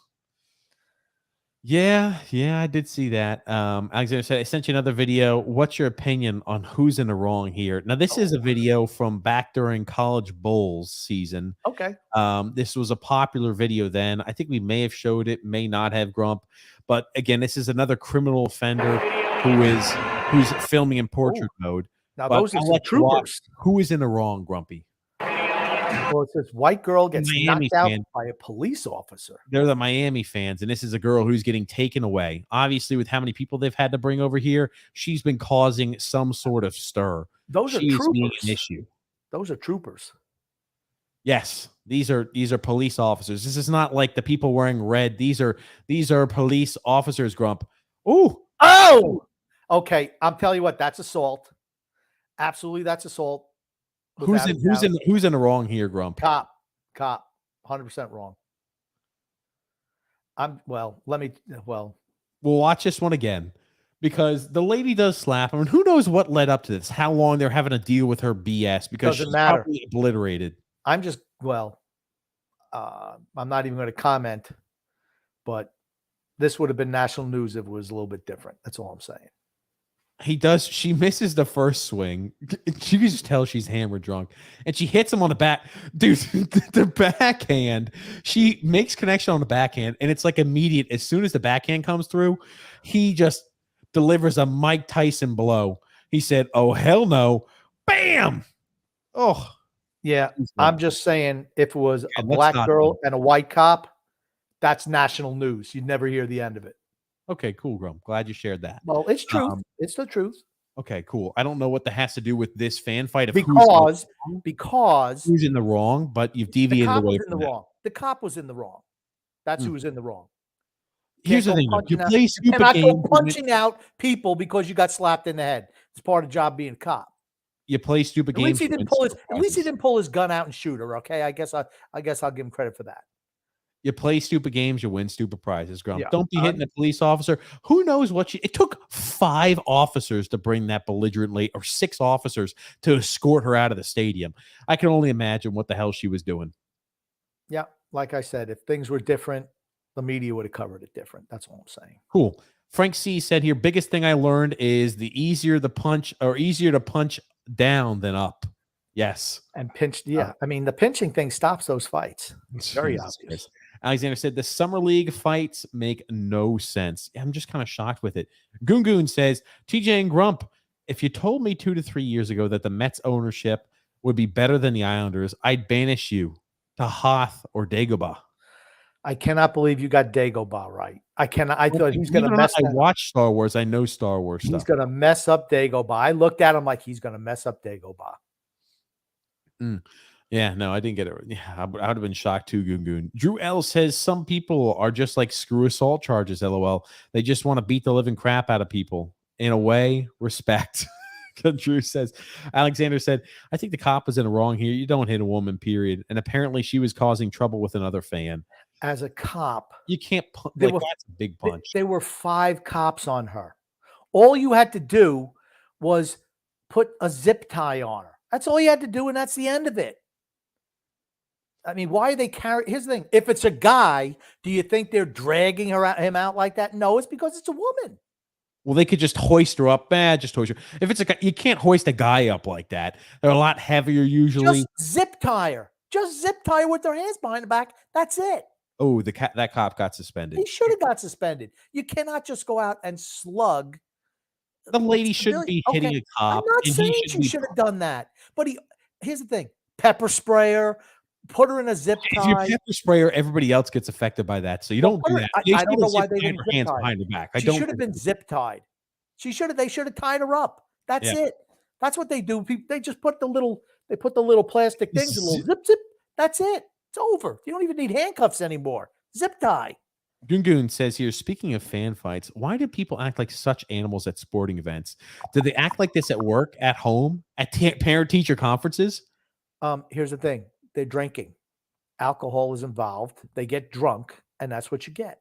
S1: Yeah, I did see that. Alexander said, I sent you another video. What's your opinion on who's in the wrong here? Now, this is a video from back during College Bowls season.
S2: Okay.
S1: This was a popular video then. I think we may have showed it, may not have, Grump. But again, this is another criminal offender who's filming in portrait mode.
S2: Now,
S1: But
S2: those are
S1: I'll
S2: some
S1: let you watch.
S2: troopers.
S1: Who is in the wrong, Grumpy?
S2: Well, it says white girl gets
S1: Miami
S2: knocked out
S1: fan.
S2: by a police officer.
S1: They're the Miami fans, and this is a girl who's getting taken away. Obviously, with how many people they've had to bring over here, she's been causing some sort of stir.
S2: Those are
S1: She is being
S2: troopers.
S1: an issue.
S2: Those are troopers.
S1: Yes, these are police officers. This is not like the people wearing red. These are police officers, Grump. Ooh.
S2: Oh, okay. I'm telling you what, that's assault. Absolutely, that's assault.
S1: Who's in the wrong here, Grump?
S2: Cop, 100% wrong. We'll
S1: watch this one again because the lady does slap him. And who knows what led up to this? How long they're having to deal with her BS because she's probably obliterated.
S2: I'm not even going to comment, but this would have been national news if it was a little bit different. That's all I'm saying.
S1: She misses the first swing. You can just tell she's hammered drunk. And she hits him on the back. Dude, the backhand. She makes connection on the backhand, and it's like immediate. As soon as the backhand comes through, he just delivers a Mike Tyson blow. He said, oh, hell no. Bam! Oh.
S2: Yeah, I'm just saying if it was a black girl and a white cop, that's national news. You'd never hear the end of it.
S1: Okay, cool, Grump. Glad you shared that.
S2: Well, it's truth. It's the truth.
S1: Okay, cool. I don't know what that has to do with this fan fight of
S2: because
S1: who's in the wrong, but you've deviated away from that.
S2: Wrong. The cop was in the wrong. That's who was in the wrong.
S1: Here's the thing: you play stupid games.
S2: Go punching out people because you got slapped in the head. It's part of the job being a cop.
S1: You play stupid games.
S2: At least he didn't pull his gun out and shoot her. Okay, I guess I'll give him credit for that.
S1: You play stupid games, you win stupid prizes, Grump.
S2: Yeah.
S1: Don't be hitting a police officer. Who knows what it took 5 officers to bring that belligerent lady, or 6 officers to escort her out of the stadium. I can only imagine what the hell she was doing.
S2: Yeah, like I said, if things were different, the media would have covered it different. That's all I'm saying.
S1: Cool. Frank C said here, biggest thing I learned is easier to punch down than up. Yes.
S2: And pinch. Yeah. I mean, the pinching thing stops those fights. It's very obvious.
S1: Alexander said the summer league fights make no sense. I'm just kind of shocked with it. Goon says, TJ and Grump, if you told me 2 to 3 years ago that the Mets ownership would be better than the Islanders, I'd banish you to Hoth or Dagobah.
S2: I cannot believe you got Dagobah right. I cannot. I thought he's going to mess
S1: up. I watch Star Wars. I know Star Wars stuff.
S2: He's going to mess up Dagobah. I looked at him like he's going to mess up Dagobah.
S1: Yeah, no, I didn't get it. Yeah, I would have been shocked too, Goon. Drew L says some people are just like screw assault charges, LOL. They just want to beat the living crap out of people. In a way, respect. Drew says, Alexander said, I think the cop was in the wrong here. You don't hit a woman, period. And apparently she was causing trouble with another fan.
S2: As a cop,
S1: You can't,
S2: There were-
S1: that's a big punch.
S2: there were 5 cops on her. All you had to do was put a zip tie on her. That's all you had to do, and that's the end of it. I mean, why are they carry? Here's the thing: if it's a guy, do you think they're dragging him out like that? No, it's because it's a woman.
S1: Well, they could just hoist her up. Just hoist her. If it's a guy, you can't hoist a guy up like that. They're a lot heavier usually.
S2: Just zip tie her. Just zip tie her with their hands behind the back. That's it.
S1: Oh, that cop got suspended.
S2: He should have got suspended. You cannot just go out and slug.
S1: The lady shouldn't be hitting a cop.
S2: I'm not saying she should have done that, but here's the thing: pepper sprayer, put her in a zip tie.
S1: If you pepper sprayer, everybody else gets affected by that, so you don't do that.
S2: I don't know why they didn't
S1: her
S2: zip
S1: hands
S2: tie.
S1: behind her back.
S2: She should have been zip tied. They should have tied her up. That's it. That's what they do. They just put the little plastic things, a little zip. That's it. It's over. You don't even need handcuffs anymore. Zip tie.
S1: Goon says here, speaking of fan fights, why do people act like such animals at sporting events? Do they act like this at work, at home, at parent-teacher conferences?
S2: Here's the thing. They're drinking. Alcohol is involved. They get drunk, and that's what you get.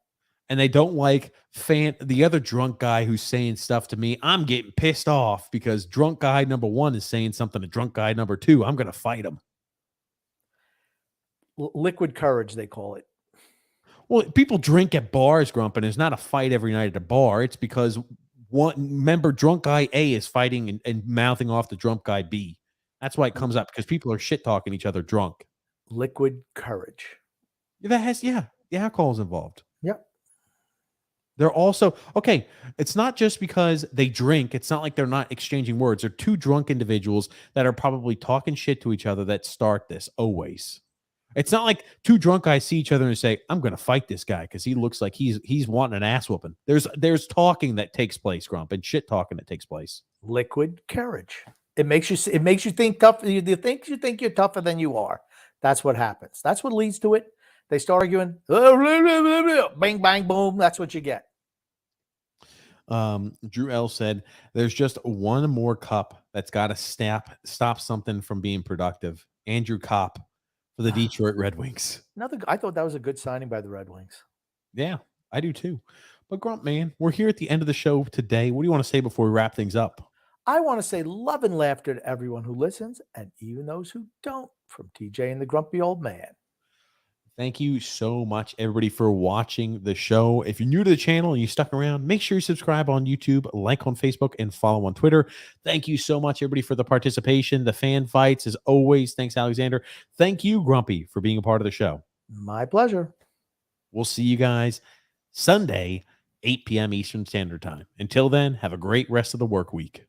S1: And they don't like the other drunk guy who's saying stuff to me. I'm getting pissed off because drunk guy number 1 is saying something to drunk guy number 2. I'm going to fight him.
S2: Liquid courage, they call it.
S1: Well, people drink at bars, Grump, and there's not a fight every night at a bar. It's because one member, drunk guy A, is fighting and mouthing off the drunk guy B. That's why it comes up, because people are shit talking each other drunk.
S2: Liquid courage.
S1: The alcohol's involved.
S2: Yep.
S1: They're also, okay, it's not just because they drink. It's not like they're not exchanging words. They're 2 drunk individuals that are probably talking shit to each other that start this always. It's not like 2 drunk guys see each other and say, I'm going to fight this guy because he looks like he's wanting an ass whooping. There's talking that takes place, Grump, and shit talking that takes place.
S2: Liquid courage. It makes you think tough. You think you're tougher than you are. That's what happens. That's what leads to it. They start arguing. Bang, bang, boom. That's what you get.
S1: Drew L said, there's just one more cup that's got to stop something from being productive. Andrew Kopp for the Detroit Red Wings.
S2: I thought that was a good signing by the Red Wings.
S1: Yeah, I do too. But Grump, man, we're here at the end of the show today. What do you want to say before we wrap things up?
S2: I want to say love and laughter to everyone who listens and even those who don't, from TJ and the Grumpy Old Man.
S1: Thank you so much, everybody, for watching the show. If you're new to the channel and you stuck around, make sure you subscribe on YouTube, like on Facebook, and follow on Twitter. Thank you so much, everybody, for the participation, the fan fights, as always. Thanks, Alexander. Thank you, Grumpy, for being a part of the show.
S2: My pleasure.
S1: We'll see you guys Sunday, 8 p.m. Eastern Standard Time. Until then, have a great rest of the work week.